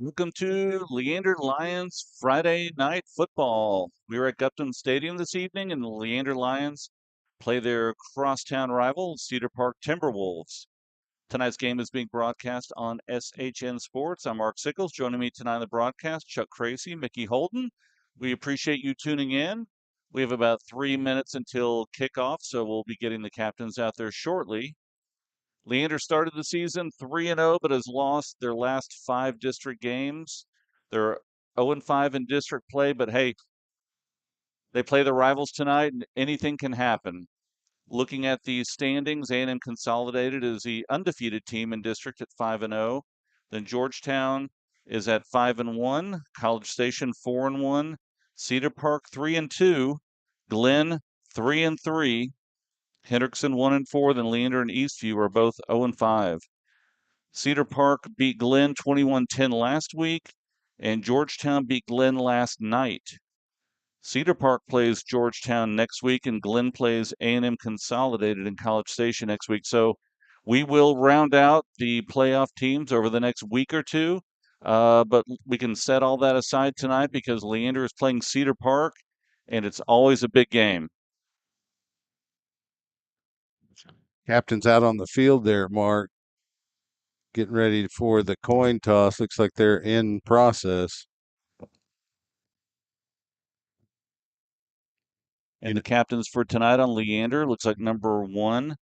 Welcome to Leander Lions Friday Night Football. We're at Gupton Stadium this evening, and the Leander Lions play their crosstown rival, Cedar Park Timberwolves. Tonight's game is being broadcast on SHN Sports. I'm Mark Sickles. Joining me tonight on the broadcast, Chuck Crazy, Mickey Holden. We appreciate you tuning in. We have about 3 minutes until kickoff, so we'll be getting the captains out there shortly. Leander started the season 3-0, but has lost their last 5 district games. They're 0-5 in district play, but hey, they play the rivals tonight, and anything can happen. Looking at the standings, A&M Consolidated is the undefeated team in district at 5-0. Then Georgetown is at 5-1, College Station 4-1, Cedar Park 3-2, Glenn 3-3, Hendrickson 1-4, then Leander and Eastview are both 0-5. Cedar Park beat Glenn 21-10 last week, and Georgetown beat Glenn last night. Cedar Park plays Georgetown next week, and Glenn plays A&M Consolidated in College Station next week. So we will round out the playoff teams over the next week or two, but we can set all that aside tonight because Leander is playing Cedar Park, and it's always a big game. Captain's out on the field there, Mark, getting ready for the coin toss. Looks like they're in process. And the captains for tonight on Leander looks like number 1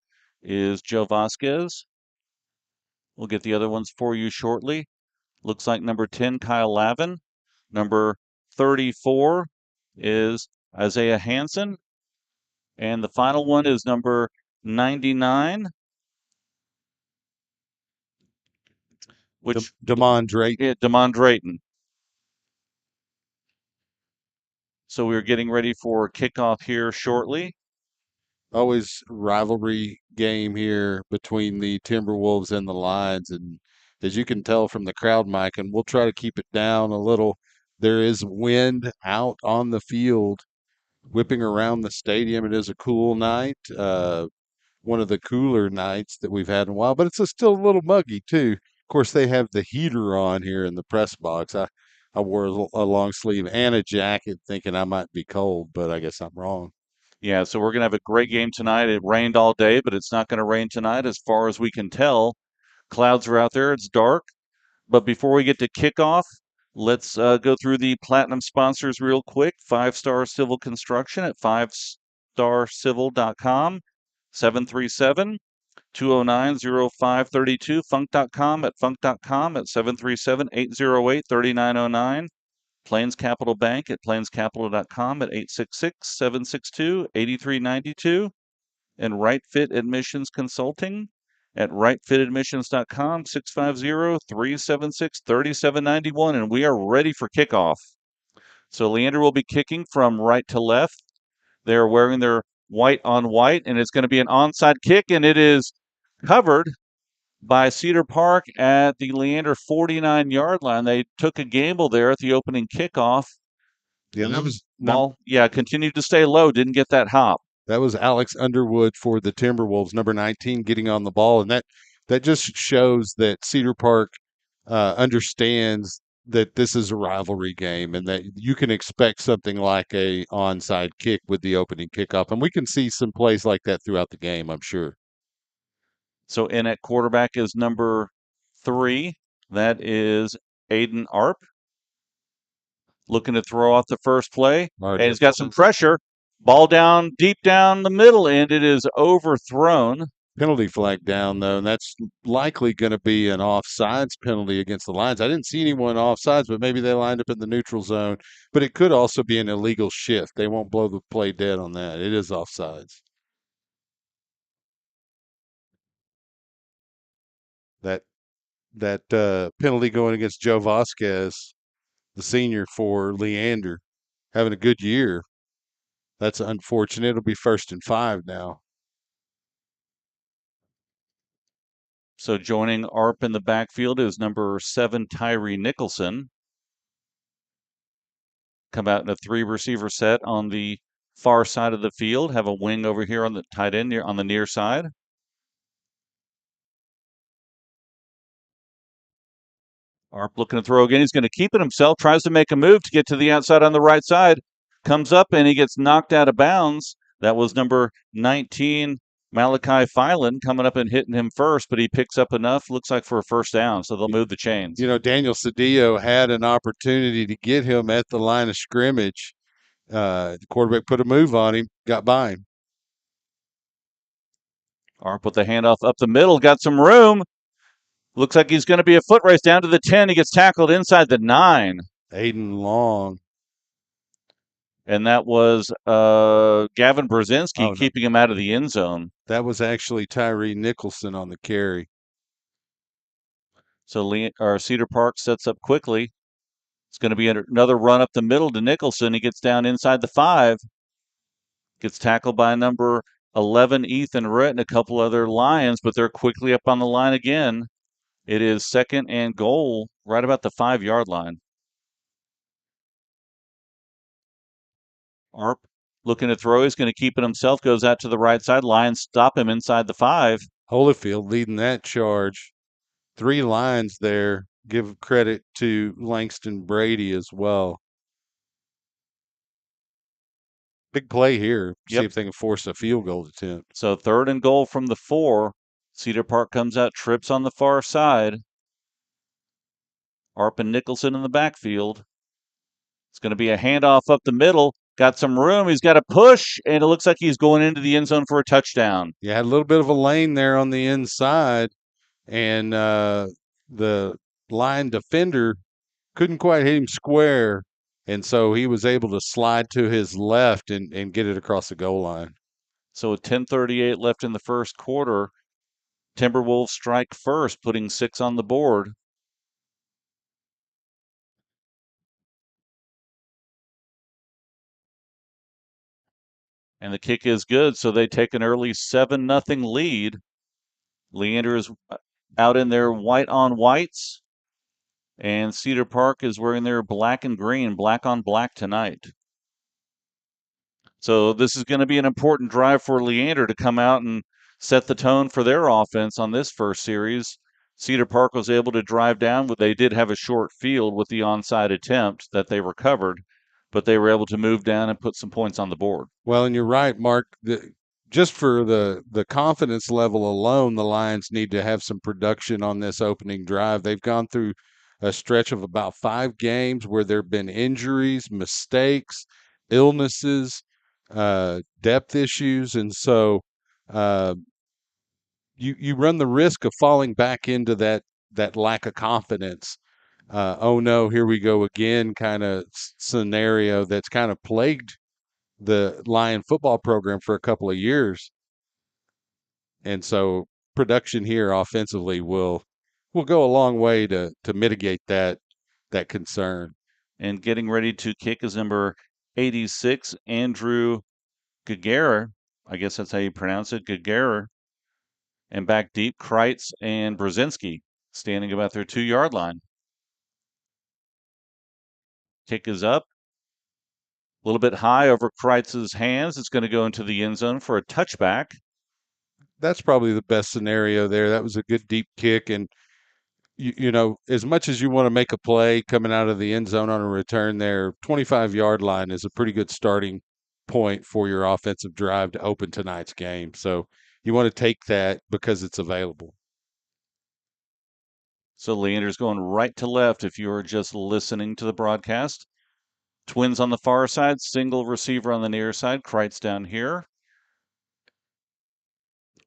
is Joe Vasquez. We'll get the other ones for you shortly. Looks like number 10, Kyle Lavin. Number 34 is Isaiah Hansen. And the final one is number 99, which Damon Drayton. Damon Drayton. So we're getting ready for kickoff here shortly. Always rivalry game here between the Timberwolves and the Lions. And as you can tell from the crowd mic, and we'll try to keep it down a little, there is wind out on the field whipping around the stadium. It is a cool night. One of the cooler nights that we've had in a while, but it's still a little muggy too. Of course, they have the heater on here in the press box. I wore a long sleeve and a jacket thinking I might be cold, but I guess I'm wrong. Yeah, so we're going to have a great game tonight. It rained all day, but it's not going to rain tonight as far as we can tell. Clouds are out there. It's dark. But before we get to kickoff, let's go through the platinum sponsors real quick. 5-Star Civil Construction at 5starcivil.com, 737-209-0532, funk.com at funk.com at 737-808-3909, Plains Capital Bank at plainscapital.com at 866-762-8392, and Right Fit Admissions Consulting at rightfitadmissions.com, 650-376-3791, and we are ready for kickoff. So Leander will be kicking from right to left. They're wearing their white on white, and it's going to be an onside kick, and it is covered by Cedar Park at the Leander 49-yard line. They took a gamble there at the opening kickoff. Yeah, that was ball. Yeah, continued to stay low, didn't get that hop. That was Alex Underwood for the Timberwolves, number 19, getting on the ball, and that just shows that Cedar Park understands that this is a rivalry game and that you can expect something like a onside kick with the opening kickoff, and we can see some plays like that throughout the game, I'm sure. So in at quarterback is number 3. That is Aiden Arp. Looking to throw off the first play. And he's got some pressure. Ball down, deep down the middle, and it is overthrown. Penalty flag down, though, and that's likely going to be an offsides penalty against the Lions. I didn't see anyone offsides, but maybe they lined up in the neutral zone. But it could also be an illegal shift. They won't blow the play dead on that. It is offsides. That penalty going against Joe Vasquez, the senior for Leander, having a good year. That's unfortunate. It'll be 1st and 5 now. So joining Arp in the backfield is number 7, Tyree Nicholson. Come out in a 3-receiver set on the far side of the field. Have a wing over here on the tight end on the near side. Arp looking to throw again. He's going to keep it himself. Tries to make a move to get to the outside on the right side. Comes up and he gets knocked out of bounds. That was number 19, Malachi Filan, coming up and hitting him first, but he picks up enough, looks like for a first down, so they'll move the chains. Daniel Cedillo had an opportunity to get him at the line of scrimmage. The quarterback put a move on him, got by him. Arp with the handoff up the middle, got some room. Looks like he's going to be a foot race down to the 10. He gets tackled inside the 9. Aiden Long. And that was Gavin Brzezinski keeping him out of the end zone. That was actually Tyree Nicholson on the carry. So Cedar Park sets up quickly. It's going to be another run up the middle to Nicholson. He gets down inside the 5. Gets tackled by number 11, Ethan Rett, and a couple other Lions, but they're quickly up on the line again. It is 2nd and goal right about the 5-yard line. Arp looking to throw. He's going to keep it himself. Goes out to the right side. Lions stop him inside the 5. Holyfield leading that charge. 3 lines there. Give credit to Langston Brady as well. Big play here. Yep. See if they can force a field goal attempt. So 3rd and goal from the 4. Cedar Park comes out, trips on the far side. Arp and Nicholson in the backfield. It's going to be a handoff up the middle. Got some room. He's got a push, and it looks like he's going into the end zone for a touchdown. Yeah, had a little bit of a lane there on the inside, and the line defender couldn't quite hit him square, and so he was able to slide to his left and get it across the goal line. So with 10:38 left in the first quarter, Timberwolves strike first, putting 6 on the board. And the kick is good, so they take an early 7-0 lead. Leander is out in their white on whites, and Cedar Park is wearing their black and green, black on black tonight. So this is going to be an important drive for Leander to come out and set the tone for their offense on this first series. Cedar Park was able to drive down, but they did have a short field with the onside attempt that they recovered, but they were able to move down and put some points on the board. Well, and you're right, Mark. Just for the confidence level alone, the Lions need to have some production on this opening drive. They've gone through a stretch of about 5 games where there have been injuries, mistakes, illnesses, depth issues, and so you run the risk of falling back into that lack of confidence. Oh no, here we go again kind of scenario that's kind of plagued the Lion football program for a couple of years. And so production here offensively will go a long way to mitigate that concern. And getting ready to kick is number 86, Andrew Gagera. I guess that's how you pronounce it, Gagera. And back deep, Kreitz and Brzezinski standing about their 2-yard line. Kick is up. A little bit high over Kreitz's hands. It's going to go into the end zone for a touchback. That's probably the best scenario there. That was a good deep kick. And, as much as you want to make a play coming out of the end zone on a return there, 25-yard line is a pretty good starting point for your offensive drive to open tonight's game. So you want to take that because it's available. So Leander's going right to left if you're just listening to the broadcast. Twins on the far side, single receiver on the near side. Kreitz down here.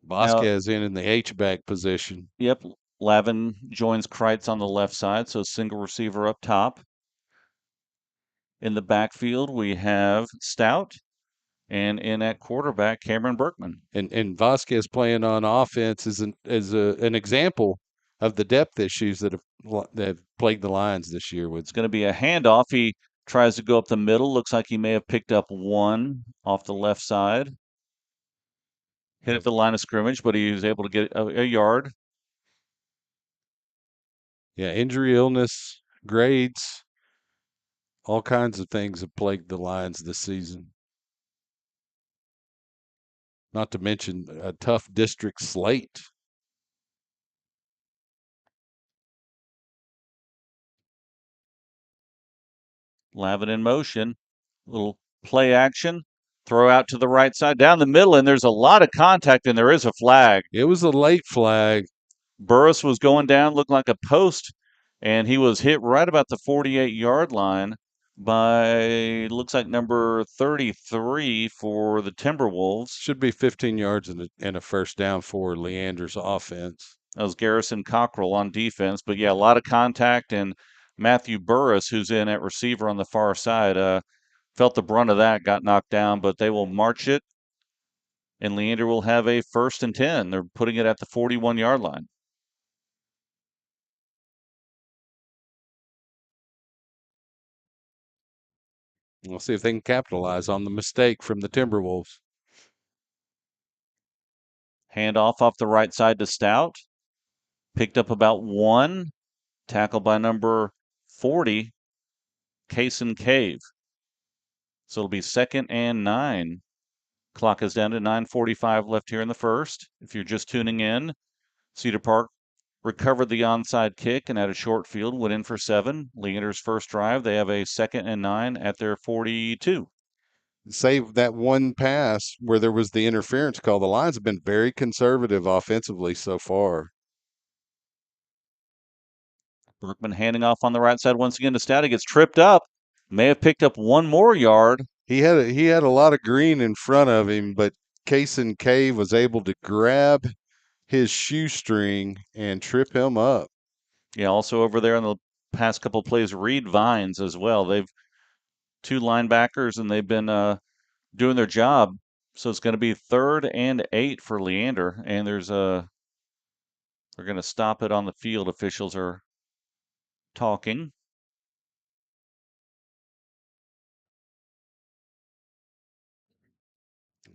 Vasquez in the H-back position. Yep. Lavin joins Kreitz on the left side, so single receiver up top. In the backfield, we have Stout, and in at quarterback, Cameron Berkman. And Vasquez playing on offense is an example of the depth issues that have plagued the Lions this year. It's going to be a handoff. He tries to go up the middle. Looks like he may have picked up one off the left side. Hit at the line of scrimmage, but he was able to get a yard. Yeah, injury, illness, grades, all kinds of things have plagued the Lions this season. Not to mention a tough district slate. Lavin in motion. Little play action. Throw out to the right side, down the middle, and there's a lot of contact, and there is a flag. It was a late flag. Burris was going down, looked like a post, and he was hit right about the 48-yard line by, looks like number 33 for the Timberwolves. Should be 15 yards and a first down for Leander's offense. That was Garrison Cockrell on defense. But yeah, a lot of contact, and Matthew Burris, who's in at receiver on the far side, felt the brunt of that, got knocked down, but they will march it, and Leander will have a 1st and 10. They're putting it at the 41-yard line. We'll see if they can capitalize on the mistake from the Timberwolves. Handoff off the right side to Stout. Picked up about 1. Tackled by number 40, Kaysen Cave. So it'll be 2nd and 9. Clock is down to 9:45 left here in the first. If you're just tuning in, Cedar Park recovered the onside kick and had a short field, went in for 7. Leander's first drive, they have a 2nd and 9 at their 42. Save that one pass where there was the interference call. The Lions have been very conservative offensively so far. Berkman handing off on the right side once again to Stout. He gets tripped up. May have picked up 1 more yard. He had a lot of green in front of him, but Kaysen Cave was able to grab his shoestring and trip him up. Yeah, also over there in the past couple plays, Reed Vines as well. They've 2 linebackers, and they've been doing their job. So it's going to be 3rd and 8 for Leander, and they're going to stop it on the field. Officials are talking.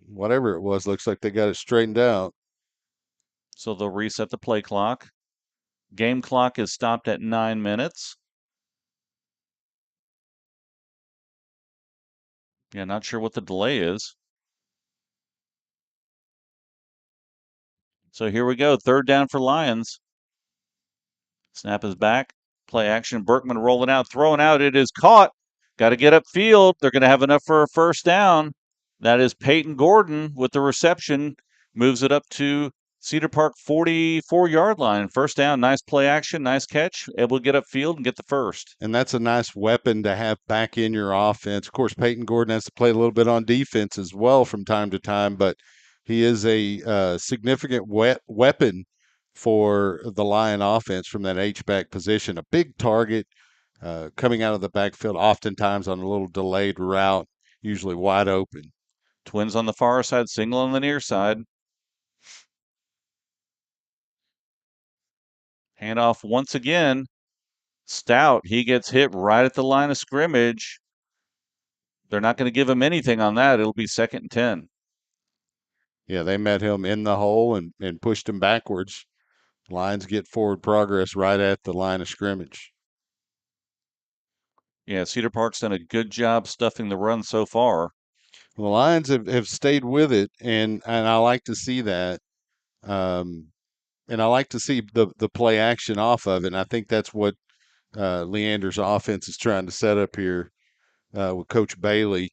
Whatever it was, looks like they got it straightened out. So they'll reset the play clock. Game clock is stopped at 9 minutes. Yeah, not sure what the delay is. So here we go. 3rd down for Lions. Snap is back. Play action. Berkman rolling out, throwing out. It is caught. Got to get upfield. They're going to have enough for a 1st down. That is Peyton Gordon with the reception. Moves it up to Cedar Park 44-yard line. 1st down. Nice play action. Nice catch. Able to get upfield and get the 1st. And that's a nice weapon to have back in your offense. Of course, Peyton Gordon has to play a little bit on defense as well from time to time, but he is a significant weapon for the Lion offense from that H-back position. A big target coming out of the backfield, oftentimes on a little delayed route, usually wide open. Twins on the far side, single on the near side. Handoff once again. Stout, he gets hit right at the line of scrimmage. They're not going to give him anything on that. It'll be 2nd and 10. Yeah, they met him in the hole and pushed him backwards. Lions get forward progress right at the line of scrimmage. Yeah, Cedar Park's done a good job stuffing the run so far. The Lions have stayed with it, and I like to see that. And I like to see the play action off of it. And I think that's what Leander's offense is trying to set up here with Coach Bailey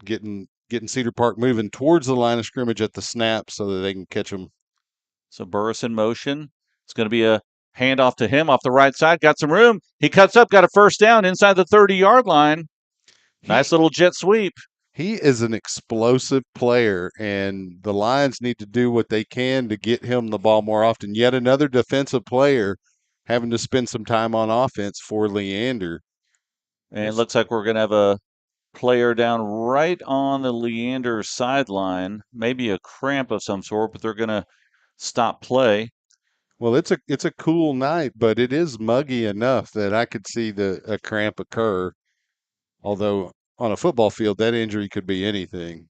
getting Cedar Park moving towards the line of scrimmage at the snap so that they can catch them. So Burris in motion. It's going to be a handoff to him off the right side. Got some room. He cuts up, got a 1st down inside the 30-yard line. Nice little jet sweep. He is an explosive player, and the Lions need to do what they can to get him the ball more often. Yet another defensive player having to spend some time on offense for Leander. And it looks like we're going to have a player down right on the Leander sideline. Maybe a cramp of some sort, but they're going to stop play. Well, it's a cool night, but it is muggy enough that I could see a cramp occur. Although on a football field, that injury could be anything.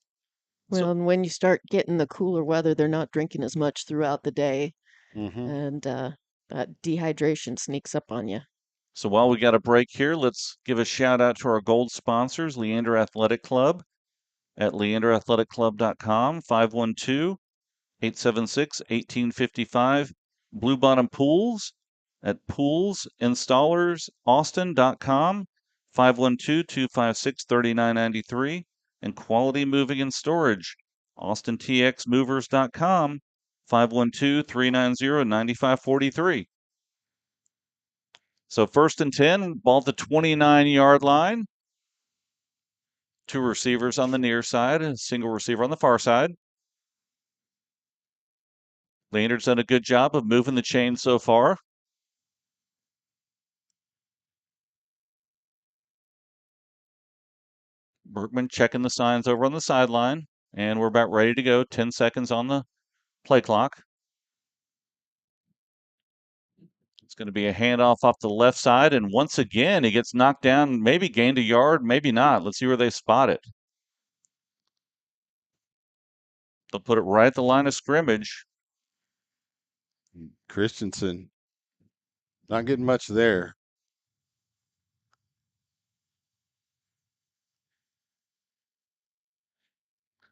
Well, and when you start getting the cooler weather, they're not drinking as much throughout the day, and that dehydration sneaks up on you. So while we got a break here, let's give a shout out to our gold sponsors, Leander Athletic Club at leanderathletic.com, 512-876-1855. Blue Bottom Pools at poolsinstallers.austin.com, 512-256-3993. And Quality Moving and Storage, AustinTXMovers.com, 512-390-9543. So 1st and 10, ball at the 29-yard line. 2 receivers on the near side, a single receiver on the far side. Leander's done a good job of moving the chain so far. Bergman checking the signs over on the sideline, and we're about ready to go. 10 seconds on the play clock. It's going to be a handoff off the left side, and once again, he gets knocked down, maybe gained a yard, maybe not. Let's see where they spot it. They'll put it right at the line of scrimmage. Christensen not getting much there.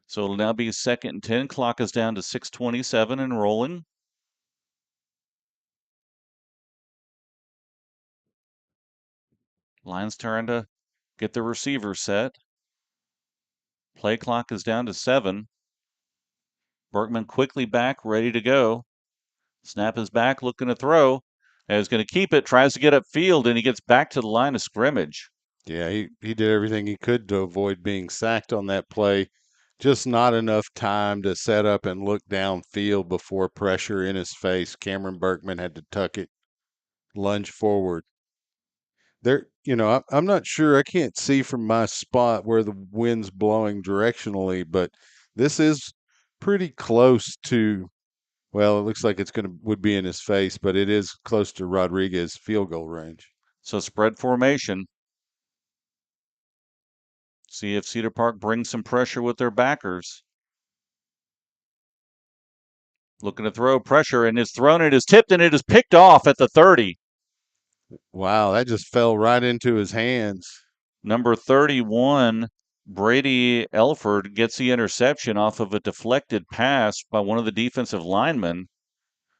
So it'll now be 2nd and 10. Clock is down to 6:27 and rolling. Lions trying to get the receiver set. Play clock is down to 7. Bergman quickly back, ready to go. Snap is back, looking to throw. And he's going to keep it, tries to get upfield, and he gets back to the line of scrimmage. Yeah, he did everything he could to avoid being sacked on that play. Just not enough time to set up and look downfield before pressure in his face. Cameron Bergman had to tuck it, lunge forward. I'm not sure. I can't see from my spot where the wind's blowing directionally, but this is pretty close to, well, it looks like would be in his face, but it is close to Rodriguez field goal range. So spread formation. See if Cedar Park brings some pressure with their backers. Looking to throw pressure, and it's thrown, it is tipped, and it is picked off at the 30. Wow, that just fell right into his hands. Number 31, Brady Elford, gets the interception off of a deflected pass by one of the defensive linemen.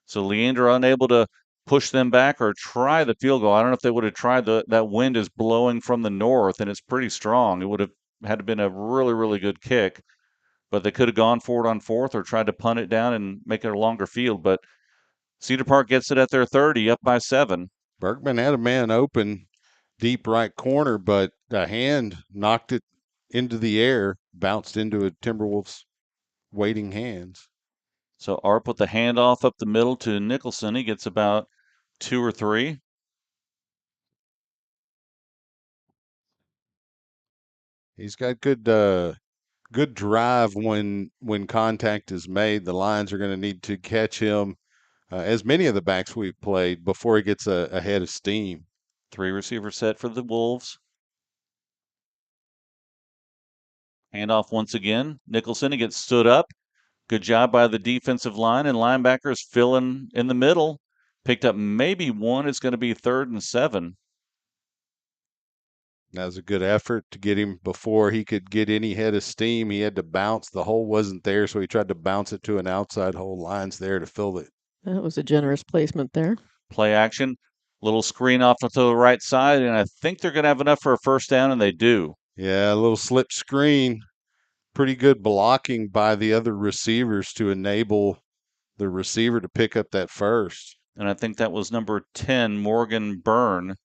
So Leander unable to push them back or try the field goal. I don't know if they would have tried that wind is blowing from the north, and it's pretty strong. It would have had to been a really, really good kick. But they could have gone for it on 4th or tried to punt it down and make it a longer field. But Cedar Park gets it at their 30, up by 7. Bergman had a man open deep right corner, but a hand knocked it into the air, bounced into a Timberwolves waiting hands. So Arp with the handoff up the middle to Nicholson. He gets about 2 or 3. He's got good drive when contact is made. The Lions are going to need to catch him, as many of the backs we've played, before he gets a head of steam. 3 receiver set for the Wolves. Handoff once again. Nicholson, he gets stood up. Good job by the defensive line, and linebackers filling in the middle. Picked up maybe 1. It's going to be 3rd and 7. That was a good effort to get him before he could get any head of steam. He had to bounce. The hole wasn't there, so he tried to bounce it to an outside hole. Line's there to fill it. That was a generous placement there. Play action. Little screen off to the right side, and I think they're going to have enough for a first down, and they do. Yeah, a little slip screen. Pretty good blocking by the other receivers to enable the receiver to pick up that first. And I think that was number 10, Morgan Byrne,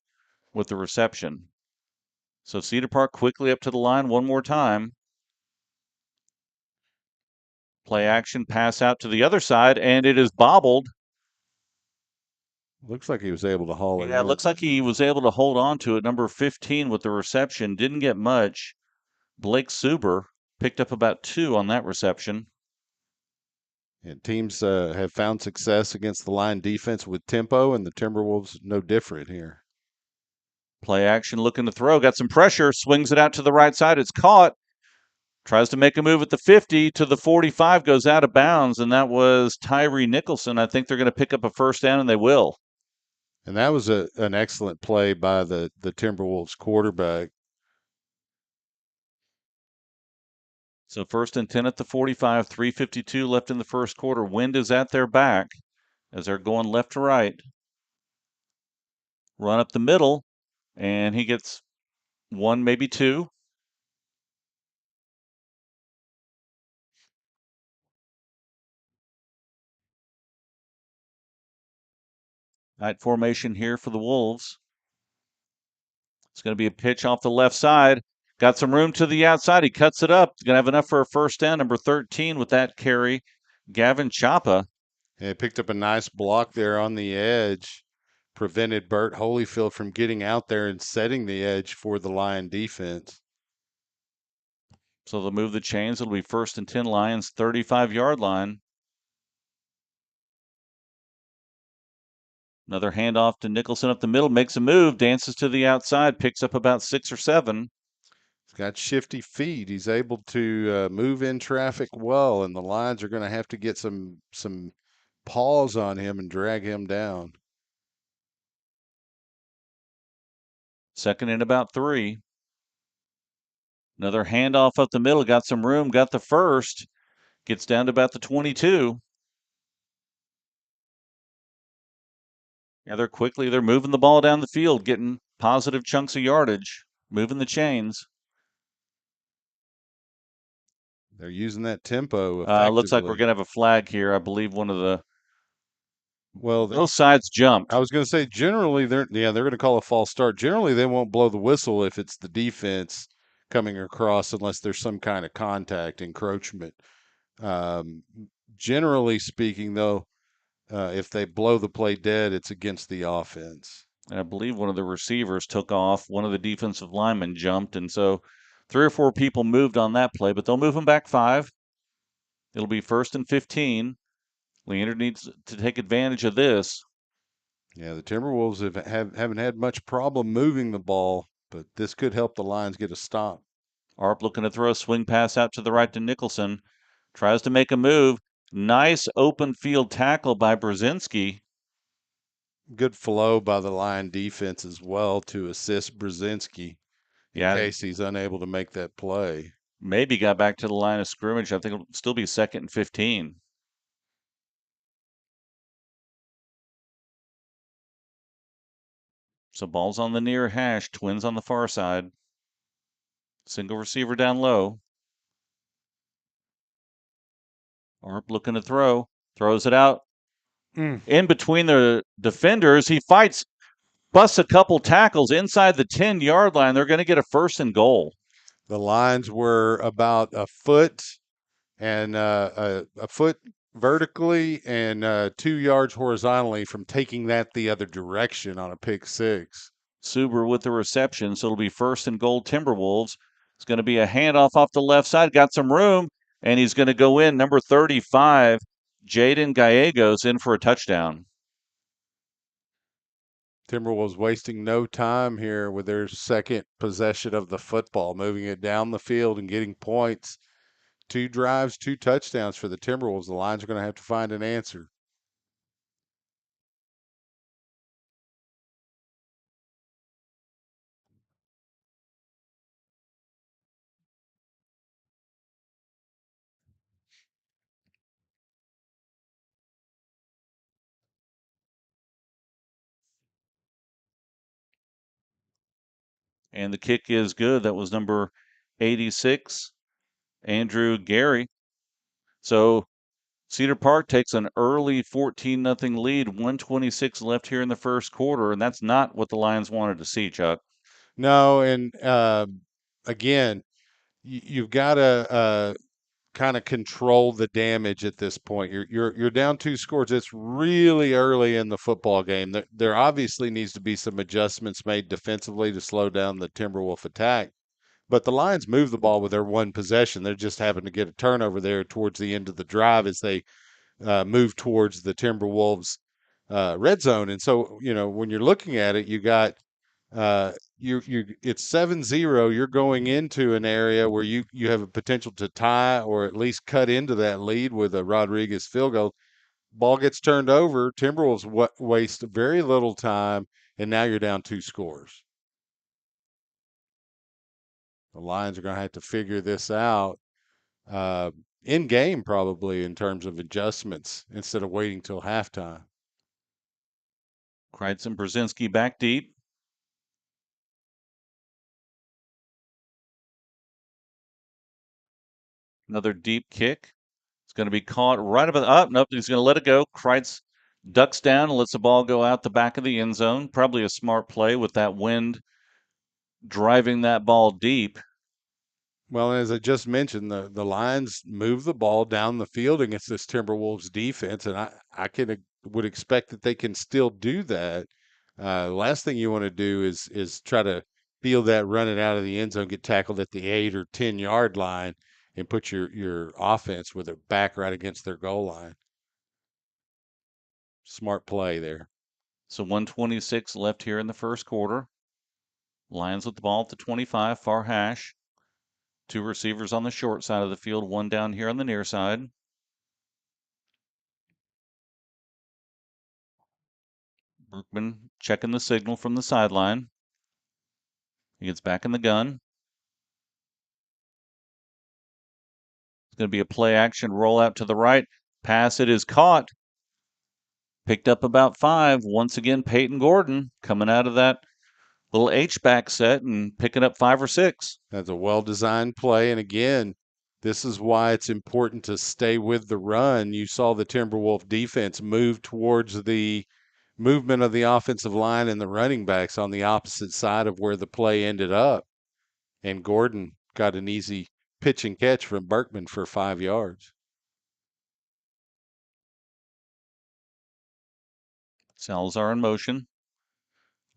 with the reception. So Cedar Park quickly up to the line one more time. Play action, pass out to the other side, and it is bobbled. Looks like he was able to haul it in. Yeah, it looks like he was able to hold on to it. Number 15 with the reception. Didn't get much. Blake Suber picked up about 2 on that reception. And teams have found success against the line defense with tempo, and the Timberwolves no different here. Play action, looking to throw. Got some pressure. Swings it out to the right side. It's caught. Tries to make a move at the 50 to the 45. Goes out of bounds, and that was Tyree Nicholson. I think they're going to pick up a first down, and they will. And that was an excellent play by the Timberwolves quarterback. So 1st and 10 at the 45, 3:52 left in the first quarter. Wind is at their back as they're going left to right. Run up the middle, and he gets one, maybe two. Night formation here for the Wolves. It's going to be a pitch off the left side. Got some room to the outside. He cuts it up. He's going to have enough for a first down. Number 13 with that carry, Gavin Chapa. Yeah, picked up a nice block there on the edge, prevented Bert Holyfield from getting out there and setting the edge for the Lion defense. So they'll move the chains. It'll be 1st and 10 Lions, 35-yard line. Another handoff to Nicholson up the middle, makes a move, dances to the outside, picks up about 6 or 7. He's got shifty feet. He's able to move in traffic well, and the Lions are going to have to get some paws on him and drag him down. 2nd and about 3. Another handoff up the middle, got some room, got the first, gets down to about the 22. Yeah, they're moving the ball down the field, getting positive chunks of yardage, moving the chains. They're using that tempo Looks like we're effectively. going to have a flag here. I believe one of the Well, both sides jumped. I was going to say generally they're going to call a false start. Generally they won't blow the whistle if it's the defense coming across unless there's some kind of contact encroachment. Um, Generally speaking, though, if they blow the play dead, it's against the offense. I believe one of the receivers took off. One of the defensive linemen jumped, and so 3 or 4 people moved on that play, but they'll move them back 5. It'll be 1st and 15. Leander needs to take advantage of this. Yeah, the Timberwolves haven't had much problem moving the ball, but this could help the Lions get a stop. Arp looking to throw a swing pass out to the right to Nicholson. Tries to make a move. Nice open field tackle by Brzezinski. Good flow by the Lion defense as well to assist Brzezinski in case he's unable to make that play. Maybe got back to the line of scrimmage. I think it'll still be 2nd and 15. So ball's on the near hash, Twins on the far side. Single receiver down low. Arp looking to throw. Throws it out. In between the defenders, he fights, busts a couple tackles inside the 10-yard line. They're going to get a 1st and goal. The Lions were about a foot and a foot vertically and 2 yards horizontally from taking that the other direction on a pick six. Suber with the reception, so it'll be 1st and goal Timberwolves. It's going to be a handoff off the left side, got some room, and he's going to go in. Number 35, Jaden Gallegos in for a touchdown. Timberwolves wasting no time here with their second possession of the football, moving it down the field and getting points. 2 drives, 2 touchdowns for the Timberwolves. The Lions are going to have to find an answer. And the kick is good. That was number 86, Andrew Gary. So Cedar Park takes an early 14-0 lead, 1:26 left here in the first quarter, and that's not what the Lions wanted to see, Chuck. No, and again, you've got to kind of control the damage at this point. You're down 2 scores. It's really early in the football game. There obviously needs to be some adjustments made defensively to slow down the Timberwolf attack. But the Lions move the ball with their one possession. They're just having to get a turnover there towards the end of the drive as they move towards the Timberwolves red zone. And so, when you're looking at it, you got it's 7-0. You're going into an area where you have a potential to tie or at least cut into that lead with a Rodriguez field goal. Ball gets turned over. Timberwolves waste very little time, and now you're down 2 scores. The Lions are going to have to figure this out in game, probably in terms of adjustments instead of waiting till halftime. Kreitz and Brzezinski back deep. Another deep kick. It's going to be caught right up. Nope, he's going to let it go. Kreitz ducks down and lets the ball go out the back of the end zone. Probably a smart play with that wind driving that ball deep. Well, as I just mentioned, the Lions move the ball down the field against this Timberwolves defense, and would expect that they can still do that. Last thing you want to do is try to field that, run it out of the end zone, get tackled at the 8 or 10 yard line, and put your offense with it back right against their goal line. Smart play there. So 126 left here in the first quarter. Lions with the ball at the 25, far hash. Two receivers on the short side of the field, one down here on the near side. Berkman checking the signal from the sideline. He gets back in the gun. It's going to be a play action rollout to the right. Pass, it is caught. Picked up about 5. Once again, Peyton Gordon coming out of that little H-back set and picking up 5 or 6. That's a well-designed play. And again, this is why it's important to stay with the run. You saw the Timberwolf defense move towards the movement of the offensive line and the running backs on the opposite side of where the play ended up. And Gordon got an easy pitch and catch from Berkman for 5 yards. Salazar in motion.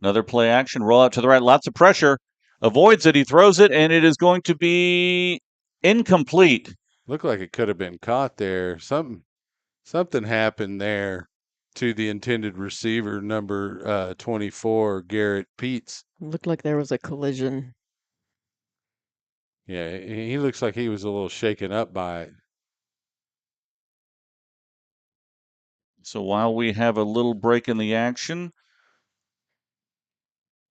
Another play action, roll out to the right, lots of pressure. Avoids it, he throws it, and it is going to be incomplete. Looked like it could have been caught there. Something happened there to the intended receiver, number 24, Garrett Peets. Looked like there was a collision. Yeah, he looks like he was a little shaken up by it. So while we have a little break in the action,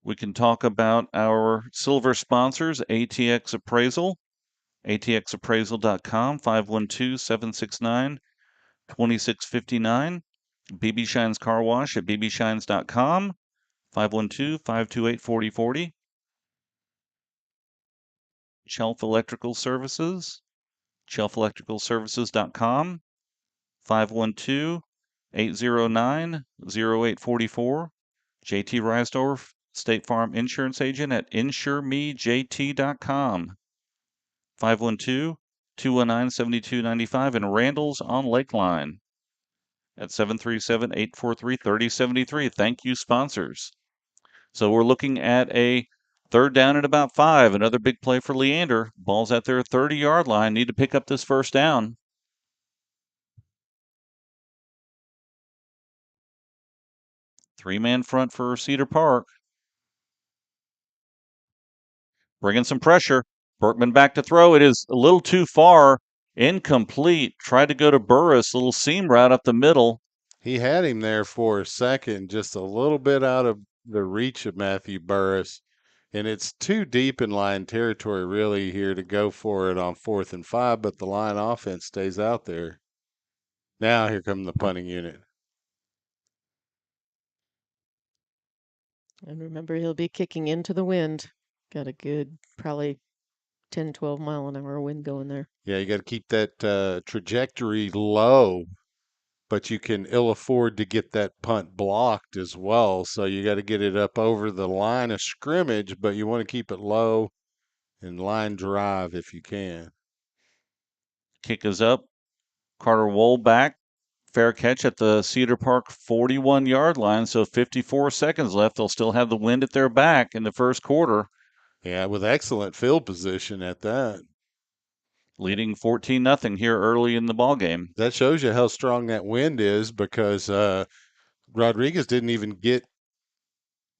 we can talk about our silver sponsors, ATX Appraisal, atxappraisal.com, 512-769-2659. BB Shines Car Wash at bbshines.com, 512-528-4040. Shelf Electrical Services, shelfelectricalservices.com, 512-809-0844. JT Reisdorf, State Farm Insurance Agent at insuremejt.com, 512-219-7295, and Randall's on Lakeline at 737-843-3073. Thank you, sponsors. So we're looking at a third down at about 5. Another big play for Leander. Ball's at their 30-yard line. Need to pick up this first down. Three-man front for Cedar Park. Bringing some pressure. Berkman back to throw. It is a little too far. Incomplete. Tried to go to Burris. Little seam route up the middle. He had him there for a second, just a little bit out of the reach of Matthew Burris. And it's too deep in line territory, really, here to go for it on 4th and 5, but the line offense stays out there. Now here come the punting unit. And remember, he'll be kicking into the wind. Got a good, probably 10, 12 mile an hour wind going there. Yeah, you got to keep that trajectory low, but you can ill afford to get that punt blocked as well. So you got to get it up over the line of scrimmage, but you want to keep it low and line drive if you can. Kick is up. Carter Wohl back. Fair catch at the Cedar Park 41-yard line. So 54 seconds left. They'll still have the wind at their back in the first quarter. Yeah, with excellent field position at that. Leading 14-0 here early in the ball game. That shows you how strong that wind is, because Rodriguez didn't even get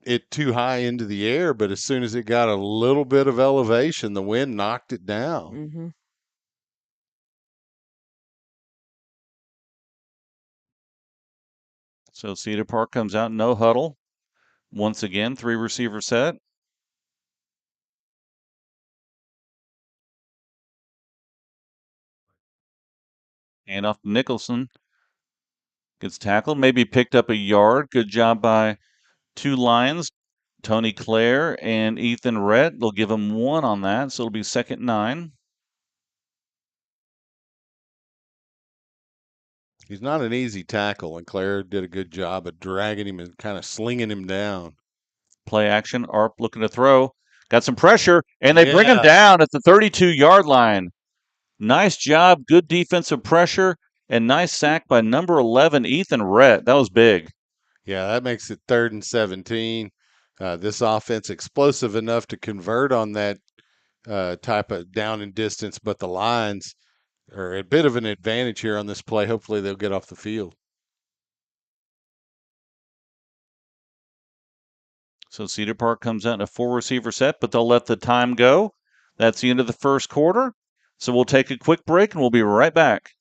it too high into the air, but as soon as it got a little bit of elevation, the wind knocked it down. Mm-hmm. So Cedar Park comes out, no huddle. Once again, 3 receiver set. Hand off to Nicholson. Gets tackled, maybe picked up a yard. Good job by 2 Lions, Tony Clare and Ethan Rhett. They'll give him 1 on that, so it'll be 2nd and 9. He's not an easy tackle, and Claire did a good job of dragging him and kind of slinging him down. Play action. Arp looking to throw. Got some pressure, and they bring him Yeah. down at the 32-yard line. Nice job. Good defensive pressure, and nice sack by number 11, Ethan Rhett. That was big. Yeah, that makes it 3rd and 17. This offense explosive enough to convert on that type of down and distance, but the Lions are a bit of an advantage here on this play. Hopefully they'll get off the field. So Cedar Park comes out in a 4-receiver set, but they'll let the time go. That's the end of the first quarter. So we'll take a quick break, and we'll be right back.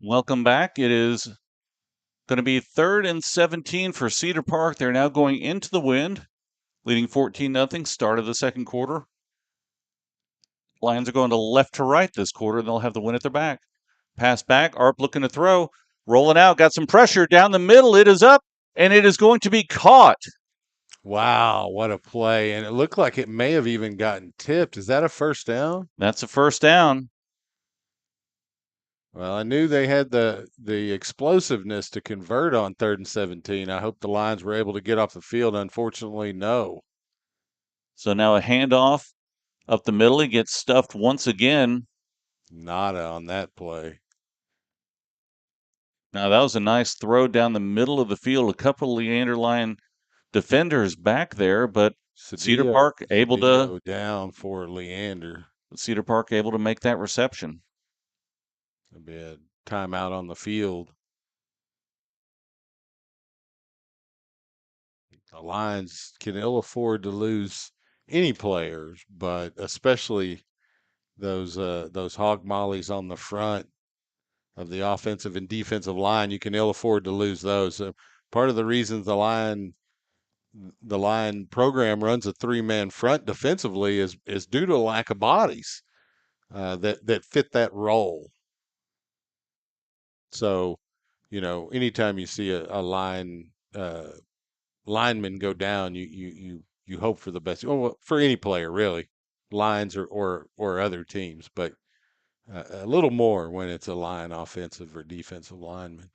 Welcome back. It is going to be 3rd and 17 for Cedar Park. They're now going into the wind, leading 14-0. Start of the second quarter. Lions are going to left to right this quarter, and they'll have the win at their back. Pass back. Arp looking to throw. Rolling out. Got some pressure down the middle. It is up, and it is going to be caught. Wow, what a play. And it looked like it may have even gotten tipped. Is that a first down? That's a first down. Well, I knew they had the explosiveness to convert on 3rd and 17. I hope the Lions were able to get off the field. Unfortunately, no. So now a handoff up the middle. He gets stuffed once again. Nada on that play. Now that was a nice throw down the middle of the field. A couple of Leander Lion defenders back there, but Cedar Park able to down for Leander. Make that reception. There'll be a timeout on the field. The Lions can ill afford to lose any players, but especially those hog mollies on the front of the offensive and defensive line. You can ill afford to lose those. Part of the reasons the line program runs a 3-man front defensively is due to a lack of bodies that fit that role. So, anytime you see a lineman go down, you hope for the best. Well, for any player really, Lions or other teams, but a little more when it's a line offensive or defensive lineman.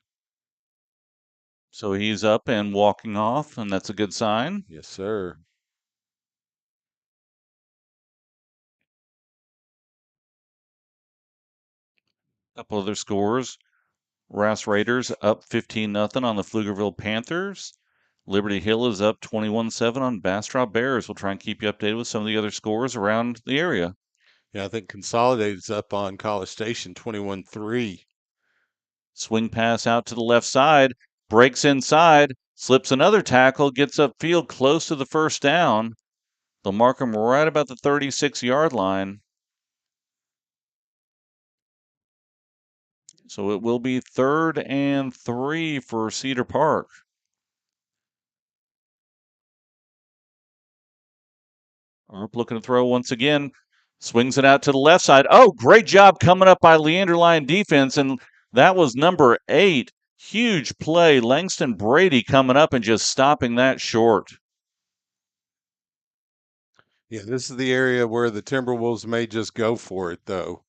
So he's up and walking off, and that's a good sign. Yes, sir. Couple other scores. Rouse Raiders up 15-0 on the Pflugerville Panthers. Liberty Hill is up 21-7 on Bastrop Bears. We'll try and keep you updated with some of the other scores around the area. Yeah, I think Consolidated's up on College Station 21-3. Swing pass out to the left side, breaks inside, slips another tackle, gets upfield close to the first down. They'll mark him right about the 36-yard line. So it will be 3rd and 3 for Cedar Park. Arp looking to throw once again. Swings it out to the left side. Oh, great job coming up by Leander Lion defense. And that was number 8. Huge play. Langston Brady coming up and just stopping that short. Yeah, this is the area where the Timberwolves may just go for it, though.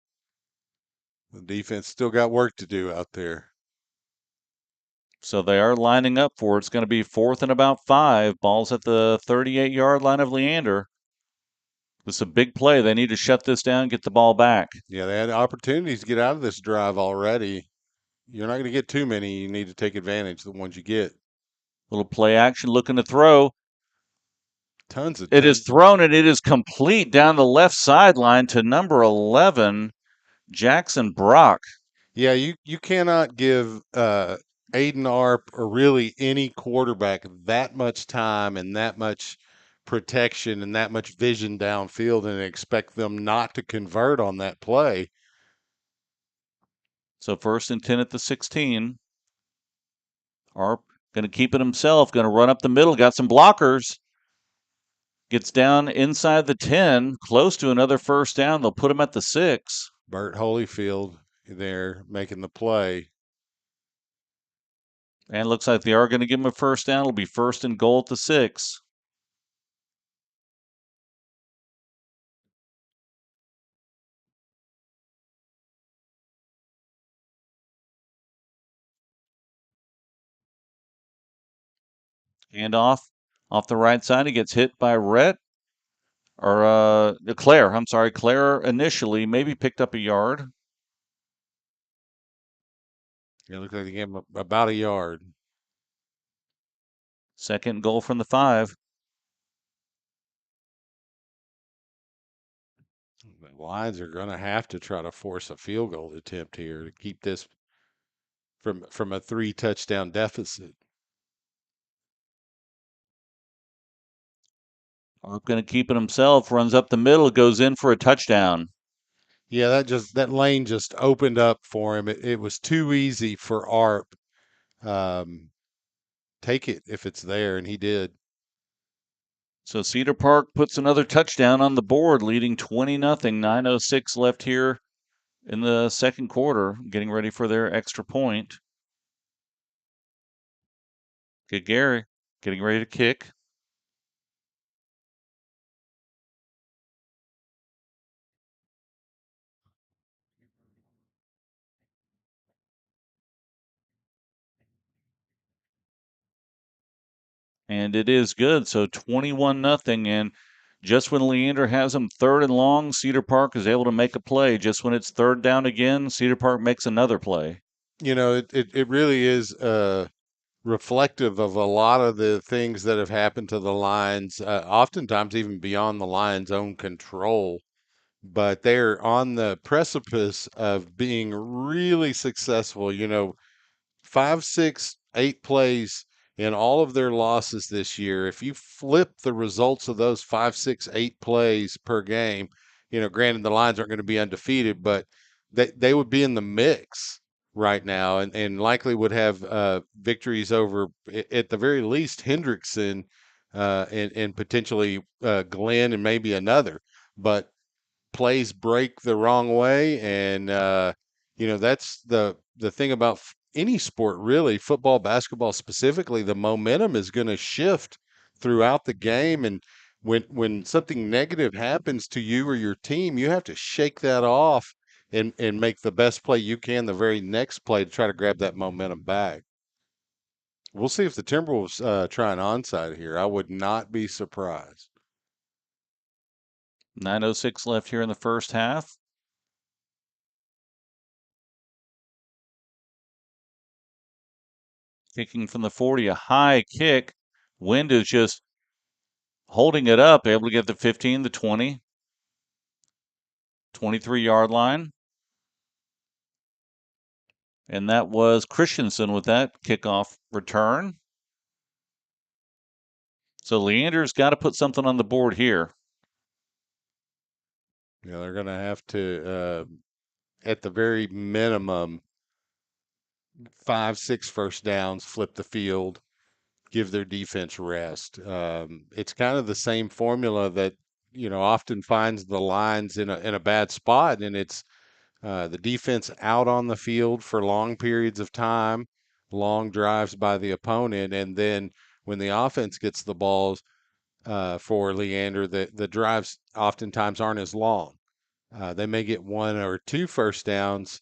The defense still got work to do out there. So they are lining up for it. It's going to be 4th and about 5. Ball's at the 38-yard line of Leander. This is a big play. They need to shut this down, get the ball back. Yeah, they had opportunities to get out of this drive already. You're not going to get too many. You need to take advantage of the ones you get. Little play action looking to throw. Tons of It is time. thrown and it is complete down the left sideline to number 11, Jackson Brock. Yeah, you cannot give Aiden Arp or really any quarterback that much time and that much protection and that much vision downfield and expect them not to convert on that play. So 1st and 10 at the 16. Arp going to keep it himself, going to run up the middle, got some blockers. Gets down inside the 10, close to another first down. They'll put him at the 6. Bert Holyfield there making the play. And looks like they are going to give him a first down. It'll be 1st and goal at the 6. And off the right side, he gets hit by Rhett. Or Claire. I'm sorry. Claire initially maybe picked up a yard. It looked like they gave him about a yard. 2nd goal from the 5. The Lions are going to have to try to force a field goal attempt here to keep this from a 3-touchdown deficit. Arp going to keep it himself. Runs up the middle. Goes in for a touchdown. Yeah, that lane just opened up for him. It was too easy for Arp. Take it if it's there, and he did. So Cedar Park puts another touchdown on the board, leading 20-0. 9:06 left here in the 2nd quarter, getting ready for their extra point. Good Gary, getting ready to kick. And it is good. So 21-0. And just when Leander has them 3rd and long, Cedar Park is able to make a play. Just when it's 3rd down again, Cedar Park makes another play. You know, it really is reflective of a lot of the things that have happened to the Lions, oftentimes even beyond the Lions' own control. But they're on the precipice of being really successful. You know, 5, 6, 8 plays in all of their losses this year. If you flip the results of those 5, 6, 8 plays per game, you know, granted the Lions aren't going to be undefeated, but they would be in the mix right now and likely would have victories over, at the very least, Hendrickson and potentially Glenn and maybe another. But plays break the wrong way, and you know that's the thing about any sport, really, football, basketball specifically. The momentum is going to shift throughout the game, and when something negative happens to you or your team, you have to shake that off and make the best play you can the very next play to try to grab that momentum back. We'll see if the Timberwolves try an onside here. I would not be surprised. 9:06 left here in the first half. Kicking from the 40, a high kick. Wind is just holding it up, able to get the 15, the 20, 23-yard line. And that was Christensen with that kickoff return. So Leander's got to put something on the board here. Yeah, they're going to have to, at the very minimum, 5, 6 first downs, flip the field, give their defense rest. It's kind of the same formula that often finds the Lions in a bad spot, and it's the defense out on the field for long periods of time, long drives by the opponent, and then when the offense gets the balls for Leander, the drives oftentimes aren't as long. They may get 1 or 2 first downs,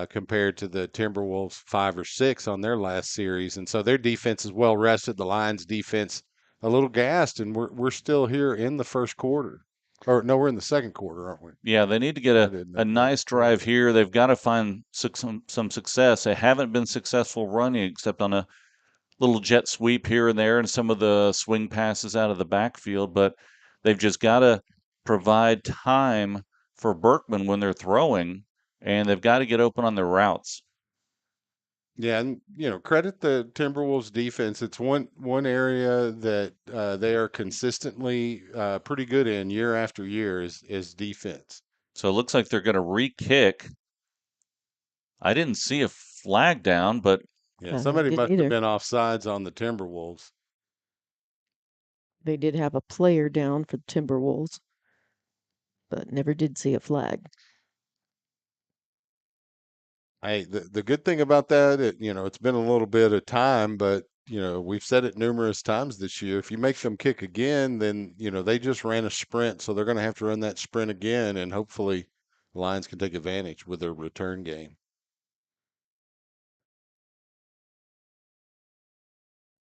compared to the Timberwolves 5 or 6 on their last series. And so their defense is well rested. The Lions defense a little gassed, and we're still here in the first quarter. Or no, we're in the second quarter, aren't we? Yeah, they need to get I didn't a know. nice drive here. They've got to find some success. They haven't been successful running except on a little jet sweep here and there and some of the swing passes out of the backfield, but they've just got to provide time for Berkman when they're throwing, and they've got to get open on their routes. Yeah, and credit the Timberwolves defense. It's one area that they are consistently pretty good in year after year is defense. So it looks like they're going to re-kick. I didn't see a flag down, but Yeah, I somebody didn't must have either. been offsides on the Timberwolves. They did have a player down for the Timberwolves, but never did see a flag. Hey, the good thing about that, it's been a little bit of time, but we've said it numerous times this year. If you make them kick again, then they just ran a sprint, so they're going to have to run that sprint again, and hopefully, the Lions can take advantage with their return game.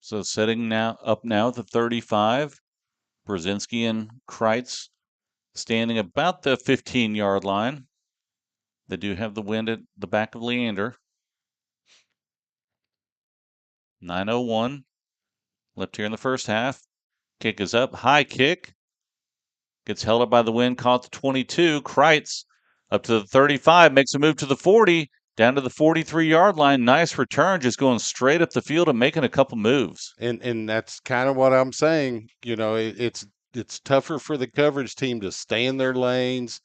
so setting now up now at the 35. Brzezinski and Kreitz standing about the 15-yard line. They do have the wind at the back of Leander. 9:01 left here in the first half. Kick is up. High kick. Gets held up by the wind. Caught the 22. Kreitz up to the 35. Makes a move to the 40. Down to the 43-yard line. Nice return. Just going straight up the field and making a couple moves. And that's kind of what I'm saying. It's tougher for the coverage team to stay in their lanes,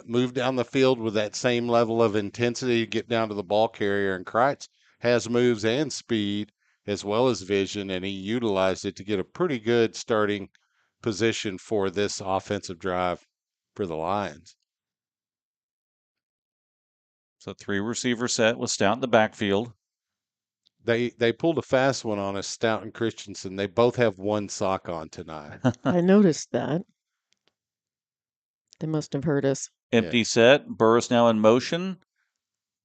move down the field with that same level of intensity to get down to the ball carrier. And Kreitz has moves and speed as well as vision, and he utilized it to get a pretty good starting position for this offensive drive for the Lions. So 3-receiver set with Stout in the backfield. They pulled a fast one on us, Stout and Christensen. They both have one sock on tonight. I noticed that. They must have heard us. Empty Yeah. set. Burris now in motion.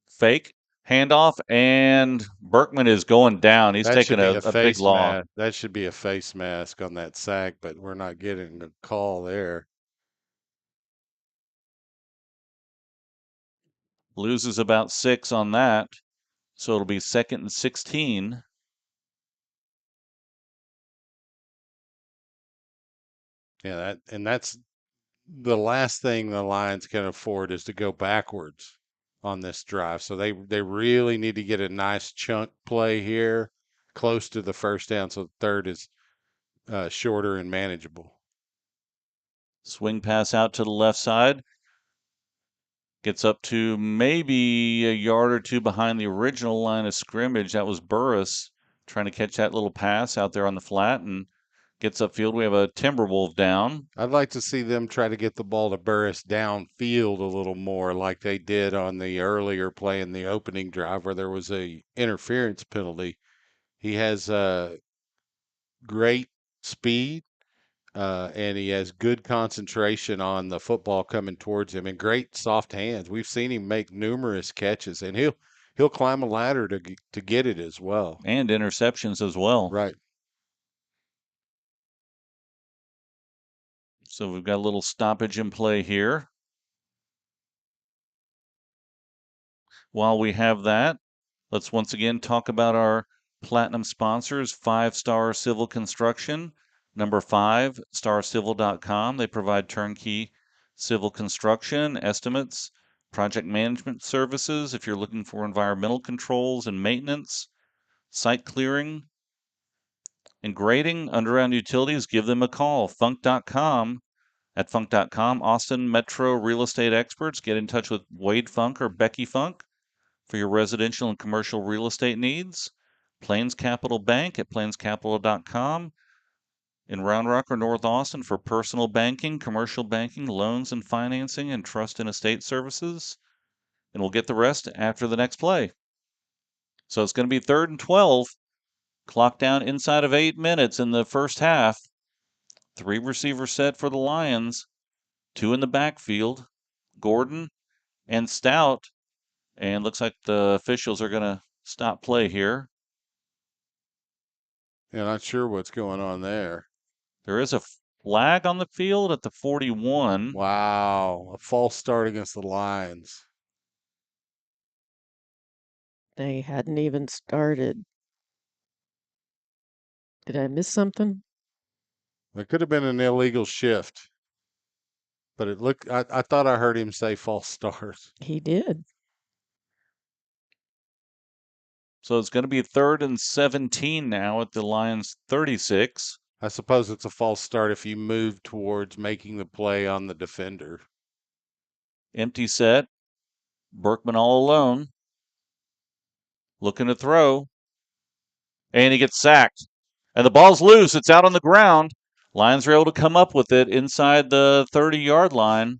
Fake. Handoff. And Berkman is going down. He's That taking should be a a big face loss. mask. That should be a face mask on that sack, but we're not getting a call there. Loses about 6 on that. So it'll be 2nd and 16. Yeah, that's the last thing the Lions can afford is to go backwards on this drive. So they really need to get a nice chunk play here, close to the first down, so third is shorter and manageable. Swing pass out to the left side. Gets up to maybe a yard or two behind the original line of scrimmage. That was Burris trying to catch that little pass out there on the flat and gets upfield. We have a Timberwolf down. I'd like to see them try to get the ball to Burris downfield a little more like they did on the earlier play in the opening drive where there was a interference penalty. He has great speed, and he has good concentration on the football coming towards him and great soft hands. We've seen him make numerous catches, and he'll climb a ladder to get it as well. And interceptions as well. Right. So we've got a little stoppage in play here. While we have that, let's once again talk about our platinum sponsors, 5-Star Civil Construction. Number 5, starcivil.com. They provide turnkey civil construction, estimates, project management services. If you're looking for environmental controls and maintenance, site clearing, and grading, underground utilities, give them a call. Funk.com. At Funk.com, Austin Metro real estate experts. Get in touch with Wade Funk or Becky Funk for your residential and commercial real estate needs. Plains Capital Bank at plainscapital.com. In Round Rock or North Austin for personal banking, commercial banking, loans and financing, and trust and estate services. And we'll get the rest after the next play. So it's going to be 3rd and 12. Clock down inside of 8 minutes in the first half. 3-receiver set for the Lions. 2 in the backfield. Gordon and Stout. And looks like the officials are going to stop play here. Yeah, not sure what's going on there. There is a flag on the field at the 41. Wow, a false start against the Lions. They hadn't even started. Did I miss something? It could have been an illegal shift, but it looked. I thought I heard him say false start. He did. So it's going to be 3rd and 17 now at the Lions 36. I suppose it's a false start if you move towards making the play on the defender. Empty set. Berkman all alone. Looking to throw. And he gets sacked. And the ball's loose. It's out on the ground. Lions are able to come up with it inside the 30-yard line.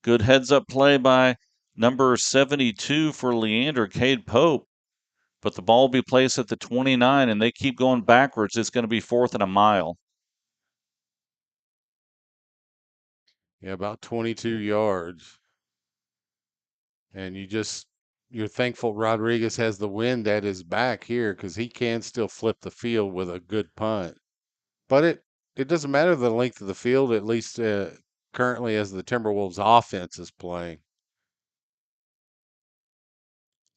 Good heads-up play by number 72 for Leander, Cade Pope. But the ball will be placed at the 29, and they keep going backwards. It's going to be 4th and a mile. Yeah, about 22 yards. And you're thankful Rodriguez has the wind at his back here because he can still flip the field with a good punt. But it doesn't matter the length of the field, at least currently as the Timberwolves offense is playing.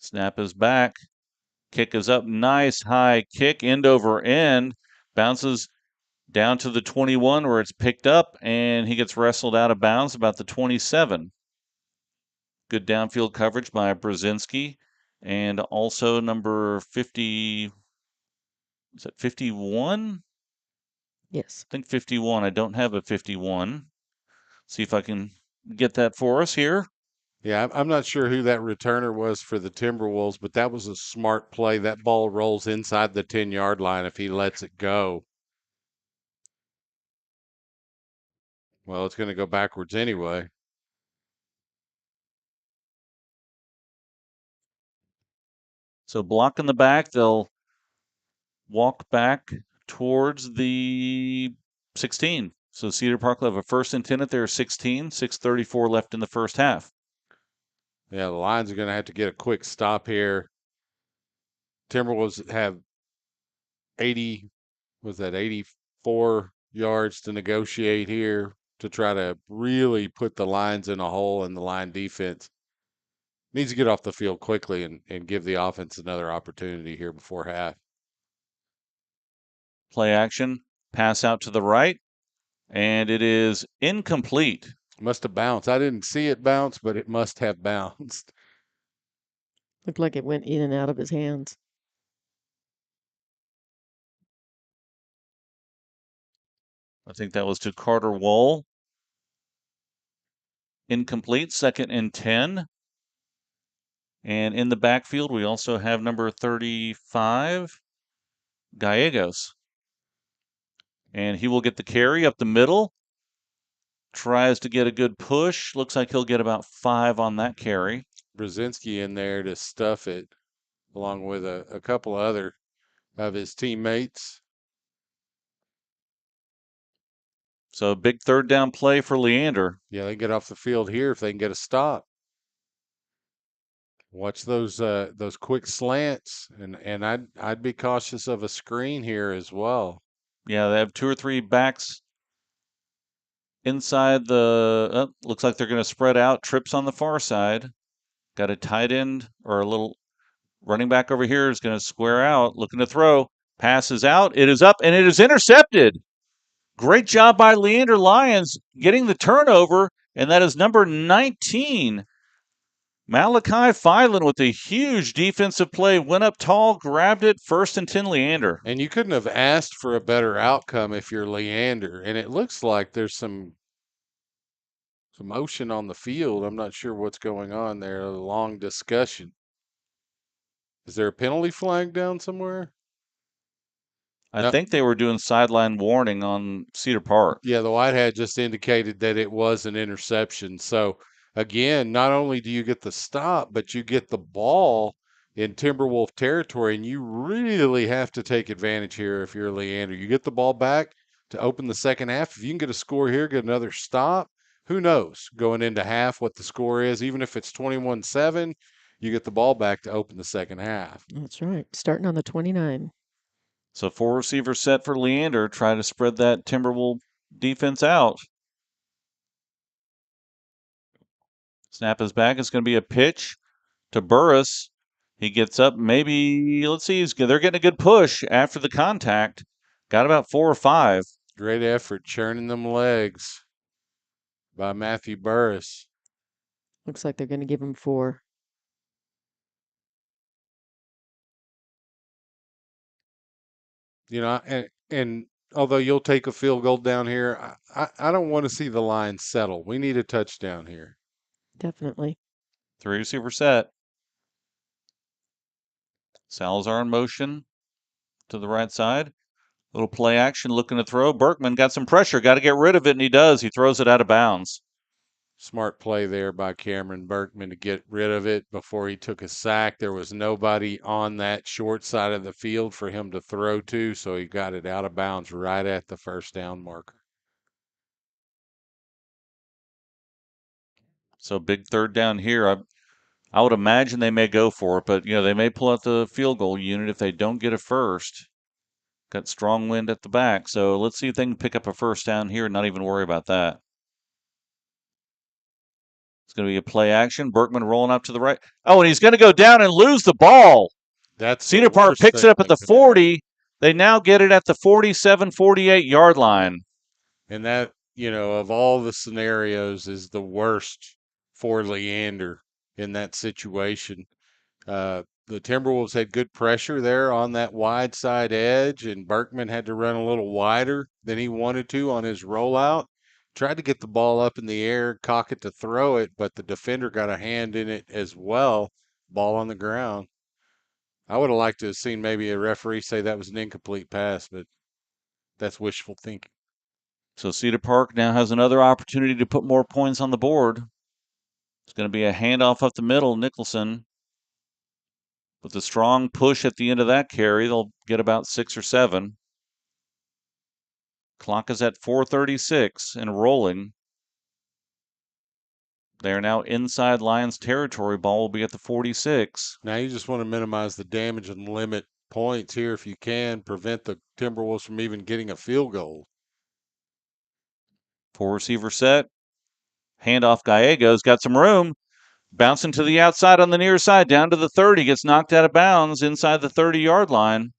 Snap is back. Kick is up. Nice high kick, end over end. Bounces down to the 21 where it's picked up, and he gets wrestled out of bounds about the 27. Good downfield coverage by Brzezinski, and also number 50. Is it 51? Yes. I think 51. I don't have a 51. See if I can get that for us here. Yeah, I'm not sure who that returner was for the Timberwolves, but that was a smart play. That ball rolls inside the 10-yard line if he lets it go. Well, it's going to go backwards anyway. So block in the back. They'll walk back towards the 16. So Cedar Park will have a 1st and 10 at their 16. 6:34 left in the first half. Yeah, the Lions are going to have to get a quick stop here. Timberwolves have 80, was that 84 yards to negotiate here to try to really put the Lions in a hole, and the line defense needs to get off the field quickly and give the offense another opportunity here before half. Play action, pass out to the right, and it is incomplete. Must have bounced. I didn't see it bounce, but it must have bounced. Looked like it went in and out of his hands. I think that was to Carter Wohl. Incomplete, 2nd and 10. And in the backfield, we also have number 35, Gallegos. And he will get the carry up the middle. Tries to get a good push. Looks like he'll get about 5 on that carry. Brzezinski in there to stuff it, along with a couple other of his teammates. So a big 3rd down play for Leander. Yeah, they get off the field here if they can get a stop. Watch those quick slants, and I'd be cautious of a screen here as well. Yeah, they have 2 or 3 backs inside the. Looks like they're going to spread out. Trips on the far side. Got a tight end or a little running back over here is going to square out, looking to throw. Passes out. It is up and it is intercepted. Great job by Leander Lyons getting the turnover, and that is number 19. Malachi Filan with a huge defensive play, went up tall, grabbed it, 1st and 10 Leander. And you couldn't have asked for a better outcome if you're Leander. And it looks like there's some motion on the field. I'm not sure what's going on there. A long discussion. Is there a penalty flag down somewhere? I No. think they were doing sideline warning on Cedar Park. Yeah, the white hat just indicated that it was an interception. So again, not only do you get the stop, but you get the ball in Timberwolf territory, and you really have to take advantage here if you're Leander. You get the ball back to open the second half. If you can get a score here, get another stop, who knows going into half what the score is. Even if it's 21-7, you get the ball back to open the second half. That's right. Starting on the 29. So 4 receiver set for Leander. Try to spread that Timberwolves defense out. Snap is back. It's going to be a pitch to Burris. He gets up. Maybe, let's see, they're getting a good push after the contact. Got about 4 or 5. Great effort churning them legs by Matthew Burris. Looks like they're going to give him 4. You know, and although you'll take a field goal down here, I don't want to see the line settle. We need a touchdown here. Definitely. 3 receiver set. Salazar in motion to the right side. Little play action, looking to throw. Berkman got some pressure, got to get rid of it, and he does. He throws it out of bounds. Smart play there by Cameron Berkman to get rid of it before he took a sack. There was nobody on that short side of the field for him to throw to, so he got it out of bounds right at the first down marker. So big third down here. I would imagine they may go for it, but they may pull out the field goal unit if they don't get a first. Got strong wind at the back, so let's see if they can pick up a first down here and not even worry about that. It's going to be a play action. Berkman rolling up to the right. Oh, and he's going to go down and lose the ball. That's Cedar Park picks it up at the 40. They now get it at the 47, 48-yard line. And that, of all the scenarios, is the worst for Leander in that situation. The Timberwolves had good pressure there on that wide side edge, and Berkman had to run a little wider than he wanted to on his rollout. Tried to get the ball up in the air, cock it to throw it, but the defender got a hand in it as well. Ball on the ground. I would have liked to have seen maybe a referee say that was an incomplete pass, but that's wishful thinking. So Cedar Park now has another opportunity to put more points on the board. It's going to be a handoff up the middle. Nicholson, with a strong push at the end of that carry, they'll get about 6 or 7. Clock is at 4:36 and rolling. They are now inside Lions territory. Ball will be at the 46. Now you just want to minimize the damage and limit points here if you can. Prevent the Timberwolves from even getting a field goal. 4 receiver set. Handoff Gallegos. Got some room. Bouncing to the outside on the near side. Down to the 30. Gets knocked out of bounds inside the 30-yard line.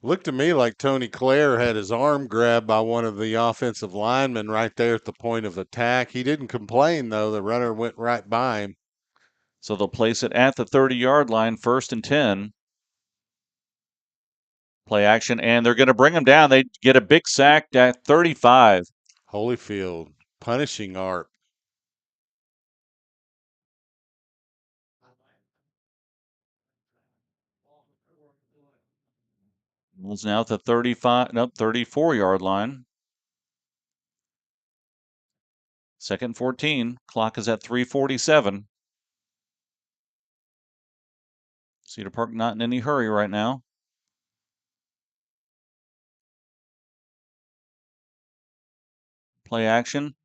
Looked to me like Tony Clare had his arm grabbed by one of the offensive linemen right there at the point of attack. He didn't complain, though. The runner went right by him. So they'll place it at the 30-yard line, 1st and 10. Play action, and they're going to bring him down. They get a big sack at 35. Holyfield punishing Arp. Ball's now at the 34-yard line. 2nd and 14. Clock is at 3:47. Cedar Park not in any hurry right now. Play action.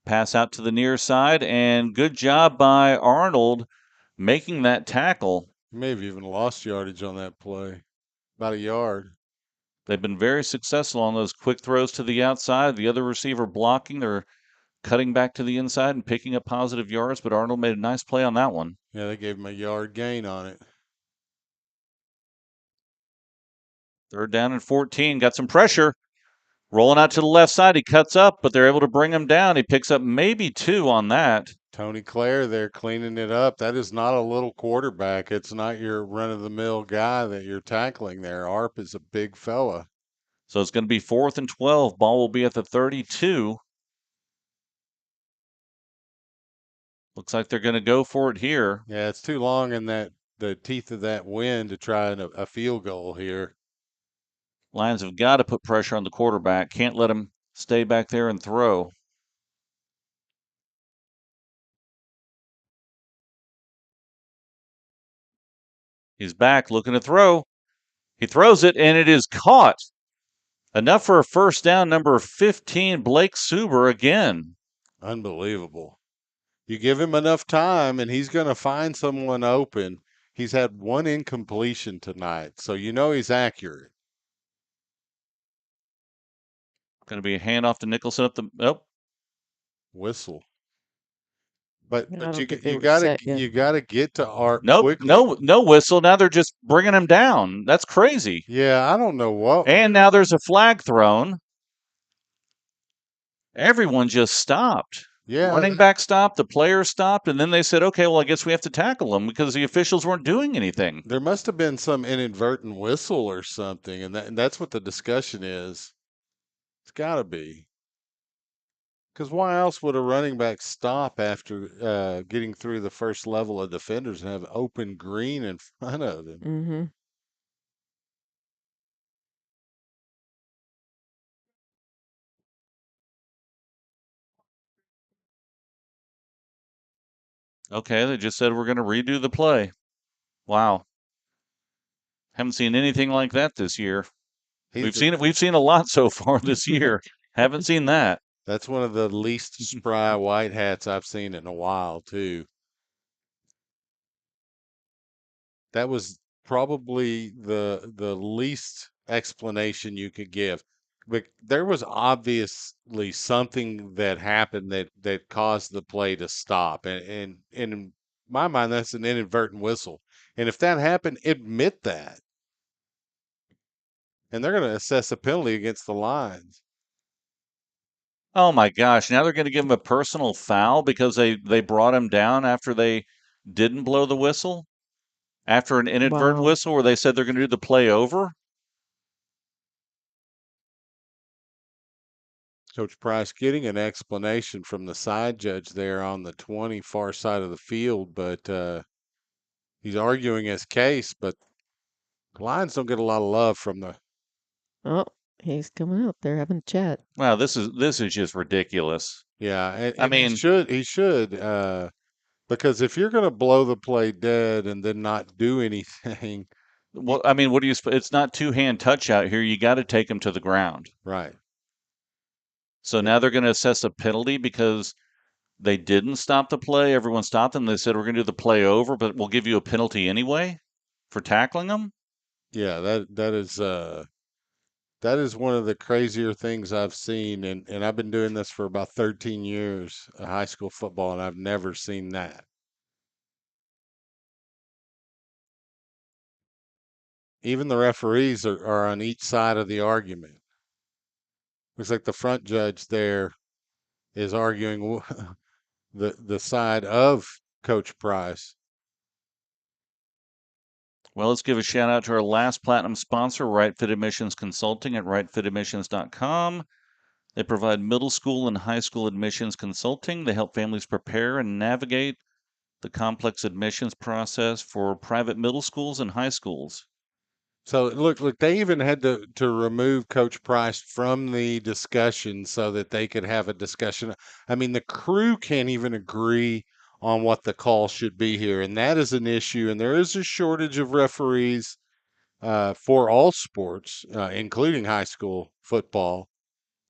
Pass out to the near side, and good job by Arnold making that tackle. He may have even lost yardage on that play. About a yard. They've been very successful on those quick throws to the outside. The other receiver blocking. They're cutting back to the inside and picking up positive yards, but Arnold made a nice play on that one. Yeah, they gave him a yard gain on it. 3rd down and 14. Got some pressure. Rolling out to the left side. He cuts up, but they're able to bring him down. He picks up maybe 2 on that. Tony Clare there cleaning it up. That is not a little quarterback. It's not your run-of-the-mill guy that you're tackling there. Arp is a big fella. So it's going to be 4th and 12. Ball will be at the 32. Looks like they're going to go for it here. Yeah, it's too long in the teeth of that wind to try a field goal here. Lions have got to put pressure on the quarterback. Can't let him stay back there and throw. He's back looking to throw. He throws it, and it is caught. Enough for a first down, number 15, Blake Suber again. Unbelievable. You give him enough time, and he's going to find someone open. He's had one incompletion tonight, so you know he's accurate. Going to be a handoff to Nicholson up the. Oh, Whistle. But I but don't you think they you were gotta set yet. you gotta get to Art nope, quickly. no whistle. Now they're just bringing him down. That's crazy. Yeah, I don't know what. And now there's a flag thrown. Everyone just stopped. Yeah, Running back stopped, the players stopped, and then they said, okay, well, I guess we have to tackle them because the officials weren't doing anything. there must have been some inadvertent whistle or something, and that's what the discussion is. It's got to be. Because why else would a running back stop after getting through the first level of defenders and have open green in front of him? Mm-hmm. Okay, they just said we're going to redo the play. Wow. Haven't seen anything like that this year. He's We've seen a lot so far this year. Haven't seen that. that's one of the least spry white hats I've seen in a while too. That was probably the least explanation you could give. But there was obviously something that happened that caused the play to stop. And in my mind, that's an inadvertent whistle. And if that happened, admit that. And they're going to assess a penalty against the Lions. Oh my gosh, now they're going to give him a personal foul because they brought him down after they didn't blow the whistle? After an inadvertent Wow. whistle where they said they're going to do the play over? Coach Price getting an explanation from the side judge there on the 20 far side of the field, but he's arguing his case, but the Lions don't get a lot of love from the. Oh, he's coming out. They're having a chat. Wow, this is just ridiculous. Yeah, I and mean, he should because if you're going to blow the play dead and then not do anything, you, what do you? It's not two-hand touch out here. You got to take him to the ground. right. So And now they're going to assess a penalty because they didn't stop the play. Everyone stopped them. They said we're going to do the play over, but we'll give you a penalty anyway for tackling them. yeah, that is one of the crazier things I've seen, and I've been doing this for about 13 years, high school football, and I've never seen that. Even the referees are on each side of the argument. Looks like the front judge there is arguing the side of Coach Price. Well, let's give a shout out to our last platinum sponsor, Right Fit Admissions Consulting at rightfitadmissions.com. They provide middle school and high school admissions consulting. They help families prepare and navigate the complex admissions process for private middle schools and high schools. So look, they even had to remove Coach Price from the discussion so that they could have a discussion. I mean, the crew can't even agree on what the call should be here, and that is an issue. And there is a shortage of referees for all sports, including high school football.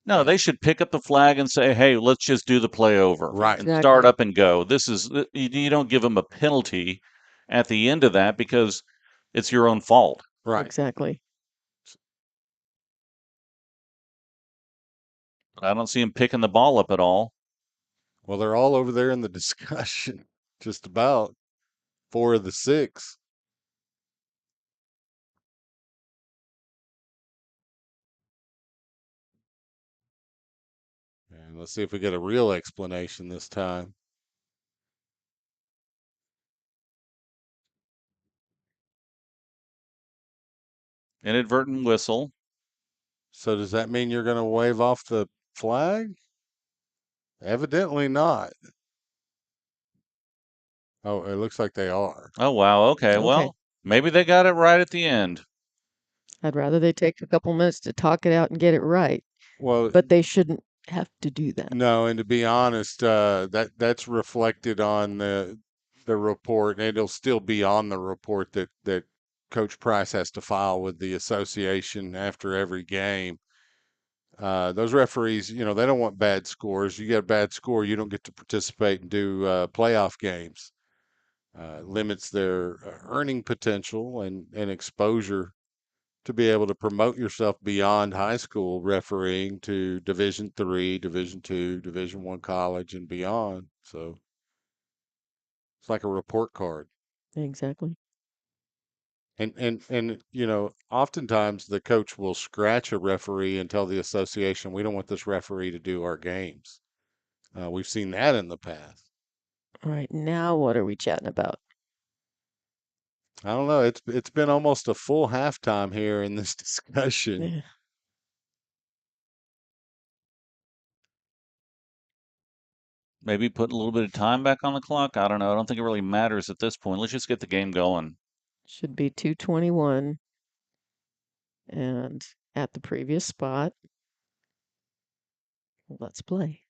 No, they should pick up the flag and say, "Hey, let's just do the play over Right, and start Exactly. up and go." This is you don't give them a penalty at the end of that because it's your own fault. right. Exactly. I don't see them picking the ball up at all. Well, they're all over there in the discussion, just about 4 of the 6. And let's see if we get a real explanation this time. Inadvertent whistle. So does that mean you're going to wave off the flag? Evidently not. Oh, it looks like they are. Oh, wow. Okay. Okay. Well, maybe they got it right at the end. I'd rather they take a couple minutes to talk it out and get it right, Well, but they shouldn't have to do that. no, and to be honest, that's reflected on the report, and it'll still be on the report that Coach Price has to file with the association after every game. Those referees, they don't want bad scores. You get a bad score, you don't get to participate and do playoff games. limits their earning potential and exposure to be able to promote yourself beyond high school refereeing to Division III, Division II, Division I college and beyond. So it's like a report card. Exactly. And oftentimes the coach will scratch a referee and tell the association, we don't want this referee to do our games. We've seen that in the past. All right, now what are we chatting about? I don't know. It's been almost a full halftime here in this discussion. Eh, Maybe put a little bit of time back on the clock. I don't know. I don't think it really matters at this point. Let's just get the game going. Should be 2:21 and at the previous spot. Let's play.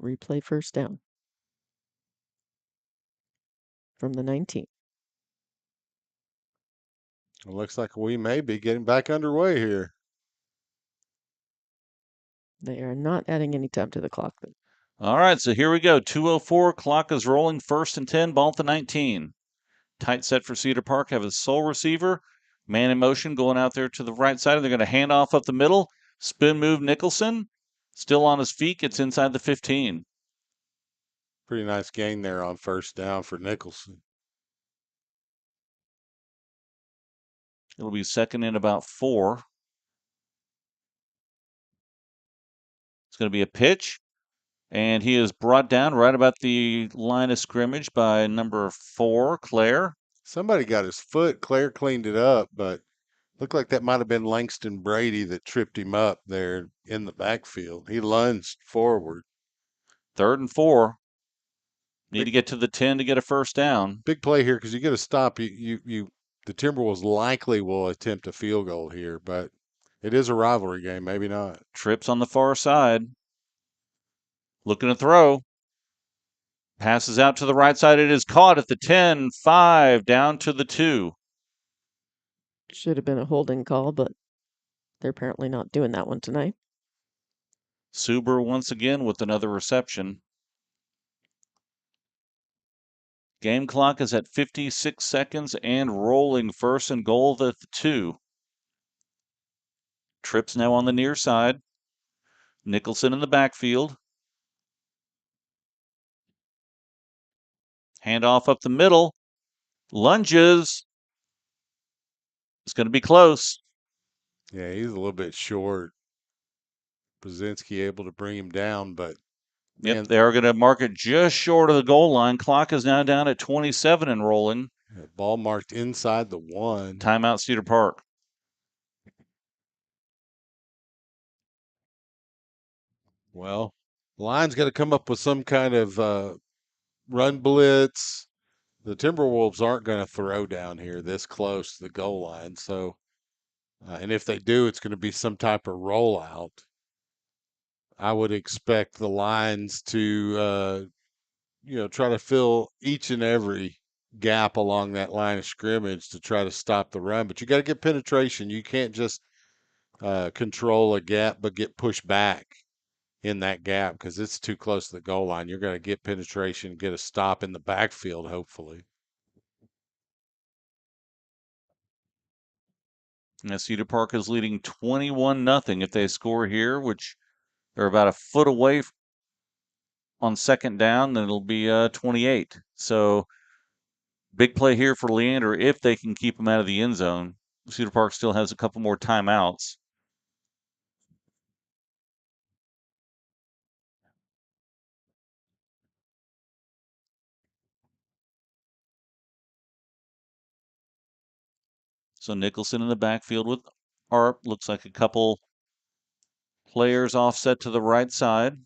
Replay first down from the 19. It looks like we may be getting back underway here. They are not adding any time to the clock. Then. All right, so here we go. 2:04. Clock is rolling. 1st and 10. Ball at the 19. Tight set for Cedar Park. Have his sole receiver. Man in motion going out there to the right side. They're going to hand off up the middle. Spin move Nicholson. Still on his feet. Gets inside the 15. Pretty nice gain there on first down for Nicholson. It'll be 2nd and about 4. It's going to be a pitch. And he is brought down right about the line of scrimmage by number 4, Claire. Somebody got his foot. Claire cleaned it up, but looked like that might have been Langston Brady that tripped him up there in the backfield. He lunged forward. 3rd and 4. Need Big to get to the 10 to get a first down. big play here because you get a stop. The Timberwolves likely will attempt a field goal here, but it is a rivalry game. Maybe not. Trips on the far side. Looking to throw. Passes out to the right side. It is caught at the 10, 5, down to the 2. Should have been a holding call, but they're apparently not doing that one tonight. Suber once again with another reception. Game clock is at 56 seconds and rolling. 1st and goal at the 2. Trips now on the near side. Nicholson in the backfield. Handoff up the middle. Lunges. It's going to be close. Yeah, he's a little bit short. Brzezinski able to bring him down, but man, Yep, they are going to mark it just short of the goal line. Clock is now down at 27 and rolling. ball marked inside the 1. Timeout, Cedar Park. Well, Lions got to come up with some kind of run blitz. The Timberwolves aren't going to throw down here this close to the goal line. So, and if they do, it's going to be some type of rollout. I would expect the Lions to, try to fill each and every gap along that line of scrimmage to try to stop the run. But you got to get penetration. You can't just control a gap, but get pushed back in that gap because it's too close to the goal line. You're going to get penetration, get a stop in the backfield, hopefully. Now Cedar Park is leading 21-0 if they score here, which they're about a foot away on 2nd down. Then it'll be 28. So big play here for Leander if they can keep him out of the end zone. Cedar Park still has a couple more timeouts. So Nicholson in the backfield with Arp. Looks like a couple players offset to the right side.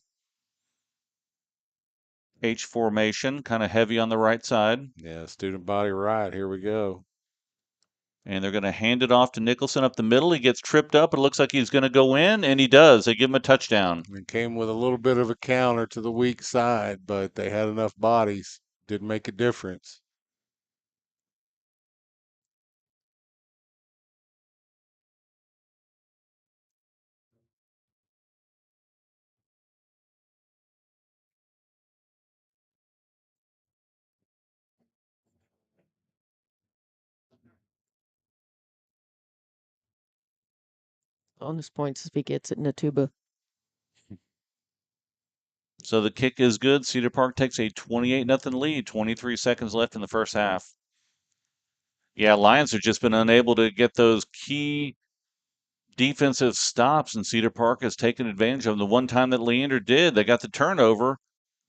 H formation, kind of heavy on the right side. Yeah, student body right. Here we go. And they're going to hand it off to Nicholson up the middle. He gets tripped up. It looks like he's going to go in, and he does. They give him a touchdown. It came with a little bit of a counter to the weak side, but they had enough bodies. Didn't make a difference. bonus points if he gets it in a tuba. So the kick is good. Cedar Park takes a 28-0 lead. 23 seconds left in the first half. Yeah, Lions have just been unable to get those key defensive stops, and Cedar Park has taken advantage of them. The one time that Leander did, they got the turnover,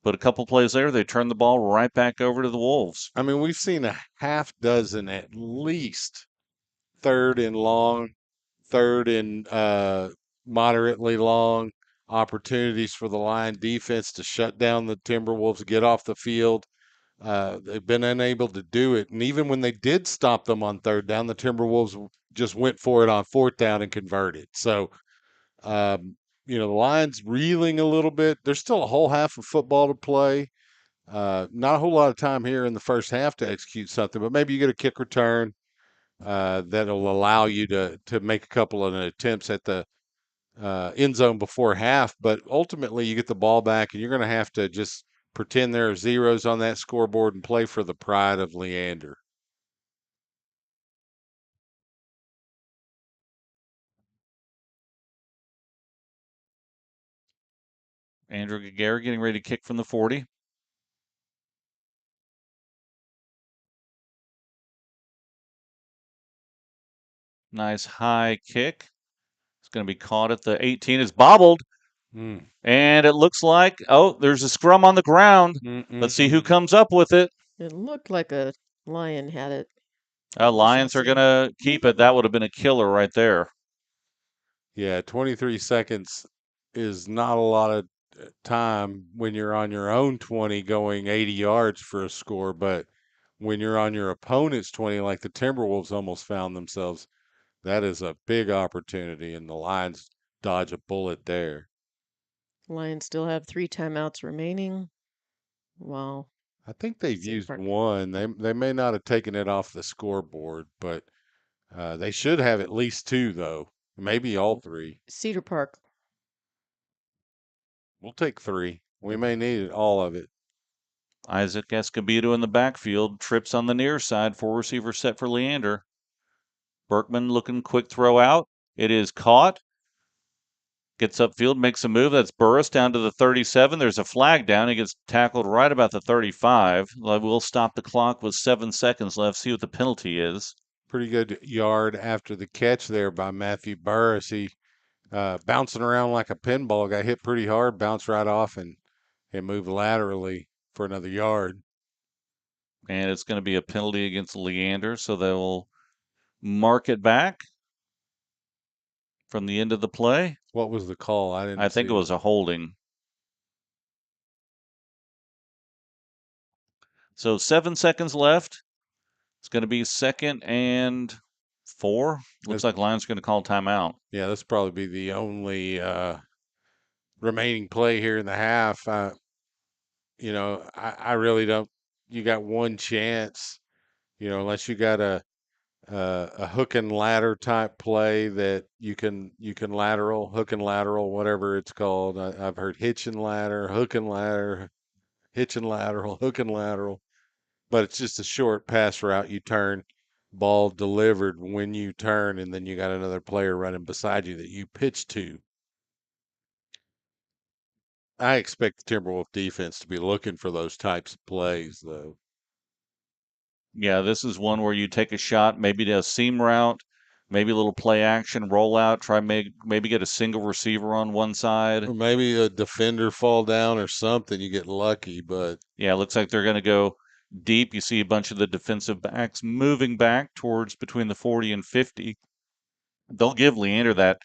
but a couple plays later, they turned the ball right back over to the Wolves. I mean, we've seen a half dozen at least third and long, third and moderately long opportunities for the Lion defense to shut down the Timberwolves, get off the field. They've been unable to do it. And even when they did stop them on third down, the Timberwolves just went for it on fourth down and converted. So, the Lions reeling a little bit. There's still a whole half of football to play. Not a whole lot of time here in the first half to execute something, but maybe you get a kick return that'll allow you to make a couple of attempts at the end zone before half. But ultimately, you get the ball back, and you're going to have to just pretend there are zeros on that scoreboard and play for the pride of Leander. Andrew Gagara getting ready to kick from the 40. Nice high kick. It's going to be caught at the 18. It's bobbled. And it looks like, there's a scrum on the ground. Let's see who comes up with it. It looked like a Lion had it. Lions are going to keep it. That would have been a killer right there. Yeah, 23 seconds is not a lot of time when you're on your own 20 going 80 yards for a score, but when you're on your opponent's 20, like the Timberwolves almost found themselves, that is a big opportunity, and the Lions dodge a bullet there. Lions still have 3 timeouts remaining. Wow. I think they've used one. They may not have taken it off the scoreboard, but they should have at least 2, though. Maybe all 3. Cedar Park. We'll take 3. We may need it, all of it. Isaac Escobedo in the backfield. Trips on the near side. 4 receivers set for Leander. Berkman looking quick throw out. It is caught. Gets upfield, makes a move. That's Burris down to the 37. There's a flag down. He gets tackled right about the 35. We'll stop the clock with 7 seconds left. See what the penalty is. Pretty good yard after the catch there by Matthew Burris. He bouncing around like a pinball, got hit pretty hard, bounced right off, and moved laterally for another yard. And it's going to be a penalty against Leander, so they'll mark it back from the end of the play. What was the call? I think it was a holding. So 7 seconds left. It's going to be 2nd and 4. Looks like Lions are going to call timeout. Yeah, that's probably be the only remaining play here in the half. I really don't. You got one chance, unless you got a hook and ladder type play that you can hook and lateral, whatever it's called. I've heard hitch and ladder, hook and ladder, hitch and lateral, hook and lateral, but it's just a short pass route. You turn, ball delivered when you turn, and then you got another player running beside you that you pitch to. I expect the Timberwolf defense to be looking for those types of plays, though. Yeah, this is one where you take a shot, maybe to a seam route, maybe a little play action, roll out, try maybe get a single receiver on one side. Or maybe a defender fall down or something. You get lucky, but yeah, it looks like they're going to go deep. You see a bunch of the defensive backs moving back towards between the 40 and 50. They'll give Leander that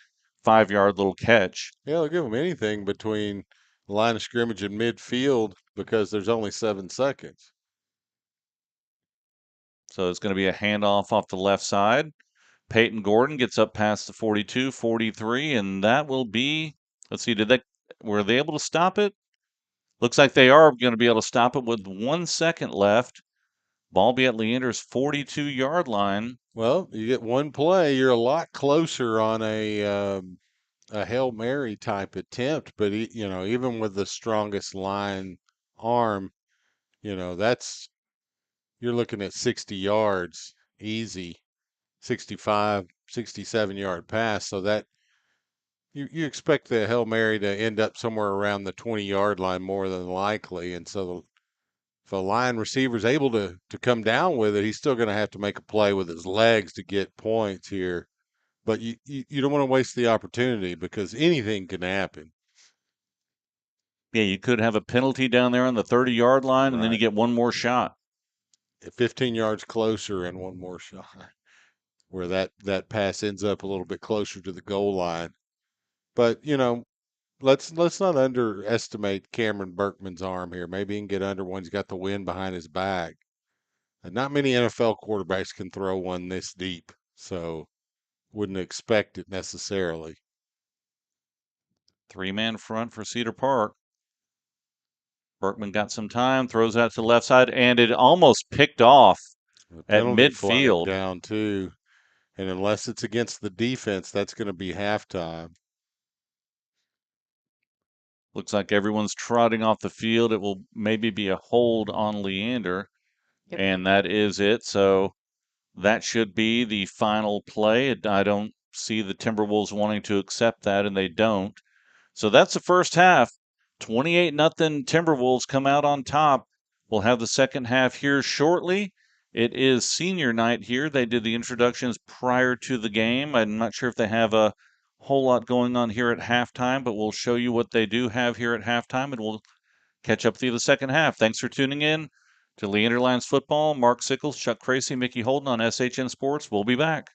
5-yard little catch. Yeah, they'll give them anything between the line of scrimmage and midfield because there's only 7 seconds. So it's going to be a handoff off the left side. Peyton Gordon gets up past the 42, 43, and that will be, let's see, were they able to stop it? Looks like they are going to be able to stop it with 1 second left. Ball be at Leander's 42-yard line. Well, you get one play, you're a lot closer on a Hail Mary type attempt, but even with the strongest line arm, that's you're looking at 60 yards easy, 65, 67-yard pass. So that You expect the Hail Mary to end up somewhere around the 20-yard line more than likely, and so if a line receiver is able to come down with it, he's still going to have to make a play with his legs to get points here. But you don't want to waste the opportunity because anything can happen. Yeah, you could have a penalty down there on the 30-yard line, and then you Right. get one more shot. 15 yards closer and one more shot where that pass ends up a little bit closer to the goal line. But, let's not underestimate Cameron Berkman's arm here. Maybe he can get under one. He's got the wind behind his back. And not many NFL quarterbacks can throw one this deep, so wouldn't expect it necessarily. Three-man front for Cedar Park. Berkman got some time, throws out to the left side, and it almost picked off The at penalty flag midfield. down too. And unless it's against the defense, that's going to be halftime. Looks like everyone's trotting off the field. It will maybe be a hold on Leander, Yep. and that is it. So that should be the final play. I don't see the Timberwolves wanting to accept that, and they don't. So that's the first half. 28-0 Timberwolves come out on top. We'll have the second half here shortly. It is senior night here. They did the introductions prior to the game. I'm not sure if they have a whole lot going on here at halftime, but we'll show you what they do have here at halftime, and we'll catch up through the second half. Thanks for tuning in to Leander Lions Football. Mark Sickles, Chuck Cracy, Mickey Holden on SHN Sports. We'll be back.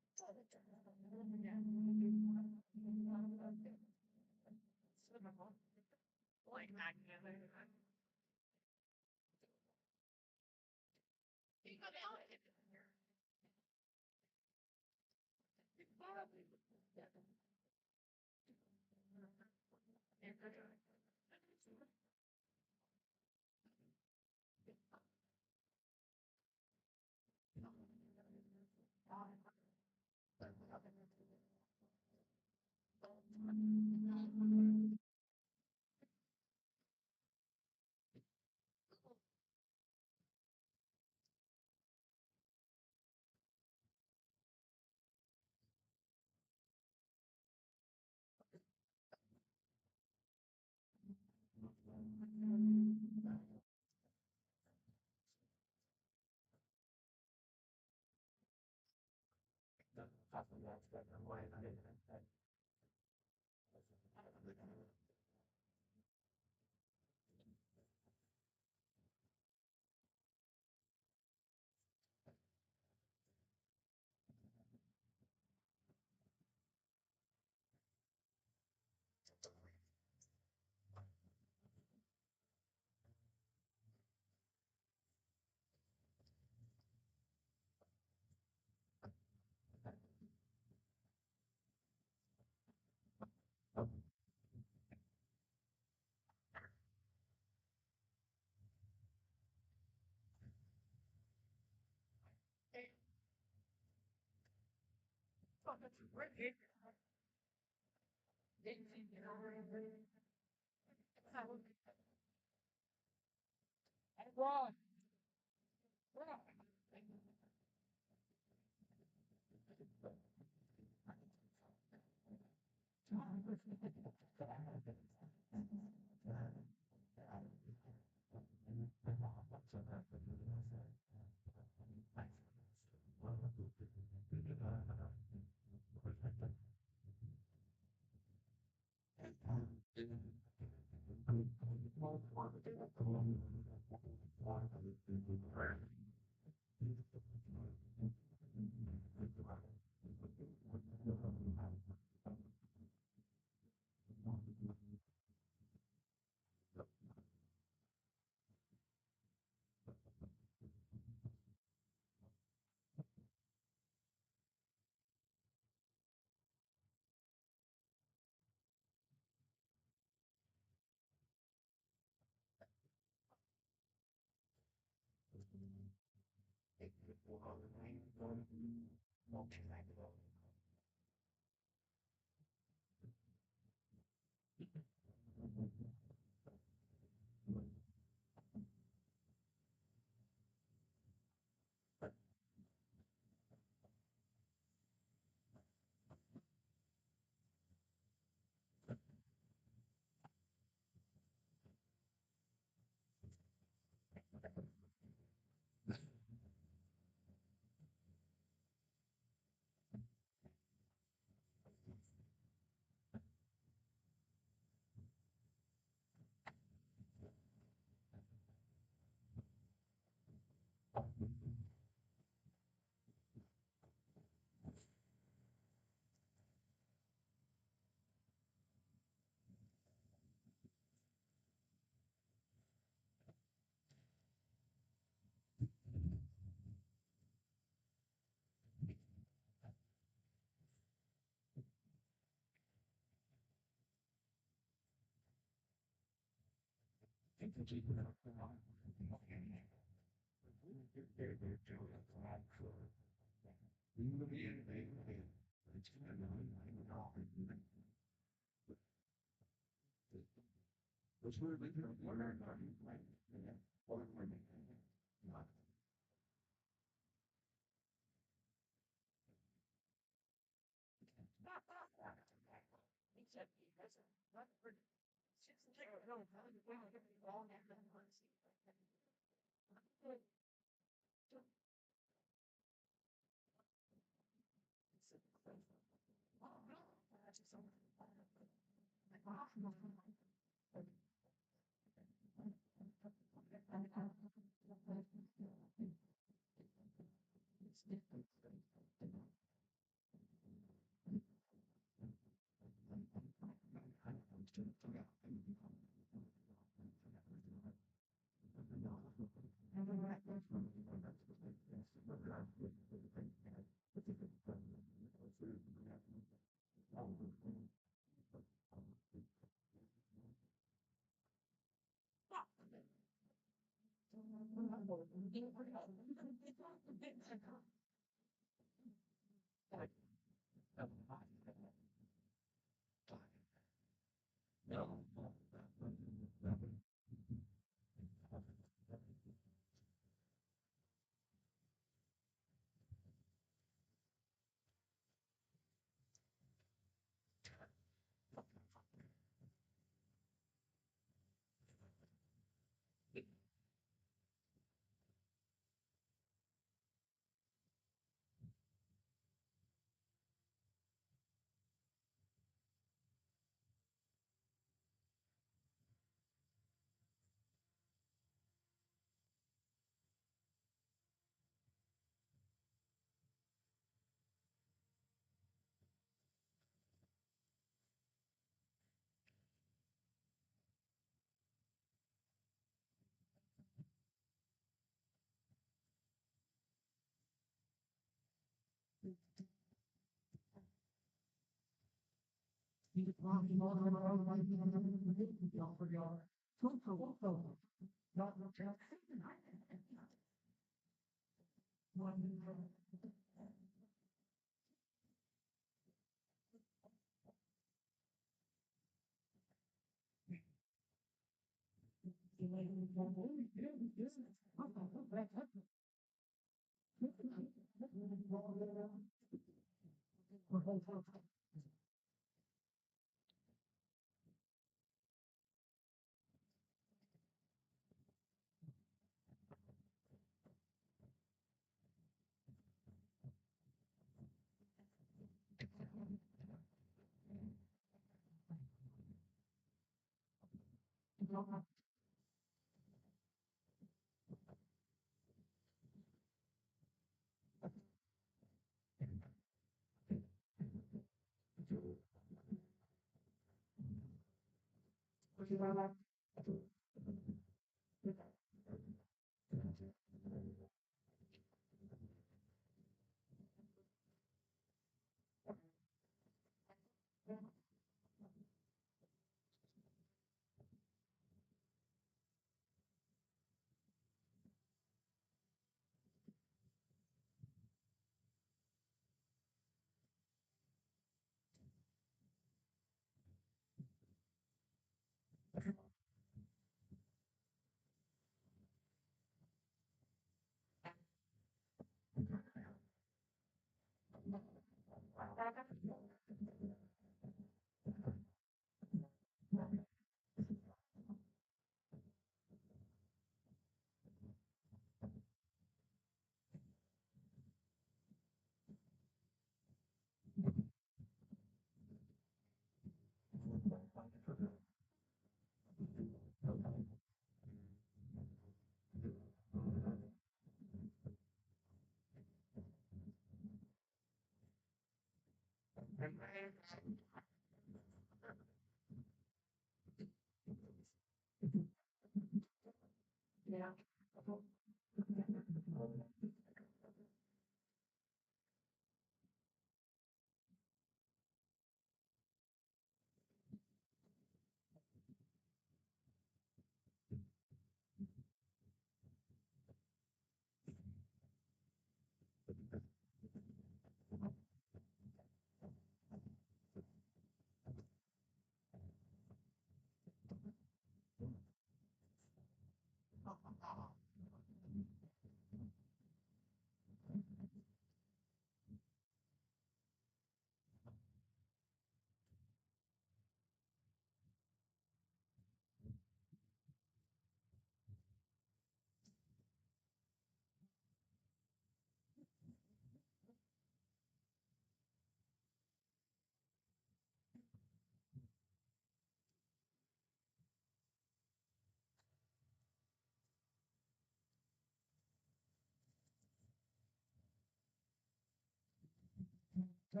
Hey,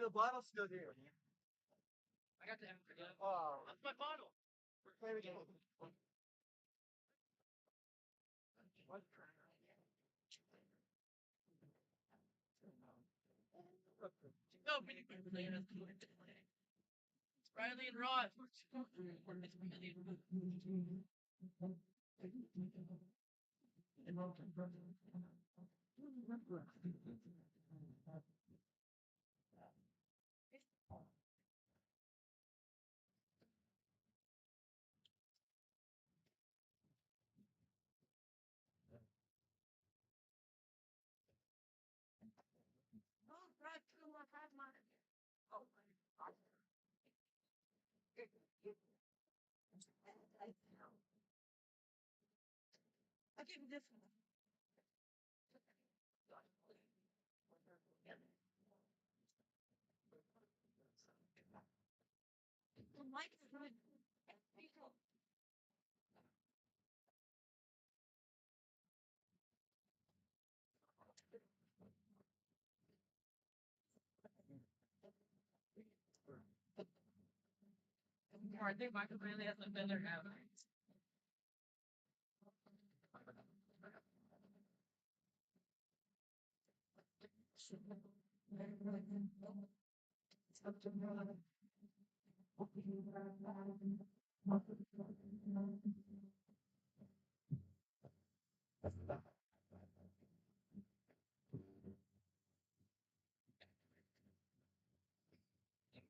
the bottle's still here. I got the empty. Oh, that's my bottle. There we go. What? No, it's Riley and Rod. Oh, Brad, 2 more 5 minutes. Oh, I give you this one. The mic is really. I think Michael really hasn't been there now.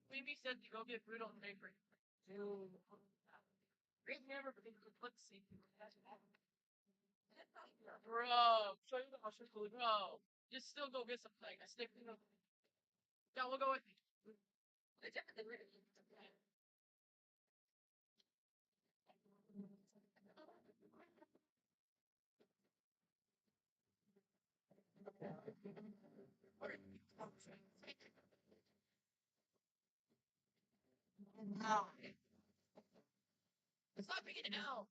Maybe said to go get brutal and paper. Great never let's see. Bro, show you the options, bro. Just still go get something. I stick. Yeah, we'll go with me. No. It's not big enough.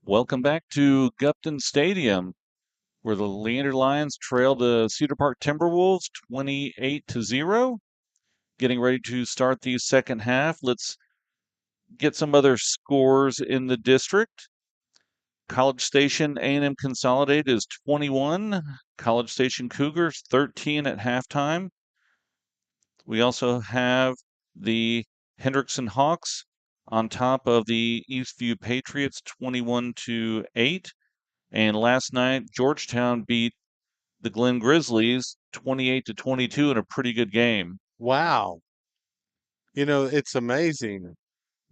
Welcome back to Gupton Stadium, where the Leander Lions trail the Cedar Park Timberwolves 28-0. Getting ready to start the second half. Let's get some other scores in the district. College Station A&M Consolidated is 21. College Station Cougars 13 at halftime. We also have the Hendrickson Hawks on top of the Eastview Patriots 21-8. And last night, Georgetown beat the Glen Grizzlies 28-22 in a pretty good game. Wow. It's amazing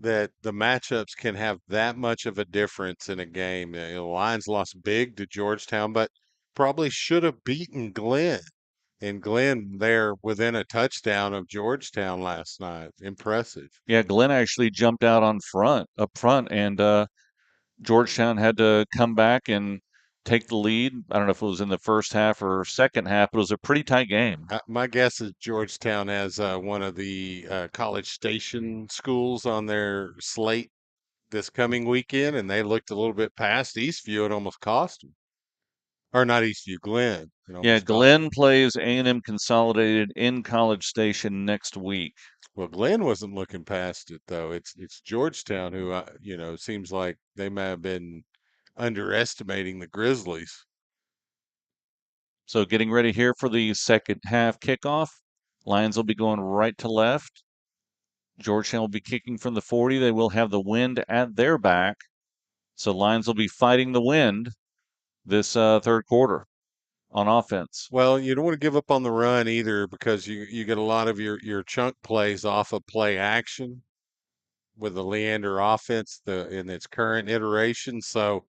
that the matchups can have that much of a difference in a game. The Lions lost big to Georgetown, but probably should have beaten Glenn. And Glenn there within a touchdown of Georgetown last night. Impressive. Yeah, Glen actually jumped out up front, and Georgetown had to come back and take the lead. I don't know if it was in the first half or second half, but it was a pretty tight game. My guess is Georgetown has one of the College Station schools on their slate this coming weekend, and they looked a little bit past Eastview. It almost cost them. Or not Eastview, Glenn. It Yeah, almost cost them. Glen plays A&M Consolidated in College Station next week. Well, Glenn wasn't looking past it though. It's Georgetown who seems like they may have been underestimating the Grizzlies. So getting ready here for the second half kickoff. Lions will be going right to left. Georgetown will be kicking from the 40. They will have the wind at their back. So Lions will be fighting the wind this third quarter on offense. Well, you don't want to give up on the run either because you get a lot of your chunk plays off of play action with the Leander offense in its current iteration. So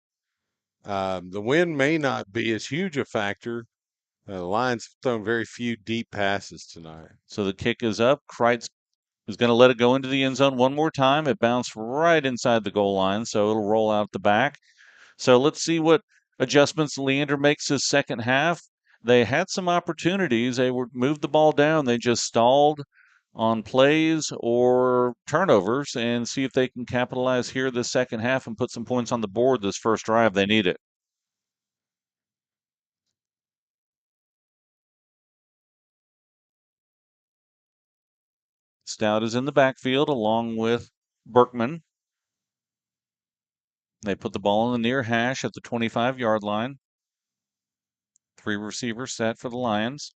the win may not be as huge a factor. The Lions have thrown very few deep passes tonight. So the kick is up. Kreitz is going to let it go into the end zone one more time. It bounced right inside the goal line, so it'll roll out the back. So let's see what adjustments Leander makes his second half. They had some opportunities. They moved the ball down. They just stalled on plays or turnovers and see if they can capitalize here the second half and put some points on the board this first drive. They need it. Stout is in the backfield along with Berkman. They put the ball in the near hash at the 25-yard line. 3 receivers set for the Lions.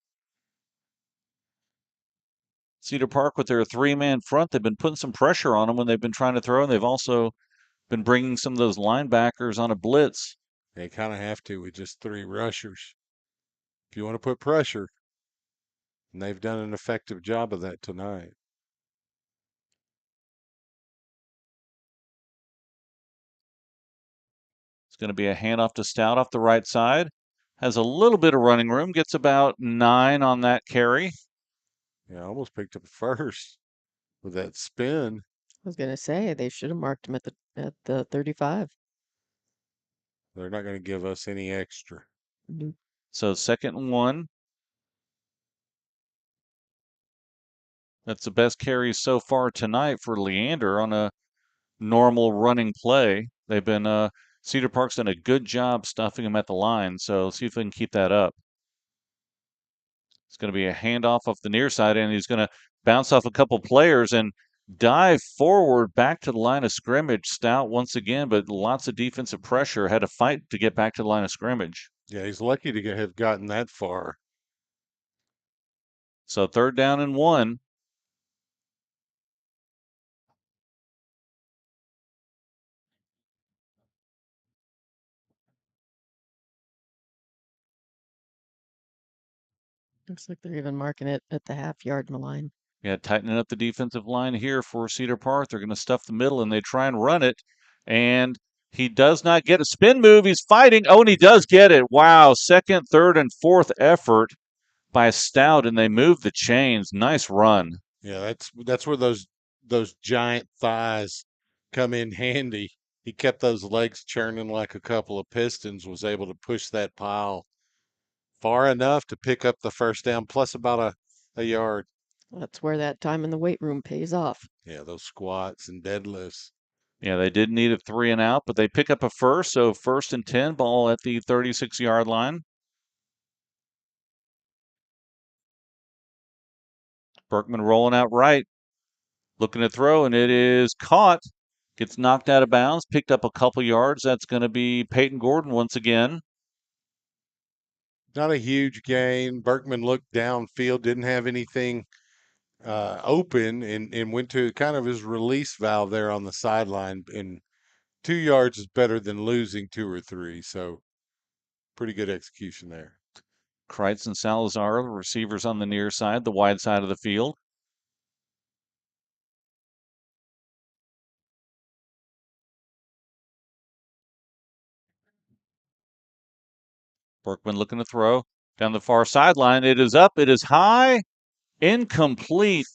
Cedar Park with their 3-man front, they've been putting some pressure on them when they've been trying to throw, and they've also been bringing some of those linebackers on a blitz. They kind of have to with just 3 rushers. If you want to put pressure, and they've done an effective job of that tonight. It's going to be a handoff to Stout off the right side. Has a little bit of running room, gets about 9 on that carry. Yeah, almost picked up first with that spin. I was gonna say they should have marked him at the 35. They're not going to give us any extra. Nope. So 2nd and 1. That's the best carry so far tonight for Leander on a normal running play. They've been Cedar Park's done a good job stuffing him at the line, so see if they can keep that up. It's going to be a handoff off the near side, and he's going to bounce off a couple players and dive forward back to the line of scrimmage. Stout once again, but lots of defensive pressure. Had to fight to get back to the line of scrimmage. Yeah, he's lucky to have gotten that far. So 3rd down and 1. Looks like they're even marking it at the half-yard line. Yeah, tightening up the defensive line here for Cedar Park. They're going to stuff the middle and they try and run it. And he does not get a spin move. He's fighting. Oh, and he does get it. Wow. 2nd, 3rd, and 4th effort by Stout, and they move the chains. Nice run. Yeah, that's where those giant thighs come in handy. He kept those legs churning like a couple of pistons, was able to push that pile far enough to pick up the 1st down plus about a yard. That's where that time in the weight room pays off. Yeah, those squats and deadlifts. Yeah, they did need a 3 and out, but they pick up a first. So 1st and 10, ball at the 36-yard line. Berkman rolling out right, looking to throw, and it is caught. Gets knocked out of bounds, picked up a couple yards. That's going to be Peyton Gordon once again. Not a huge gain. Berkman looked downfield, didn't have anything open, and went to kind of his release valve there on the sideline. And 2 yards is better than losing 2 or 3. So pretty good execution there. Kreitz and Salazar, receivers on the near side, the wide side of the field. Berkman looking to throw down the far sideline. It is up. It is high. Incomplete.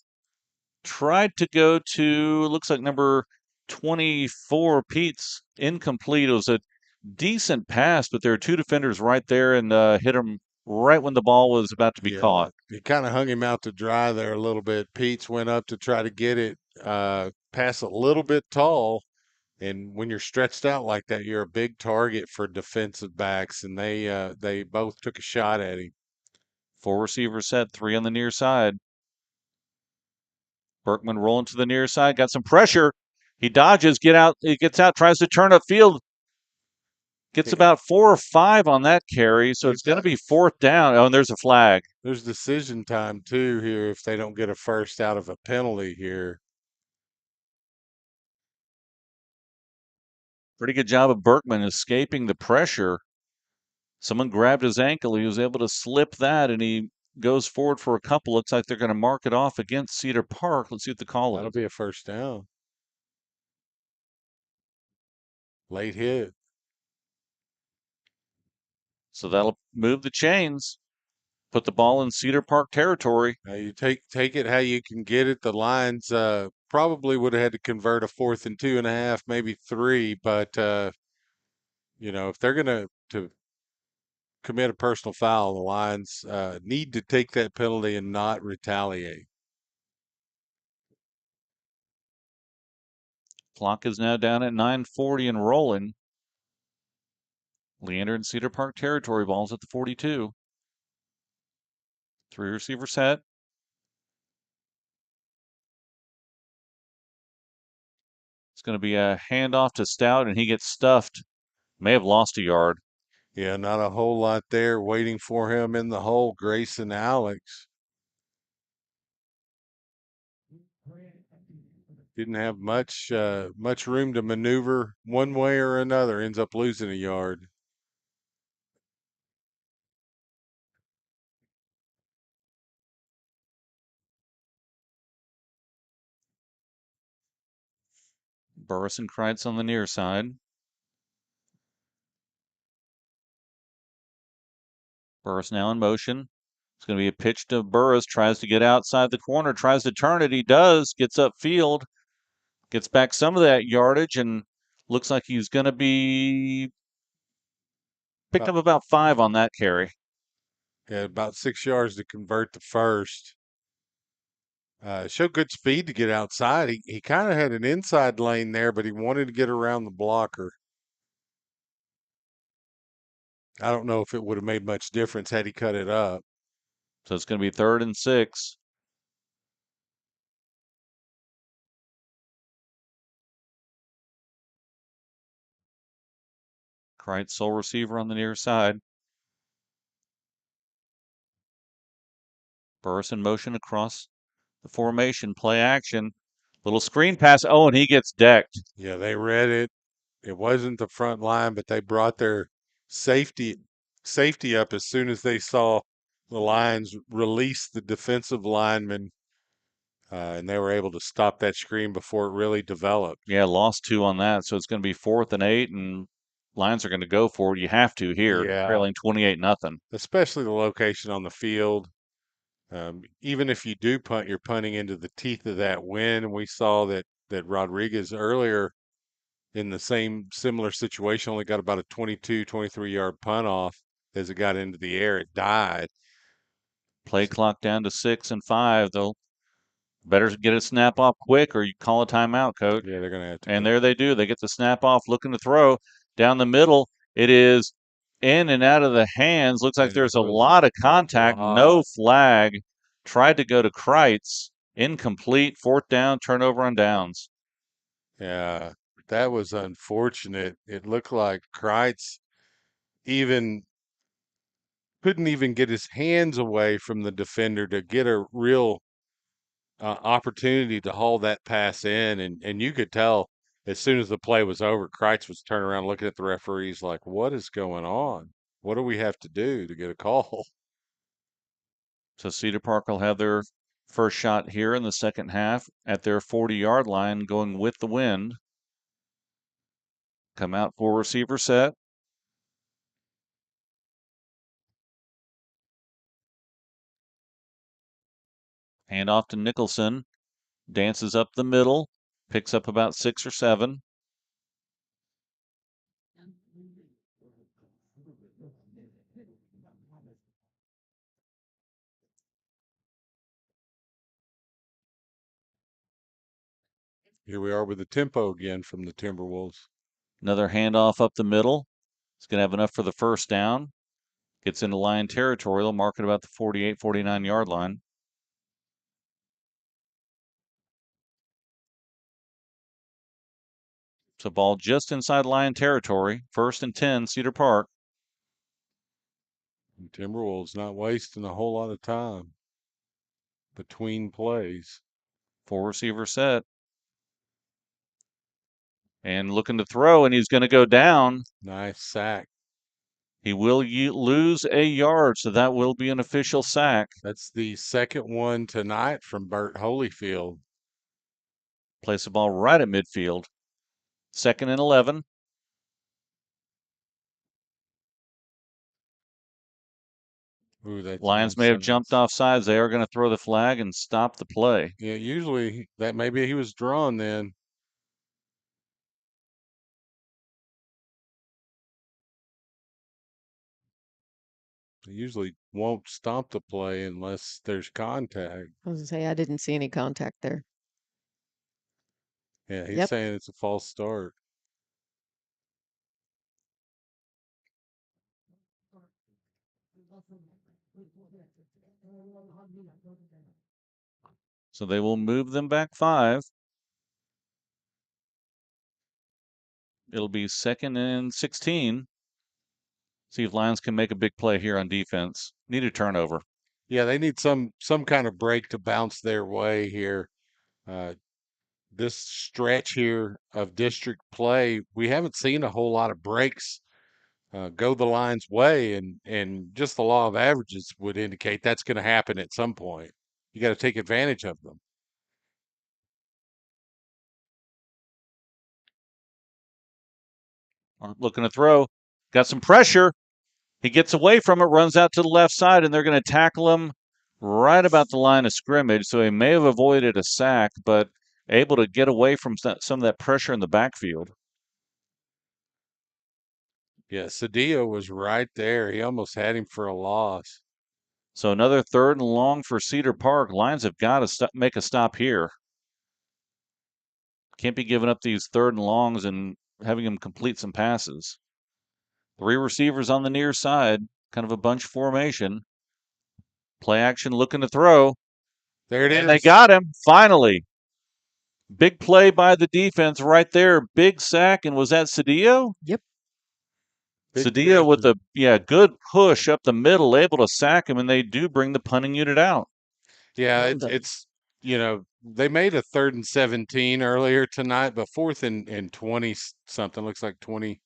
Tried to go to, looks like number 24, Pete's. Incomplete. It was a decent pass, but there are 2 defenders right there and hit him right when the ball was about to be caught. He kind of hung him out to dry there a little bit. Pete's went up to try to get it, pass a little bit tall. And when you're stretched out like that, you're a big target for defensive backs, and they both took a shot at him. 4 receivers set, 3 on the near side. Berkman rolling to the near side, got some pressure. He dodges, he gets out, tries to turn upfield. Gets about 4 or 5 on that carry, so it's going to be 4th down. Oh, and there's a flag. There's decision time too here if they don't get a first out of a penalty here. Pretty good job of Berkman escaping the pressure. Someone grabbed his ankle. He was able to slip that, and he goes forward for a couple. Looks like they're going to mark it off against Cedar Park. Let's see what the call is. That'll be a first down. Late hit. So that'll move the chains, put the ball in Cedar Park territory. Now you take it how you can get it. The Lions probably would have had to convert a 4th and 2.5, maybe 3. But if they're going to commit a personal foul, the Lions need to take that penalty and not retaliate. Clock is now down at 9:40 and rolling. Leander and Cedar Park territory, balls at the 42. 3 receiver set. It's going to be a handoff to Stout, and he gets stuffed. May have lost a yard. Yeah, not a whole lot there waiting for him in the hole, Grayson Alex. Didn't have much room to maneuver one way or another. Ends up losing a yard. Burris and Kreitz on the near side. Burris now in motion. It's going to be a pitch to Burris. Tries to get outside the corner. Tries to turn it. He does. Gets upfield. Gets back some of that yardage and looks like he's going to be picked up about 5 on that carry. Yeah, about 6 yards to convert the first. Showed good speed to get outside. He kind of had an inside lane there, but he wanted to get around the blocker. I don't know if it would have made much difference had he cut it up. So it's going to be 3rd and 6. Kreitz sole receiver on the near side. Burris in motion across the formation, play action. Little screen pass. Oh, and he gets decked. Yeah, they read it. It wasn't the front line, but they brought their safety up as soon as they saw the Lions release the defensive lineman, and they were able to stop that screen before it really developed. Yeah, lost 2 on that, so it's going to be 4th and 8, and Lions are going to go for it. You have to here, Yeah, trailing 28-0. especially the location on the field. Even if you do punt, you're punting into the teeth of that wind. And we saw that Rodriguez earlier in the same similar situation only got about a 22, 23-yard punt off. As it got into the air, it died. Play clock down to 6 and 5. They'll better get a snap off quick, or you call a timeout, coach. Yeah, they're going to have to. And there they do. They get the snap off, looking to throw down the middle. It is in and out of the hands. Looks like And there's it a was lot of contact. a lot. No flag. Tried to go to Kreitz. Incomplete. 4th down. Turnover on downs. Yeah, that was unfortunate. It looked like Kreitz even couldn't even get his hands away from the defender to get a real opportunity to haul that pass in, and you could tell as soon as the play was over, Kreitz was turning around looking at the referees like, "What is going on? What do we have to do to get a call?" So Cedar Park will have their first shot here in the second half at their 40-yard line, going with the wind. Come out for receiver set. Hand off to Nicholson. Dances up the middle. Picks up about 6 or 7. Here we are with the tempo again from the Timberwolves. Another handoff up the middle. He's going to have enough for the first down. Gets into Lion territory. They'll mark it about the 48, 49-yard line. It's a ball just inside Lion territory. 1st and 10, Cedar Park. And Timberwolves not wasting a whole lot of time between plays. 4 receiver set. And looking to throw, and he's going to go down. Nice sack. He will lose a yard, so that will be an official sack. That's the second one tonight from Bert Holyfield. Place the ball right at midfield. 2nd and 11. Ooh, that's Lions may have jumped off sides. They are going to throw the flag and stop the play. Yeah, usually that maybe he was drawn then. They usually won't stop the play unless there's contact. I was gonna say I didn't see any contact there. Yeah, he's Yep. saying it's a false start. So they will move them back 5. It'll be 2nd and 16. See if Lions can make a big play here on defense. Need a turnover. Yeah, they need some kind of break to bounce their way here. This stretch here of district play, we haven't seen a whole lot of breaks go the Lions' way, and just the law of averages would indicate that's going to happen at some point. You got to take advantage of them. Looking to throw. Got some pressure. He gets away from it, runs out to the left side, and they're going to tackle him right about the line of scrimmage. So he may have avoided a sack, but able to get away from some of that pressure in the backfield. Yeah, Cedillo was right there. He almost had him for a loss. So another 3rd and long for Cedar Park. Lions have got to make a stop here. Can't be giving up these 3rd and longs and having them complete some passes. 3 receivers on the near side, kind of a bunch formation. Play action looking to throw. There it is. And they got him, finally. Big play by the defense right there. Big sack, and was that Cedillo? Yep. Cedillo with a good push up the middle, able to sack him, and they do bring the punting unit out. Yeah, on it's the it's they made a 3rd and 17 earlier tonight, but 4th and 20 something, looks like 20,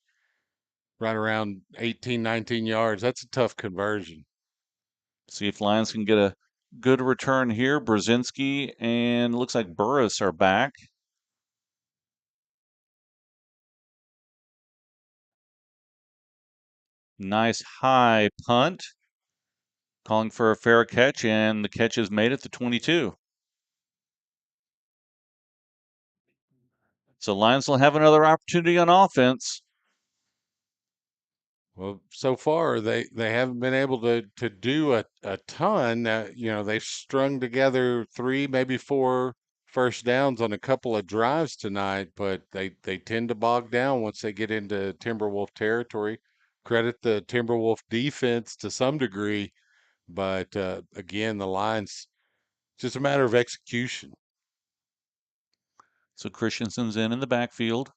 right around 18, 19 yards. That's a tough conversion. See if Lions can get a good return here. Brzezinski and looks like Burris are back. Nice high punt. Calling for a fair catch, and the catch is made at the 22. So Lions will have another opportunity on offense. Well, so far they haven't been able to do a ton. They've strung together 3, maybe 4 first downs on a couple of drives tonight, but they tend to bog down once they get into Timberwolf territory. Credit the Timberwolf defense to some degree, but again, the Lions, just a matter of execution. So Christensen's in the backfield.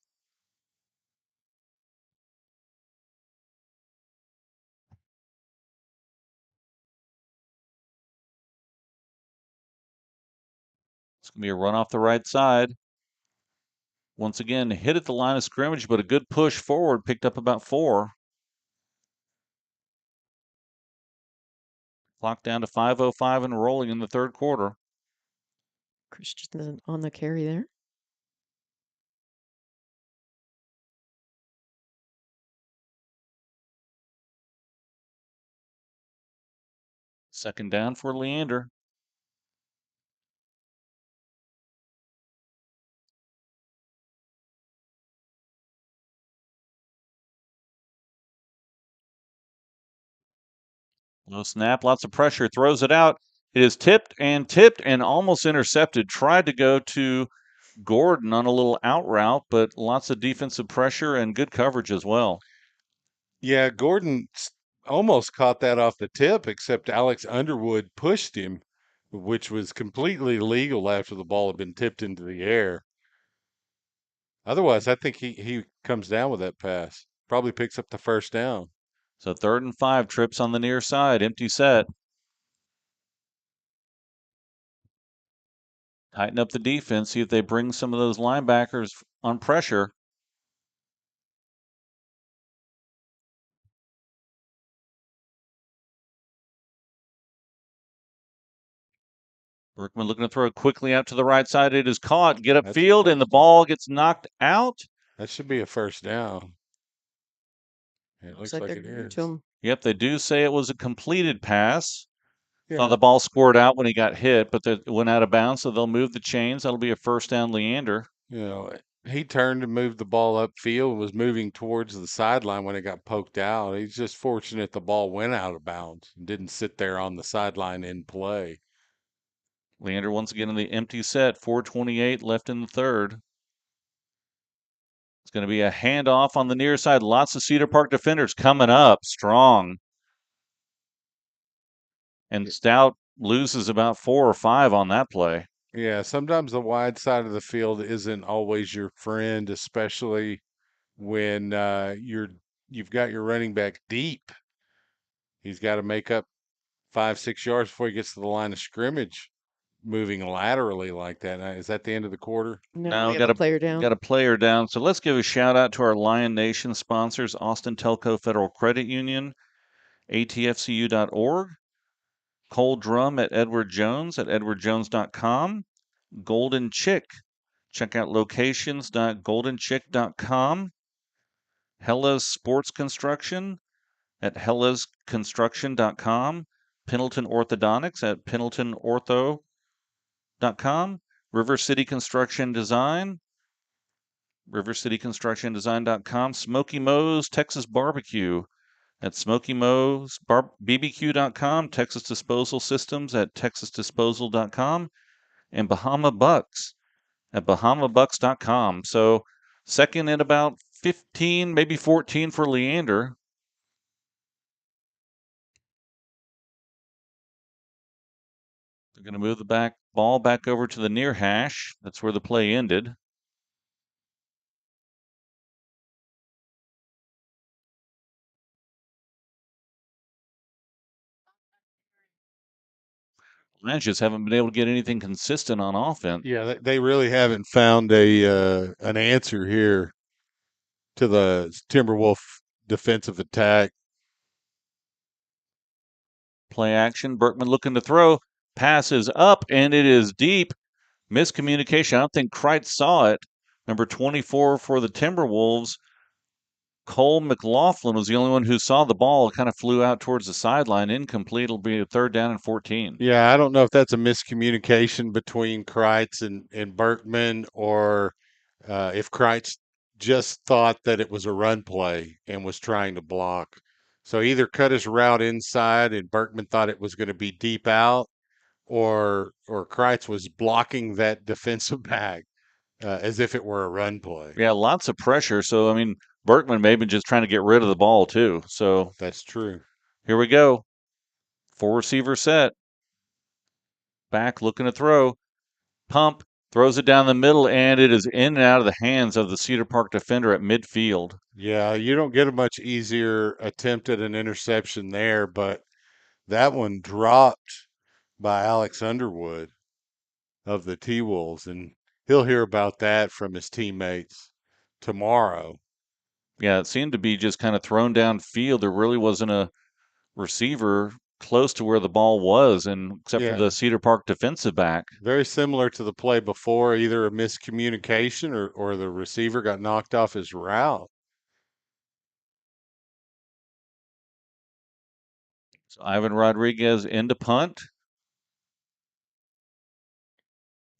It's going to be a run off the right side. Once again, hit at the line of scrimmage, but a good push forward, picked up about 4. Clock down to 5:05 and rolling in the third quarter. Christensen on the carry there. Second down for Leander. No snap, lots of pressure, throws it out. It is tipped and almost intercepted. Tried to go to Gordon on a little out route, but lots of defensive pressure and good coverage as well. Yeah, Gordon almost caught that off the tip, except Alex Underwood pushed him, which was completely legal after the ball had been tipped into the air. Otherwise, I think he comes down with that pass. Probably picks up the first down. So 3rd and 5, trips on the near side, empty set. Tighten up the defense, see if they bring some of those linebackers on pressure. Berkman looking to throw it quickly out to the right side. It is caught. Get upfield, and the ball gets knocked out. That should be a first down. It Looks looks like like they're it giving it to is. him. Yep, they do say it was a completed pass. Thought Yeah. the ball scored out when he got hit, but it went out of bounds, so they'll move the chains. That'll be a first down, Leander. He turned and moved the ball upfield and was moving towards the sideline when it got poked out. He's just fortunate the ball went out of bounds and didn't sit there on the sideline in play. Leander once again in the empty set, 4:28 left in the third. It's going to be a handoff on the near side. Lots of Cedar Park defenders coming up strong. And Stout loses about 4 or 5 on that play. Yeah, sometimes the wide side of the field isn't always your friend, especially when you've got your running back deep. He's got to make up 5, 6 yards before he gets to the line of scrimmage, moving laterally like that. Is that the end of the quarter? No, Now we have a player down. got a player down. So let's give a shout out to our Lion Nation sponsors, Austin Telco Federal Credit Union, atfcu.org, Cold Drum at Edward Jones at edwardjones.com, Golden Chick. Check out locations.goldenchick.com, Hella's Sports Construction at hellasconstruction.com, Pendleton Orthodontics at pendletonortho.com, River City Construction Design, rivercityconstructiondesign.com, Smoky Mo's Texas Barbecue at smokymo'sbbq.com, Texas Disposal Systems at texasdisposal.com, and Bahama Bucks at bahamabucks.com. So second and about 15, maybe 14 for Leander. They're going to move the ball back over to the near hash. That's where the play ended. Lions just haven't been able to get anything consistent on offense. Yeah, they really haven't found an answer here to the Timberwolf defensive attack. Play action. Berkman looking to throw. Pass is up, and it is deep. Miscommunication. I don't think Kreitz saw it. Number 24 for the Timberwolves, Cole McLaughlin, was the only one who saw the ball. It kind of flew out towards the sideline. Incomplete. It'll be a 3rd down and 14. Yeah, I don't know if that's a miscommunication between Kreitz and Berkman, or if Kreitz just thought that it was a run play and was trying to block. So either cut his route inside and Berkman thought it was going to be deep out, or Kreitz was blocking that defensive back as if it were a run play. Yeah, lots of pressure. So, I mean, Berkman may have been just trying to get rid of the ball, too. So That's true. here we go. 4-receiver set. Back looking to throw. Pump. Throws it down the middle, and it is in and out of the hands of the Cedar Park defender at midfield. Yeah, you don't get a much easier attempt at an interception there, but that one dropped by Alex Underwood of the T-Wolves, and he'll hear about that from his teammates tomorrow. Yeah, it seemed to be just kind of thrown downfield. There really wasn't a receiver close to where the ball was, and except for Yeah, the Cedar Park defensive back. very similar to the play before, either a miscommunication or the receiver got knocked off his route. So Ivan Rodriguez into punt.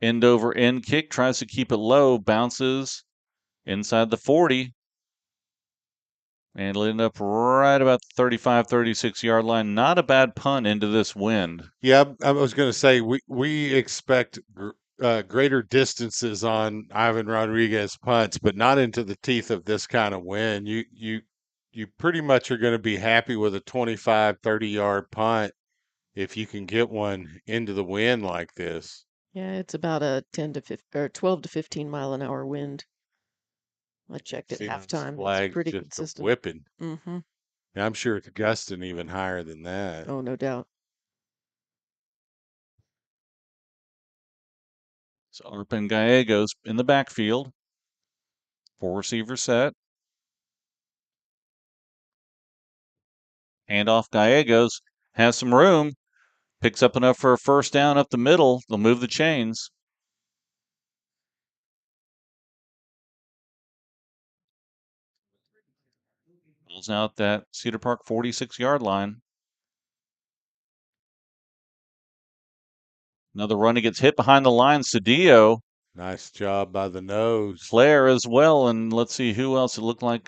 End over end kick, tries to keep it low, bounces inside the 40. And it'll end up right about the 35, 36-yard line. Not a bad punt into this wind. Yeah, I was going to say we expect greater distances on Ivan Rodriguez punts, but not into the teeth of this kind of wind. You pretty much are going to be happy with a 25, 30-yard punt if you can get one into the wind like this. Yeah, it's about a 10 to 15 or 12 to 15 mile an hour wind. I checked at See those halftime. It's flags pretty just a consistent. whipping. Mm-hmm. And I'm sure it's gusting even higher than that. Oh, no doubt. So Arpin Gallegos in the backfield. 4-receiver set. Handoff. Gallegos has some room. Picks up enough for a 1st down up the middle. They'll move the chains. Pulls out that Cedar Park 46-yard line. Another run. He gets hit behind the line. Cedillo. Nice job by the nose. Flair as well. And let's see who else. It looked like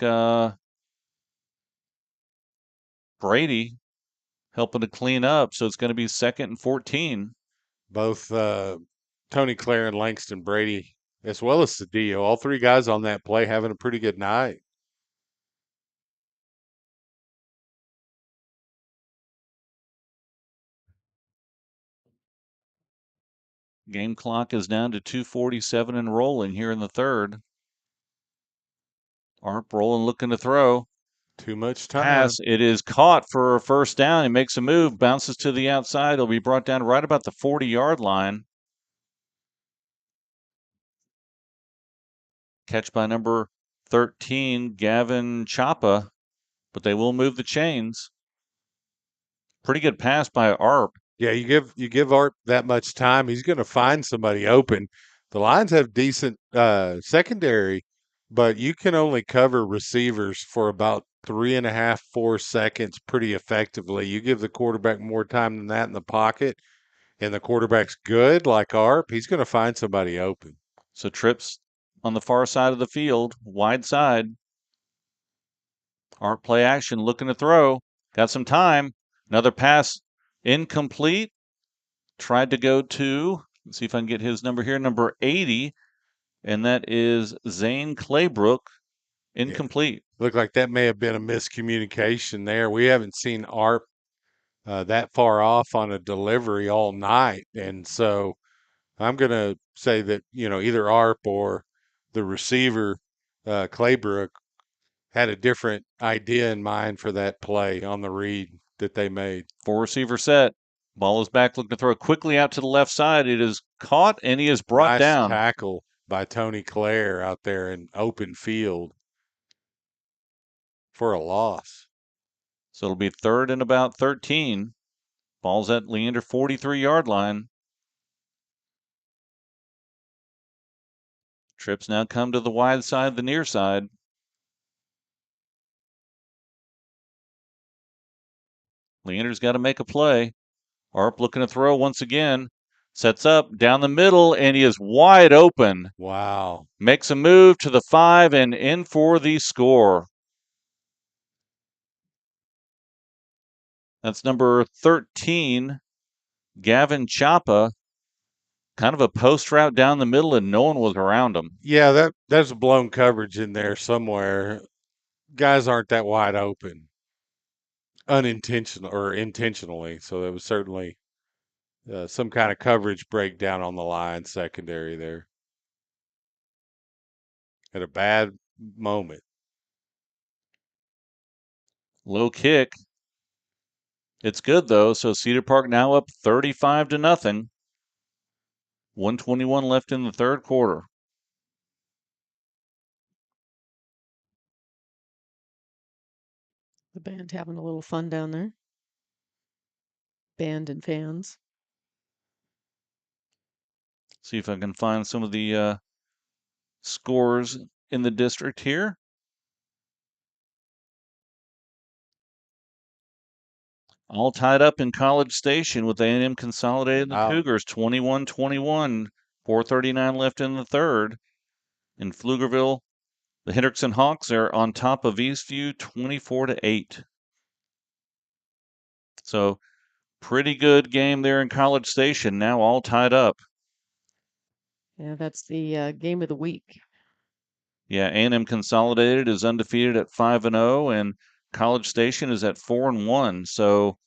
Brady helping to clean up. So it's going to be 2nd and 14. Both Tony Clare and Langston Brady, as well as Cedillo, all three guys on that play having a pretty good night. Game clock is down to 2:47 and rolling here in the 3rd. Arp rolling, looking to throw. Too much time. Pass. It is caught for a 1st down. He makes a move, bounces to the outside. It'll be brought down right about the 40-yard line. Catch by number 13, Gavin Chapa, but they will move the chains. Pretty good pass by Arp. Yeah, you give Art that much time, he's going to find somebody open. The Lions have decent secondary, but you can only cover receivers for about 3.5, 4 seconds pretty effectively. You give the quarterback more time than that in the pocket, and the quarterback's good, like Arp, he's going to find somebody open. So trips on the far side of the field, wide side. Arp play action, looking to throw. Got some time. Another pass incomplete. Tried to go to, let's see if I can get his number here, number 80, and that is Zane Claybrook. Incomplete. Yeah. Looked like that may have been a miscommunication there. We haven't seen Arp that far off on a delivery all night, and so I'm going to say that, either Arp or the receiver, Claybrook, had a different idea in mind for that play on the read that they made. 4-receiver set. Ball is back, looking to throw quickly out to the left side. It is caught, and he is brought Nice down. tackle by Tony Claire out there in open field for a loss. So it'll be 3rd and about 13. Ball's at Leander 43-yard line. Trips now come to the wide side, the near side. Leander's got to make a play. Arp looking to throw once again. Sets up down the middle, and he is wide open. Wow. Makes a move to the 5 and in for the score. That's number 13, Gavin Chapa. Kind of a post route down the middle, and no one was around him. Yeah, there's a blown coverage in there somewhere. Guys aren't that wide open, unintentional or intentionally. So there was certainly some kind of coverage breakdown on the line secondary there at a bad moment. Low kick. It's good though. So Cedar Park now up 35-0. 1:21 left in the third quarter. The band having a little fun down there. Band and fans. See if I can find some of the scores in the district here. All tied up in College Station with A&M Consolidated and the Wow. Cougars 21-21. 4:39 left in the third. In Pflugerville, the Hendrickson Hawks are on top of Eastview 24-8. So pretty good game there in College Station. Now all tied up. Yeah, that's the game of the week. Yeah, A&M Consolidated is undefeated at 5-0, and College Station is at 4-1. So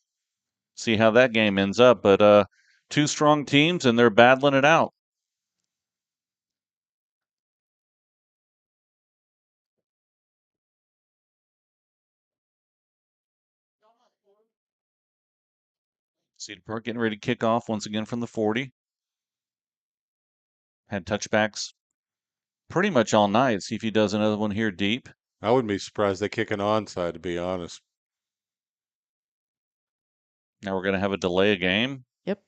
see how that game ends up. But two strong teams, and they're battling it out. Cedar Park getting ready to kick off once again from the 40. Had touchbacks pretty much all night. See if he does another one here deep. I wouldn't be surprised they kick an onside, to be honest. Now we're going to have a delay of game. Yep.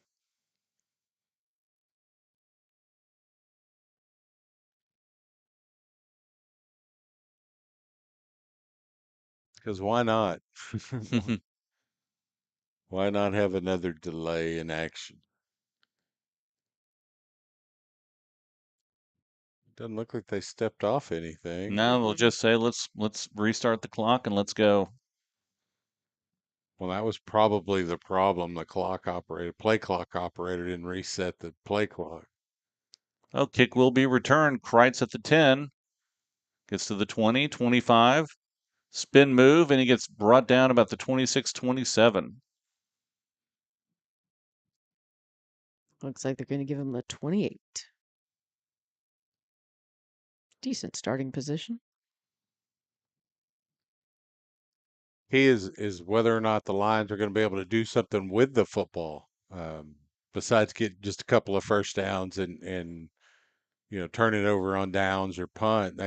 Because why not? Why not have another delay in action? Doesn't look like they stepped off anything. Now we'll just say let's restart the clock and let's go. Well, that was probably the problem. The play clock operator didn't reset the play clock. Oh, kick will be returned. Kreitz at the 10. Gets to the 20, 25. Spin move, and he gets brought down about the 26-27. Looks like they're going to give him the 28. Decent starting position. Key is whether or not the Lions are going to be able to do something with the football, besides get just a couple of first downs and turn it over on downs or punt.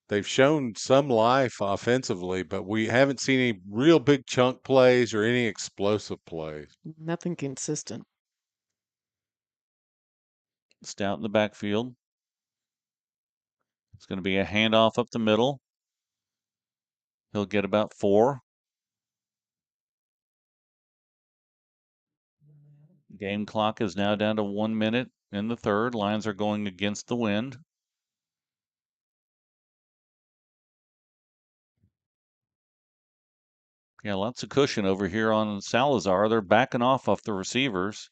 They've shown some life offensively, but we haven't seen any real big chunk plays or any explosive plays. Nothing consistent. Stout in the backfield. It's going to be a handoff up the middle. He'll get about 4. Game clock is now down to 1 minute in the third. Lions are going against the wind. Yeah, lots of cushion over here on Salazar. They're backing off the receivers.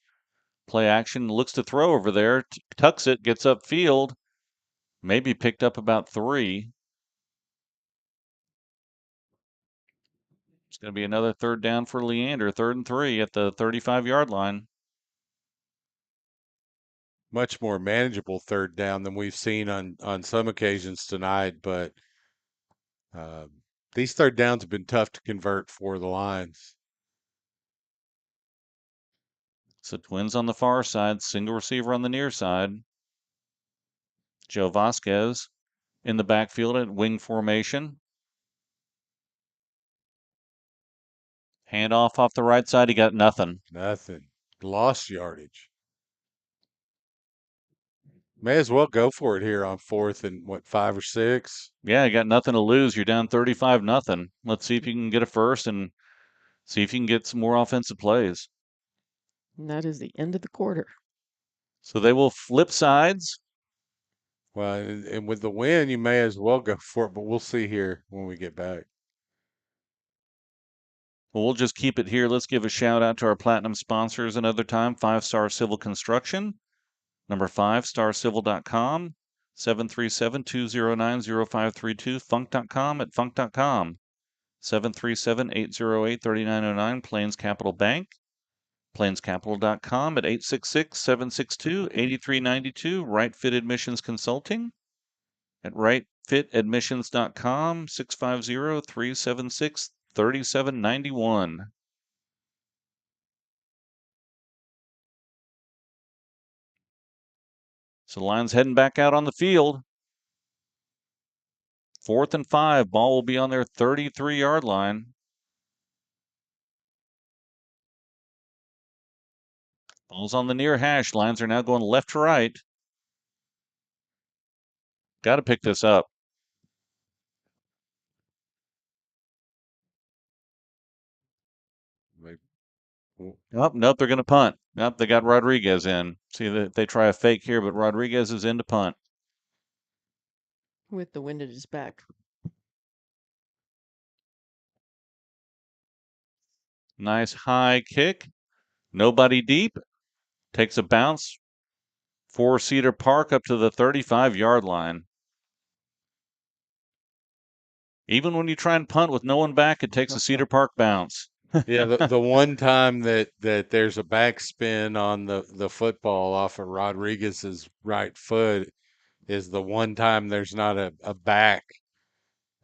Play action, looks to throw over there, tucks it, gets upfield. Maybe picked up about 3. It's going to be another third down for Leander. 3rd and 3 at the 35-yard line. Much more manageable third down than we've seen on some occasions tonight, but these third downs have been tough to convert for the Lions. So Twins on the far side, single receiver on the near side. Joe Vasquez in the backfield at wing formation. Handoff off the right side. He got nothing. Nothing. Lost yardage. May as well go for it here on 4th and what, 5 or 6? Yeah, you got nothing to lose. You're down 35-0. Let's see if you can get a first and see if you can get some more offensive plays. And that is the end of the quarter. So they will flip sides. Well, and with the win, you may as well go for it, but we'll see here when we get back. Well, we'll just keep it here. Let's give a shout out to our platinum sponsors another time. 5-Star Civil Construction, number 5starcivil.com, 737-209-0532, funk.com at funk.com, 737-808-3909, Plains Capital Bank, plainscapital.com at 866-762-8392, Right Fit Admissions Consulting at rightfitadmissions.com, 650-376-3791. So the Lions heading back out on the field. 4th and 5. Ball will be on their 33-yard line. Ball's on the near hash. Lions are now going left to right. Got to pick this up. Oh, nope, they're going to punt. Nope, they got Rodriguez in. See that they try a fake here, but Rodriguez is in to punt. With the wind at his back. Nice high kick. Nobody deep. Takes a bounce for Cedar Park up to the 35-yard line. Even when you try and punt with no one back, it takes a Cedar Park bounce. Yeah, the one time that there's a backspin on the football off of Rodriguez's right foot is the one time there's not a back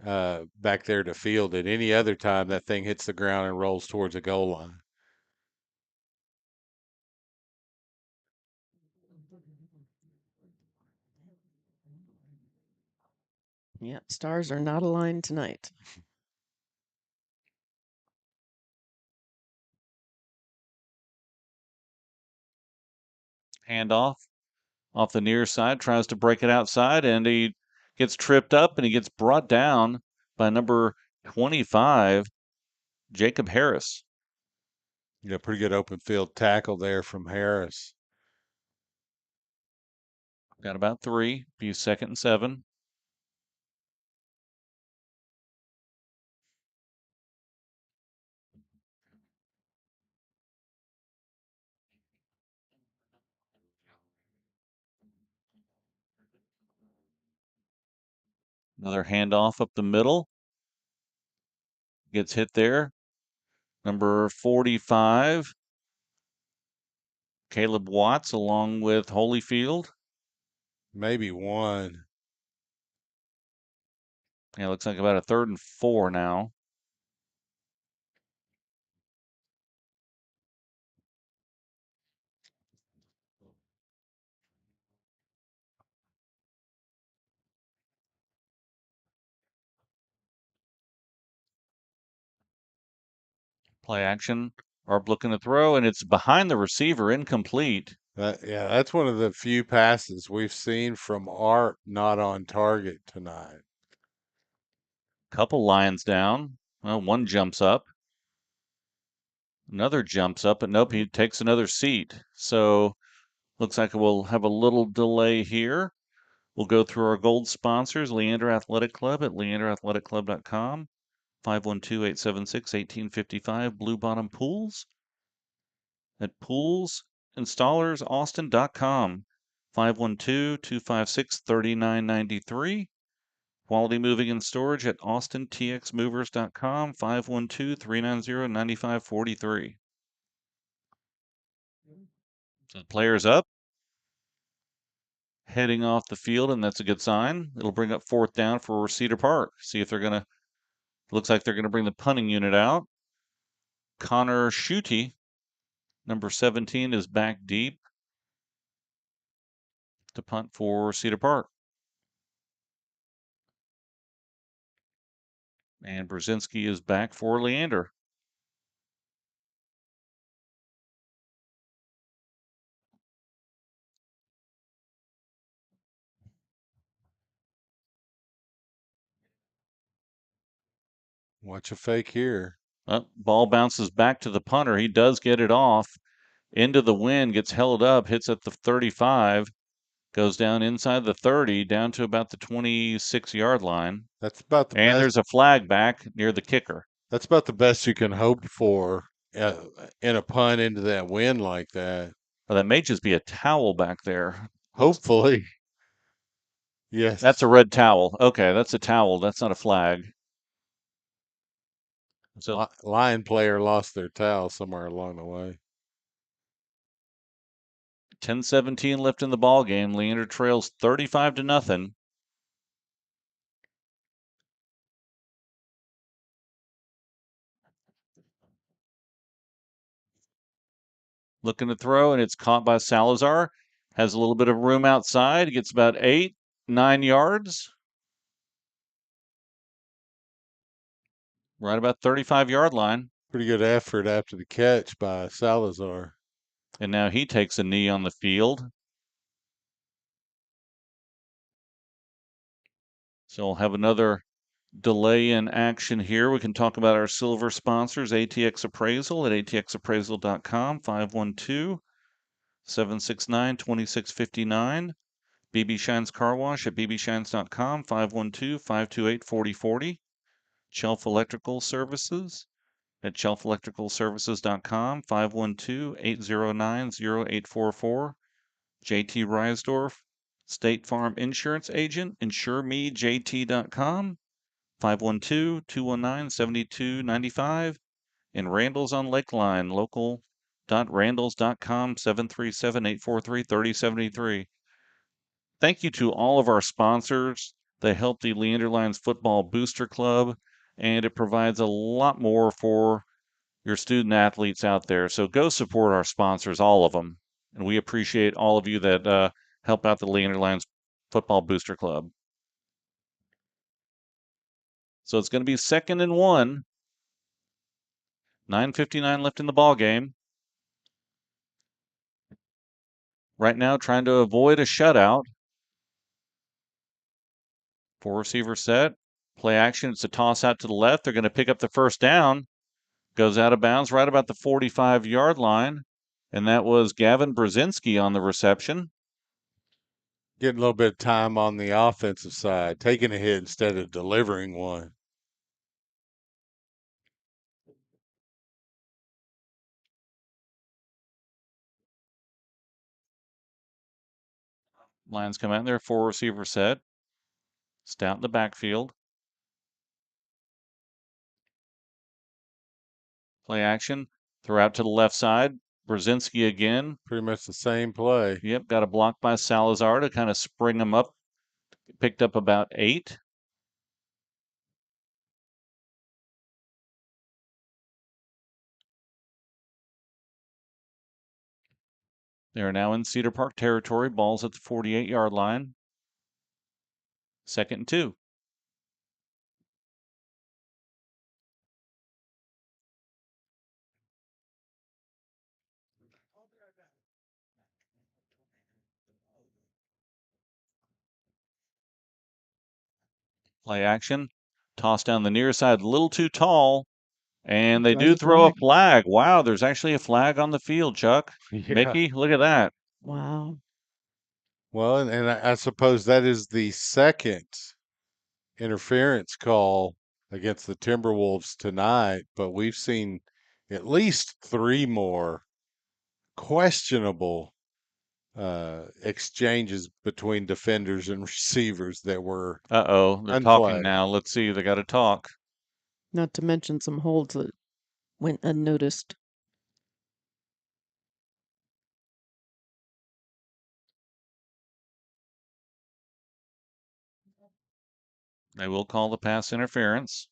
back there to field it. Any other time that thing hits the ground and rolls towards a goal line. Yeah, stars are not aligned tonight. Handoff off the near side, tries to break it outside, and he gets tripped up and he gets brought down by number 25, Jacob Harris. Yeah, pretty good open field tackle there from Harris. Got about 3, be 2nd and 7. Another handoff up the middle. Gets hit there. Number 45, Caleb Watts, along with Holyfield. Maybe one. Yeah, looks like about a 3rd and 4 now. Play action. Arp looking to throw, and it's behind the receiver, incomplete. Yeah, that's one of the few passes we've seen from Art not on target tonight. Couple Lions down. Well, one jumps up. Another jumps up, but nope, he takes another seat. So looks like we'll have a little delay here. We'll go through our gold sponsors, Leander Athletic Club at leanderathleticclub.com, 512-876-1855, Blue Bottom Pools at poolsinstallersaustin.com, 512-256-3993. Quality Moving and Storage at austintxmovers.com, 512-390-9543. So the player's up, heading off the field, and that's a good sign. It'll bring up 4th down for Cedar Park. See if they're going to, looks like they're going to bring the punting unit out. Connor Schutte Number 17 is back deep to punt for Cedar Park. And Brzezinski is back for Leander. Watch a fake here. Ball bounces back to the punter. He does get it off into the wind, gets held up, hits at the 35, goes down inside the 30, down to about the 26-yard line. That's about the And best. there's a flag back near the kicker. That's about the best you can hope for in a punt into that wind like that. Well, that may just be a towel back there. Hopefully. Yes. That's a red towel. Okay, that's a towel. That's not a flag. So Lion player lost their towel somewhere along the way. 10-17 left in the ball game. Leander trails 35-0. Looking to throw, and it's caught by Salazar. Has a little bit of room outside. Gets about 8-9 yards. Right about 35-yard line. Pretty good effort after the catch by Salazar. And now he takes a knee on the field. So we'll have another delay in action here. We can talk about our silver sponsors, ATX Appraisal at atxappraisal.com, 512-769-2659. BB Shines Car Wash at bbshines.com, 512-528-4040. Shelf Electrical Services at shelfelectricalservices.com, 512-809-0844. JT Reisdorf, State Farm Insurance Agent, insuremejt.com, 512-219-7295, and Randall's on Lakeline, local.randalls.com, 737-843-3073. Thank you to all of our sponsors. They help the Leander Lions Football Booster Club, and it provides a lot more for your student athletes out there. So go support our sponsors, all of them. And we appreciate all of you that help out the Leander Lions Football Booster Club. So it's going to be 2nd and 1. 9:59 left in the ball game. Right now, trying to avoid a shutout. 4-receiver set. Play action. It's a toss out to the left. They're going to pick up the first down. Goes out of bounds right about the 45-yard line. And that was Gavin Brzezinski on the reception. Getting a little bit of time on the offensive side, taking a hit instead of delivering one. Lions come out in their 4-receiver set. Stout in the backfield. Play action. Throw out to the left side. Brzezinski again. Pretty much the same play. Yep, got a block by Salazar to kind of spring him up. Picked up about 8. They are now in Cedar Park territory. Ball's at the 48-yard line. 2nd and 2. Play action. Toss down the near side, a little too tall. And they Throws do a throw a flag. flag. Wow, there's actually a flag on the field, Chuck. Yeah. Mickey, look at that. Wow. Well, and I suppose that is the second interference call against the Timberwolves tonight, but we've seen at least 3 more questionable exchanges between defenders and receivers that were Uh-oh, they're talking unflagged. now. Let's see, they got to talk. Not to mention some holds that went unnoticed. They will call the pass interference.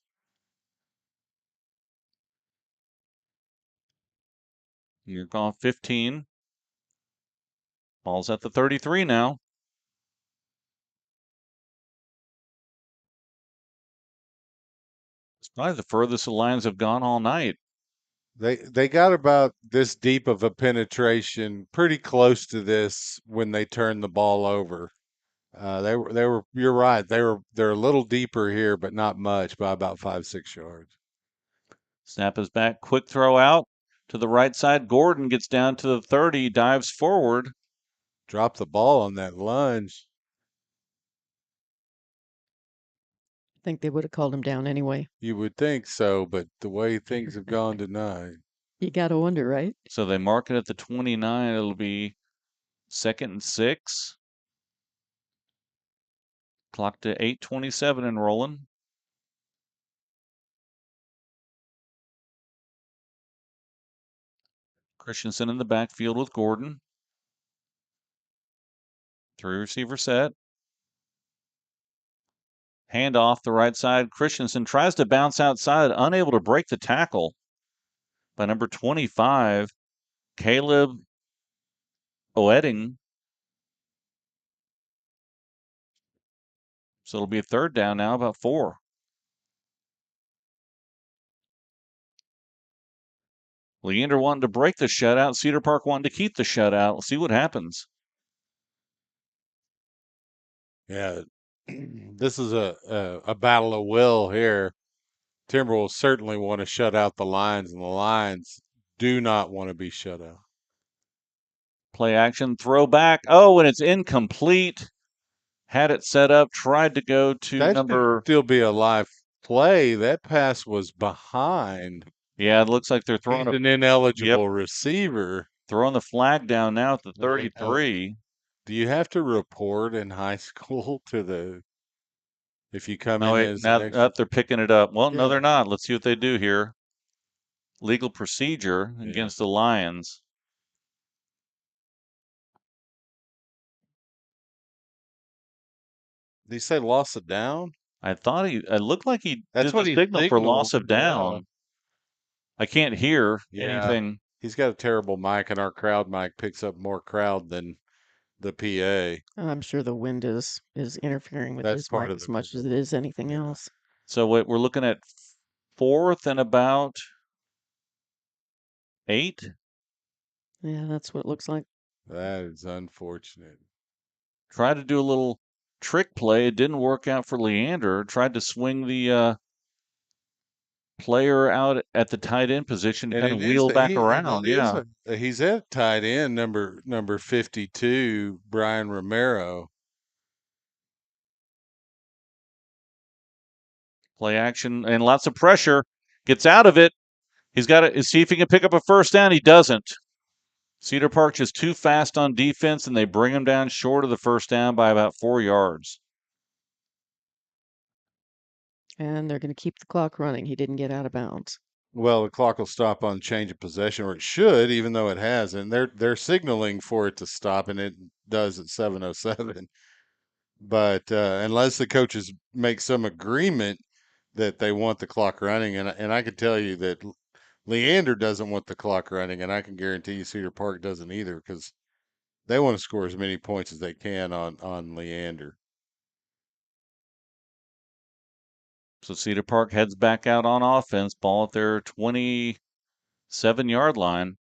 You're gone 15. Ball's at the 33 now. It's probably the furthest the Lions have gone all night. They got about this deep of a penetration, pretty close to this when they turned the ball over. They were. You're right. They're a little deeper here, but not much, by about 5-6 yards. Snap is back. Quick throw out to the right side. Gordon gets down to the 30, dives forward. Drop the ball on that lunge. I think they would have called him down anyway. You would think so, but the way things have gone tonight. You got to wonder, right? So they mark it at the 29. It'll be 2nd and 6. Clock to 8:27 and rolling. Christensen in the backfield with Gordon. 3-receiver set. Hand off the right side. Christensen tries to bounce outside, unable to break the tackle by number 25, Caleb Oetting. So it'll be a 3rd down now, about 4. Leander wanted to break the shutout. Cedar Park wanted to keep the shutout. We'll see what happens. Yeah, this is a battle of will here. Timberwolves certainly want to shut out the Lions, and the Lions do not want to be shut out. Play action, throw back. Oh, and it's incomplete. Had it set up, tried to go to That should number. still be a live play. That pass was behind. Yeah, it looks like they're He's throwing an Yep, ineligible receiver. throwing the flag down now at the Well, 33. do you have to report in high school if you come Oh, in wait, as now an extra? they're picking it up. Well, no, Yeah. they're not. Let's see what they do here. Legal procedure Yeah. against the Lions. Did he say loss of down? I thought it looked like he That's did the what he signal for loss signaled. of down. I can't hear Yeah. anything. He's got a terrible mic, and our crowd mic picks up more crowd than the PA. I'm sure the wind is interfering with That's his part mic of as the much as pickup. it is anything Yeah. else. So we're looking at 4th and about 8. Yeah, that's what it looks like. That is unfortunate. Tried to do a little trick play. It didn't work out for Leander. Tried to swing the player out at the tight end position, And kind of it is wheel back and it around. is Yeah. he's at tight end number 52, Brian Romero. Play action and lots of pressure. Gets out of it. He's got to see if he can pick up a 1st down. He doesn't. Cedar Park just too fast on defense, and they bring him down short of the 1st down by about 4 yards. And they're going to keep the clock running. He didn't get out of bounds. Well, the clock will stop on change of possession, or it should, even though it hasn't. They're signaling for it to stop, and it does at 7:07. But unless the coaches make some agreement that they want the clock running, and I can tell you that Leander doesn't want the clock running, and I can guarantee you Cedar Park doesn't either, because they want to score as many points as they can on Leander. So Cedar Park heads back out on offense. Ball at their 27-yard line.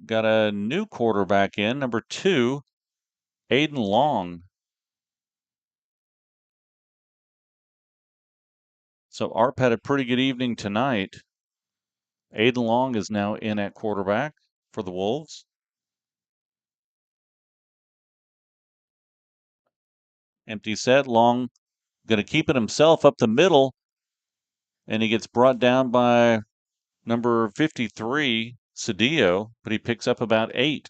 Got a new quarterback in, number 2, Aiden Long. So Arp had a pretty good evening tonight. Aiden Long is now in at quarterback for the Wolves. Empty set. Long going to keep it himself up the middle, and he gets brought down by number 53, Cedillo, but he picks up about 8.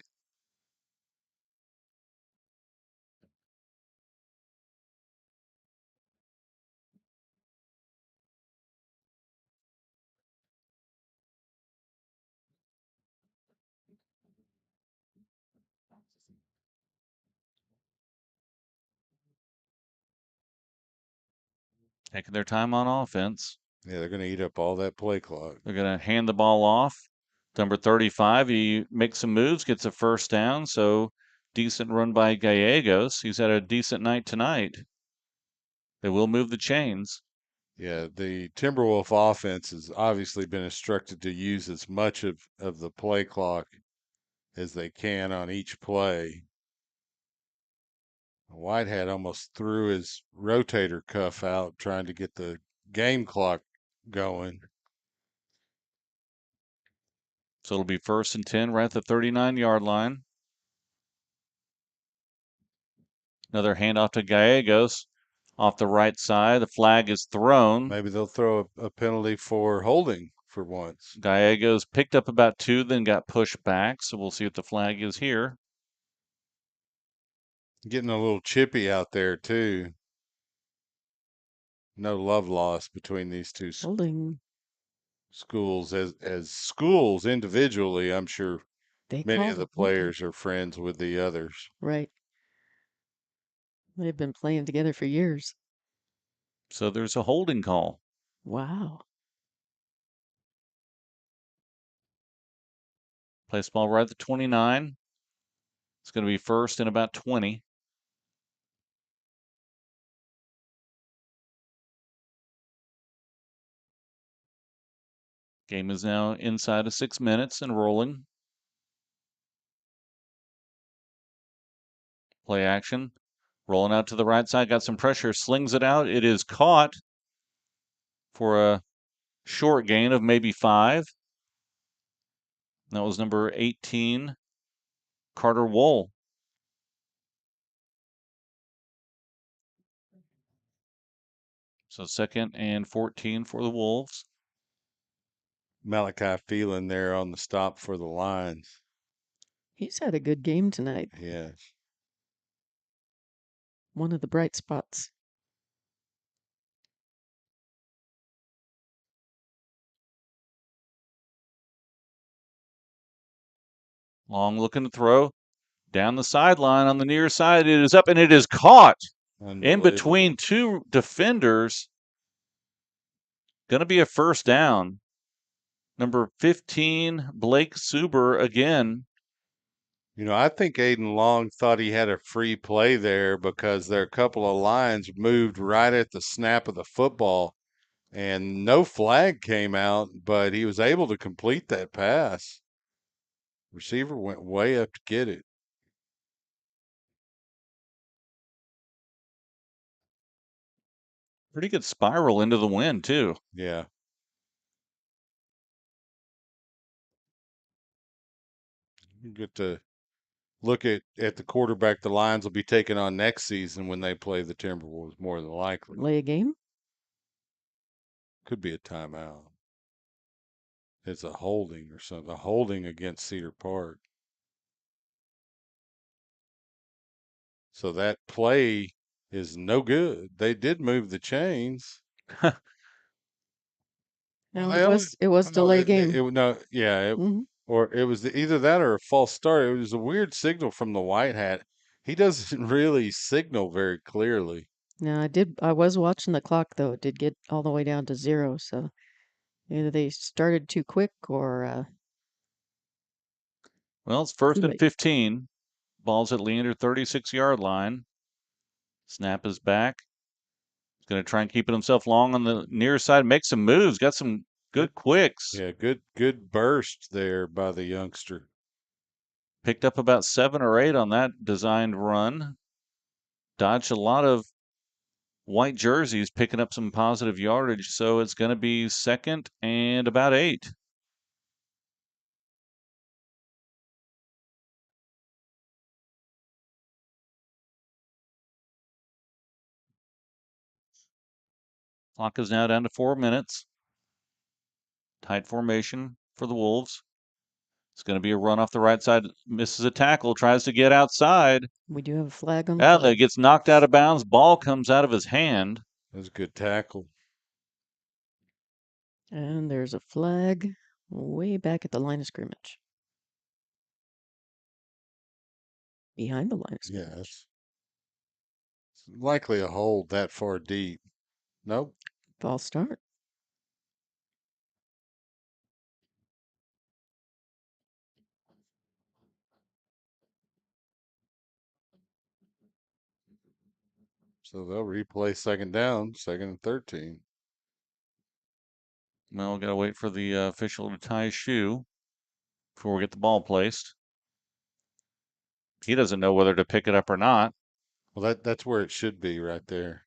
Taking their time on offense. Yeah, they're going to eat up all that play clock. They're going to hand the ball off. Number 35, he makes some moves, gets a first down, so decent run by Gallegos. He's had a decent night tonight. They will move the chains. Yeah, the Timberwolf offense has obviously been instructed to use as much of the play clock as they can on each play. Whitehead almost threw his rotator cuff out trying to get the game clock going. So it'll be 1st and 10 right at the 39-yard line. Another handoff to Gallegos off the right side. The flag is thrown. Maybe they'll throw a penalty for holding for once. Gallegos picked up about 2, then got pushed back. So we'll see what the flag is here. Getting a little chippy out there, too. No love lost between these two Holding. schools. As schools individually, I'm sure They many call of the the holding. players are friends with the others. Right. They've been playing together for years. So there's a holding call. Wow. Place ball right at the 29. It's going to be 1st and about 20. Game is now inside of 6 minutes and rolling. Play action. Rolling out to the right side. Got some pressure. Slings it out. It is caught for a short gain of maybe 5. That was number 18, Carter Wool. So 2nd and 14 for the Wolves. Malachi Phelan there on the stop for the Lions. He's had a good game tonight. Yes. One of the bright spots. Long looking to throw. Down the sideline on the near side. It is up and it is caught in between 2 defenders. Going to be a first down. Number 15, Blake Suber again. You know, I think Aiden Long thought he had a free play there because there are a couple of lines moved right at the snap of the football and no flag came out, but he was able to complete that pass. Receiver went way up to get it. Pretty good spiral into the wind, too. Yeah. You get to look at the quarterback the Lions will be taking on next season when they play the Timberwolves, more than likely. Lay a game? Could be a timeout. It's a holding or something. A holding against Cedar Park. So that play is no good. They did move the chains. No, Well, it was delay game. no, yeah, Hmm. or it was either that or a false start. It was a weird signal from the white hat. He doesn't really signal very clearly. No, I was watching the clock though. It did get all the way down to 0, so either they started too quick or Well, it's 1st too and late. 15. Ball's at Leander 36-yard line. Snap is back. He's going to try and keep it himself long on the near side. Make some moves. Got some good quicks. Yeah, good burst there by the youngster. Picked up about 7 or 8 on that designed run. Dodged a lot of white jerseys, picking up some positive yardage. So it's going to be 2nd and about 8. Clock is now down to 4 minutes. Tight formation for the Wolves. It's going to be a run off the right side. Misses a tackle. Tries to get outside. We do have a flag on the play. That gets knocked out of bounds. Ball comes out of his hand. That was a good tackle. And there's a flag way back at the line of scrimmage. Behind the line of scrimmage. Yeah, it's likely a hold that far deep. Nope. False start. So they'll replay second down, 2nd and 13. Well, got to wait for the official to tie his shoe before we get the ball placed. He doesn't know whether to pick it up or not. Well, that's where it should be right there.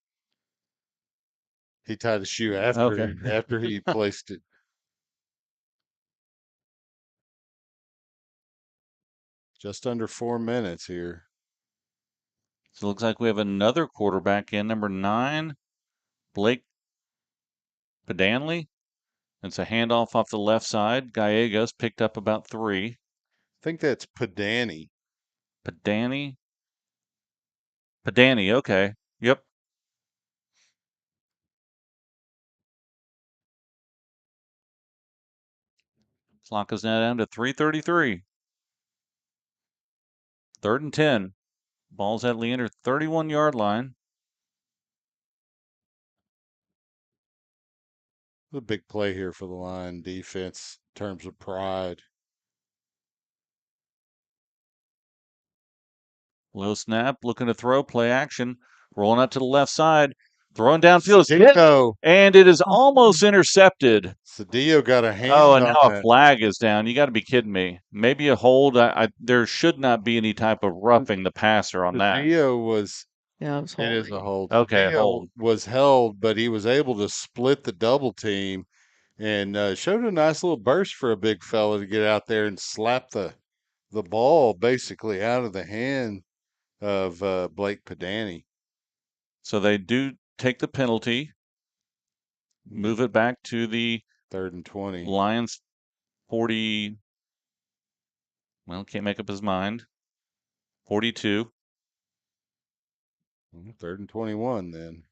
He tied the shoe Okay. after he placed it. Just under 4 minutes here. So it looks like we have another quarterback in, number 9, Blake Pedanley. It's a handoff off the left side. Gallegos picked up about 3. I think that's Padani. Pedani. Pedani, okay. Yep. Clock is now down to 3:33. 3rd and 10. Ball's at Leander 31-yard line. A big play here for the line defense in terms of pride. Low snap, looking to throw, play action, rolling out to the left side, throwing downfield. It's hit, Cedillo. and it is almost intercepted. Cedillo got a Oh, hand and on now a that. flag is down. You got to be kidding me. Maybe a hold. There should not be any type of roughing the passer on that. Cedillo was, Yeah, it was it is a holding. hold. Okay, Cedillo hold. was held, but he was able to split the double team and showed a nice little burst for a big fella to get out there and slap the ball basically out of the hand of Blake Padani. So they do take the penalty, move it back to the 3rd and 20. Lions 40. Well, can't make up his mind. 42. 3rd and 21 then.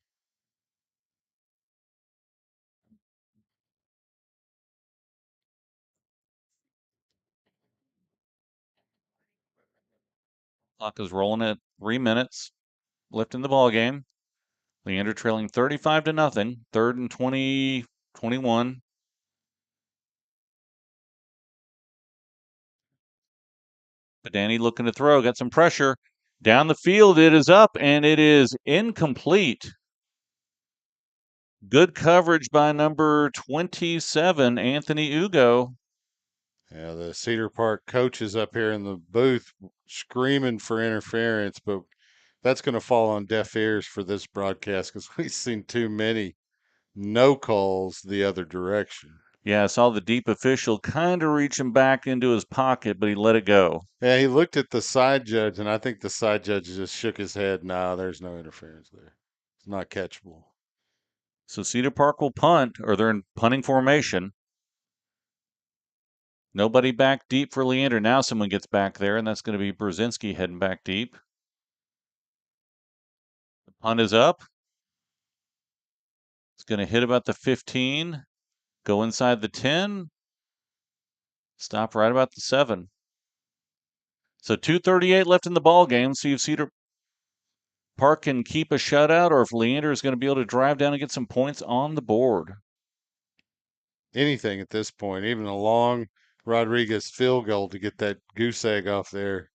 Clock is rolling at 3 minutes left in the ball game. Leander trailing 35-0. 3rd and 20, 21. But Danny looking to throw, got some pressure. Down the field, it is up, and it is incomplete. Good coverage by number 27, Anthony Ugo. Yeah, the Cedar Park coaches up here in the booth screaming for interference, but that's going to fall on deaf ears for this broadcast because we've seen too many no calls the other direction. Yeah, I saw the deep official kind of reaching back into his pocket, but he let it go. Yeah, he looked at the side judge, and I think the side judge just shook his head. No, there's no interference there. It's not catchable. So Cedar Park will punt, or they're in punting formation. Nobody back deep for Leander. Now someone gets back there, and that's going to be Brzezinski heading back deep. The punt is up. It's going to hit about the 15, go inside the 10, stop right about the 7. So 2:38 left in the ball game. See if Cedar Park can keep a shutout, or if Leander is going to be able to drive down and get some points on the board. Anything at this point, even a long Rodriguez field goal to get that goose egg off there.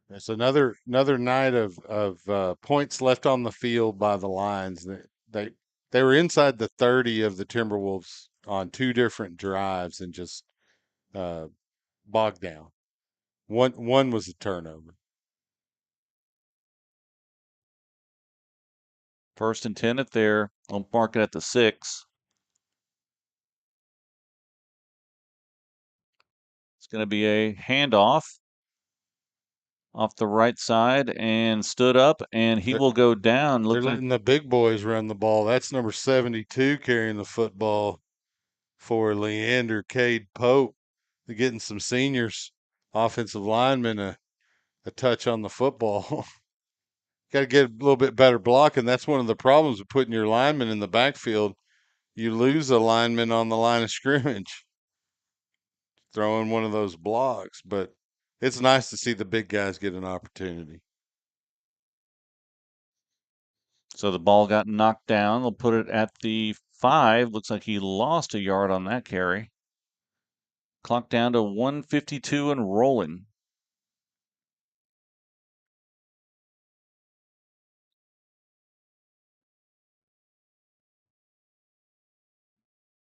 It's another night of points left on the field by the Lions. They were inside the 30 of the Timberwolves on 2 different drives and just uh, bogged down. One was a turnover. 1st and 10 at there. I'll mark it at the 6. It's going to be a handoff off the right side and stood up, and he They're, will go down. they're Looks like letting the big boys run the ball. That's number 72 carrying the football for Leander, Cade Pope. They're getting some seniors, offensive linemen, a touch on the football. Got to get a little bit better blocking. That's one of the problems with putting your linemen in the backfield. You lose a lineman on the line of scrimmage throwing one of those blocks, but it's nice to see the big guys get an opportunity. so the ball got knocked down. They'll put it at the 5. Looks like he lost a yard on that carry. Clock down to 1:52 and rolling.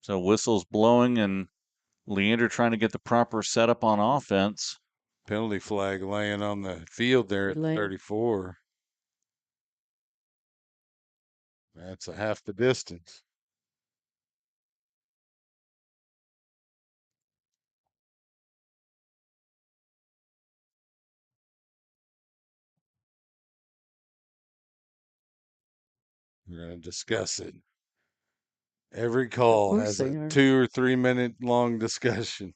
So whistles blowing and Leander trying to get the proper setup on offense. Penalty flag laying on the field there at Lane. 34. That's a half the distance. We're going to discuss it. Every Of call course has a they are. 2 or 3 minute long discussion.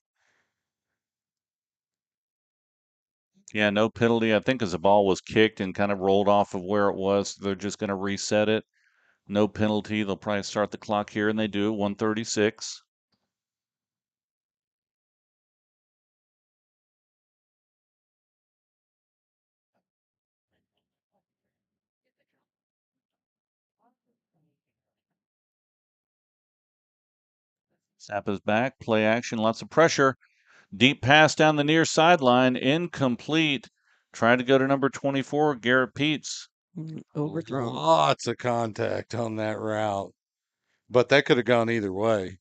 Yeah, no penalty. I think as the ball was kicked and kind of rolled off of where it was, they're just going to reset it. No penalty. They'll probably start the clock here, and they do. 1:36. Zappa's back. Play action. Lots of pressure. Deep pass down the near sideline. Incomplete. Trying to go to number 24, Garrett Peets. Overthrown. Lots of contact on that route. But that could have gone either way.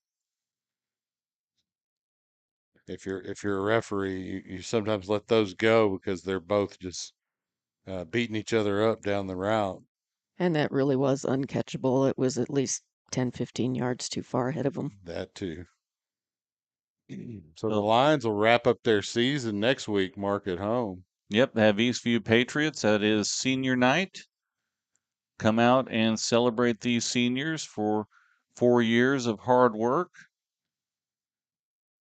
If you're a referee, you sometimes let those go because they're both just beating each other up down the route. And that really was uncatchable. It was at least 10, 15 yards too far ahead of them. That too. So the So, Lions will wrap up their season next week, Mark, at home. yep, they have Eastview Patriots. That is senior night. Come out and celebrate these seniors for 4 years of hard work.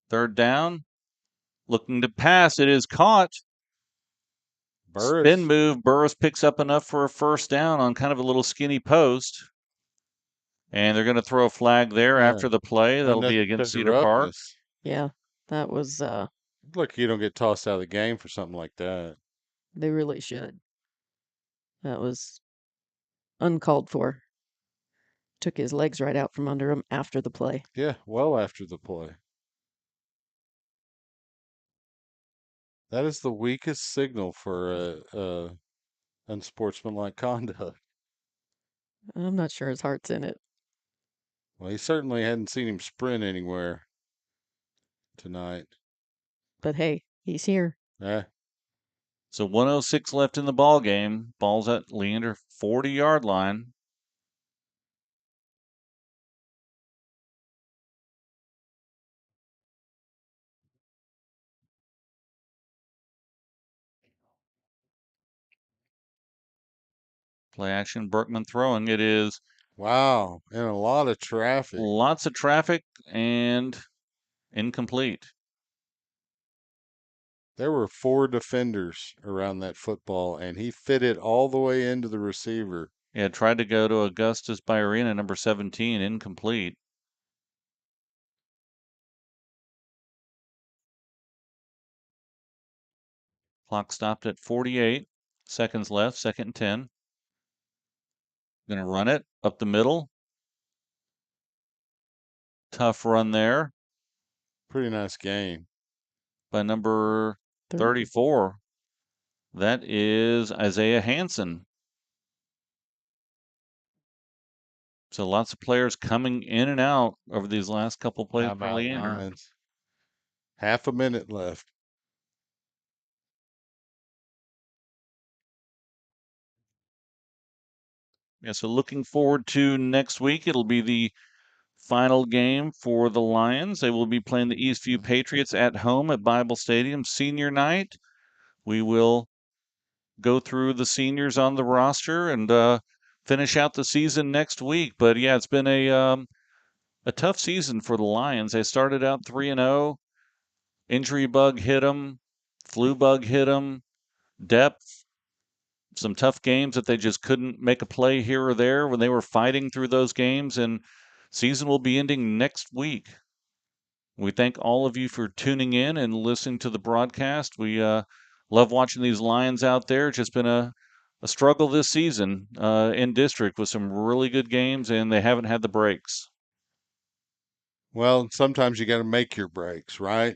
Third down. Looking to pass. It is caught. Spin Burris. move. Burris picks up enough for a first down on kind of a little skinny post. And they're going to throw a flag there Yeah. after the play. That'll be against Unnecessary Cedar Park. roughness. Yeah, that was, Look, you don't get tossed out of the game for something like that. they really should. That was uncalled for. Took his legs right out from under him after the play. Yeah, well after the play. That is the weakest signal for unsportsmanlike conduct. I'm not sure his heart's in it, Well, he certainly hadn't seen him sprint anywhere tonight. but hey, he's here. Eh, So 1:06 left in the ball game. Ball's at Leander 40-yard line. Play action. Berkman throwing. It is wow, and a lot of traffic. lots of traffic and incomplete. There were 4 defenders around that football, and he fit it all the way into the receiver. Yeah, tried to go to Augustus Byarena, number 17, incomplete. Clock stopped at 48 seconds left, 2nd and 10. Going to run it up the middle. Tough run there Pretty nice game. by number 34. That is Isaiah Hansen. So lots of players coming in and out over these last couple plays How for about Leander. Lions? Half a minute left. Yeah, so looking forward to next week. It'll be the final game for the Lions. They will be playing the Eastview Patriots at home at Bible Stadium senior night. We will go through the seniors on the roster and finish out the season next week. But yeah, it's been a tough season for the Lions. They started out 3-0. Injury bug hit them, flu bug hit them, depth, some tough games that they just couldn't make a play here or there when they were fighting through those games. And season will be ending next week. We thank all of you for tuning in and listening to the broadcast. We love watching these Lions out there. It's just been a struggle this season in district with some really good games, and they haven't had the breaks. Well, sometimes you got to make your breaks, right?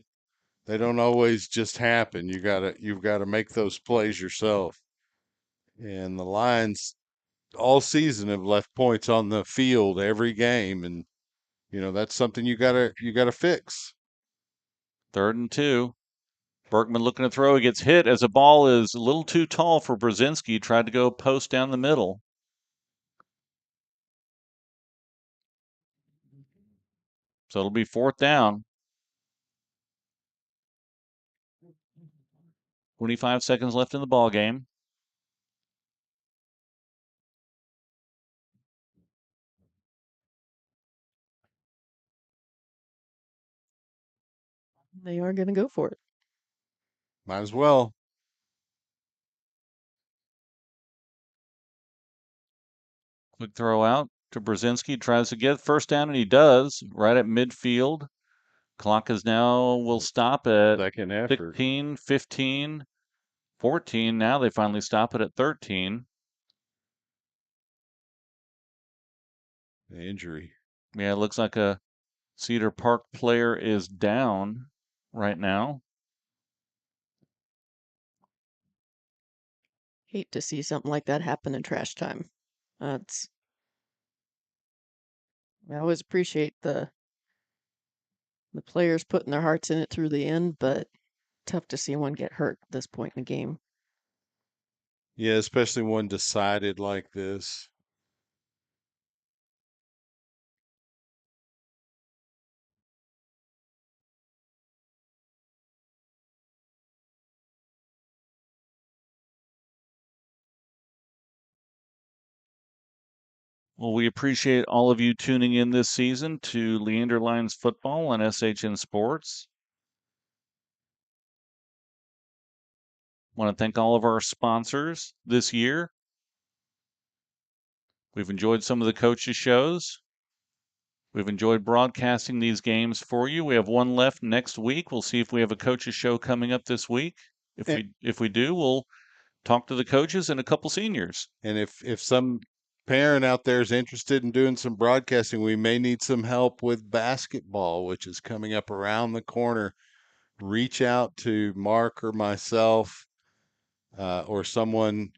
They don't always just happen. You've gotta make those plays yourself. And the Lions all season have left points on the field every game, and that's something you gotta fix. 3rd and 2. Berkman looking to throw. He gets hit as the ball is a little too tall for Brzezinski. Tried to go post down the middle. So it'll be 4th down. 25 seconds left in the ball game. They are going to go for it. Might as well. Quick throw out to Brzezinski. Tries to get 1st down, and he does right at midfield. Clock is now will stop at Second effort. 16, 15, 14. Now they finally stop it at 13. Injury. Yeah, it looks like a Cedar Park player is down right now. Hate to see something like that happen in trash time. That's I always appreciate the players putting their hearts in it through the end, but tough to see one get hurt at this point in the game. Yeah, especially one decided like this. Well, we appreciate all of you tuning in this season to Leander Lions football on SHN Sports. Want to thank all of our sponsors this year. We've enjoyed some of the coaches' shows. We've enjoyed broadcasting these games for you. We have one left next week. We'll see if we have a coaches' show coming up this week. If we do, we'll talk to the coaches and a couple seniors. And if some parent out there is interested in doing some broadcasting, we may need some help with basketball, which is coming up around the corner. Reach out to Mark or myself or someone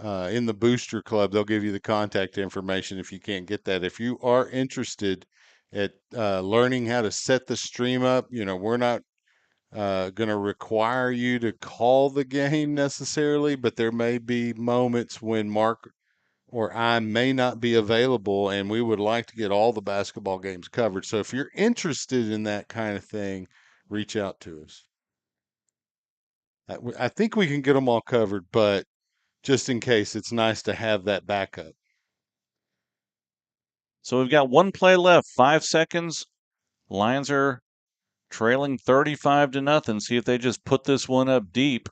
in the booster club. They'll give you the contact information if you can't get that. If you are interested at learning how to set the stream up, we're not going to require you to call the game necessarily, but there may be moments when Mark or I may not be available, and we would like to get all the basketball games covered. So if you're interested in that kind of thing, reach out to us. I think we can get them all covered, but just in case, it's nice to have that backup. So we've got one play left, 5 seconds. Lions are trailing 35-0. See if they just put this one up deep.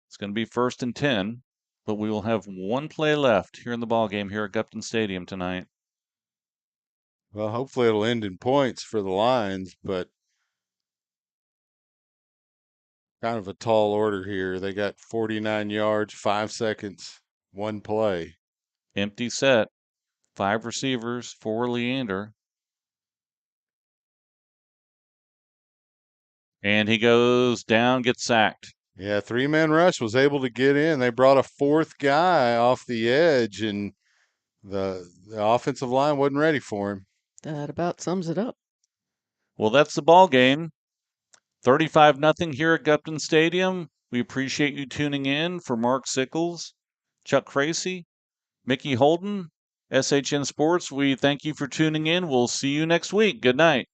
It's going to be 1st and 10, but we will have one play left here in the ball game here at Gupton Stadium tonight. Well, hopefully it'll end in points for the Lions, but kind of a tall order here. They got 49 yards, 5 seconds, one play. Empty set. 5 receivers for Leander. And he goes down, gets sacked. Yeah, 3-man rush was able to get in. They brought a 4th guy off the edge, and the offensive line wasn't ready for him. That about sums it up. Well, that's the ball game. 35-0 here at Gupton Stadium. We appreciate you tuning in. For Mark Sickles, Chuck Cracy, Mickey Holden, SHN Sports, we thank you for tuning in. We'll see you next week. Good night.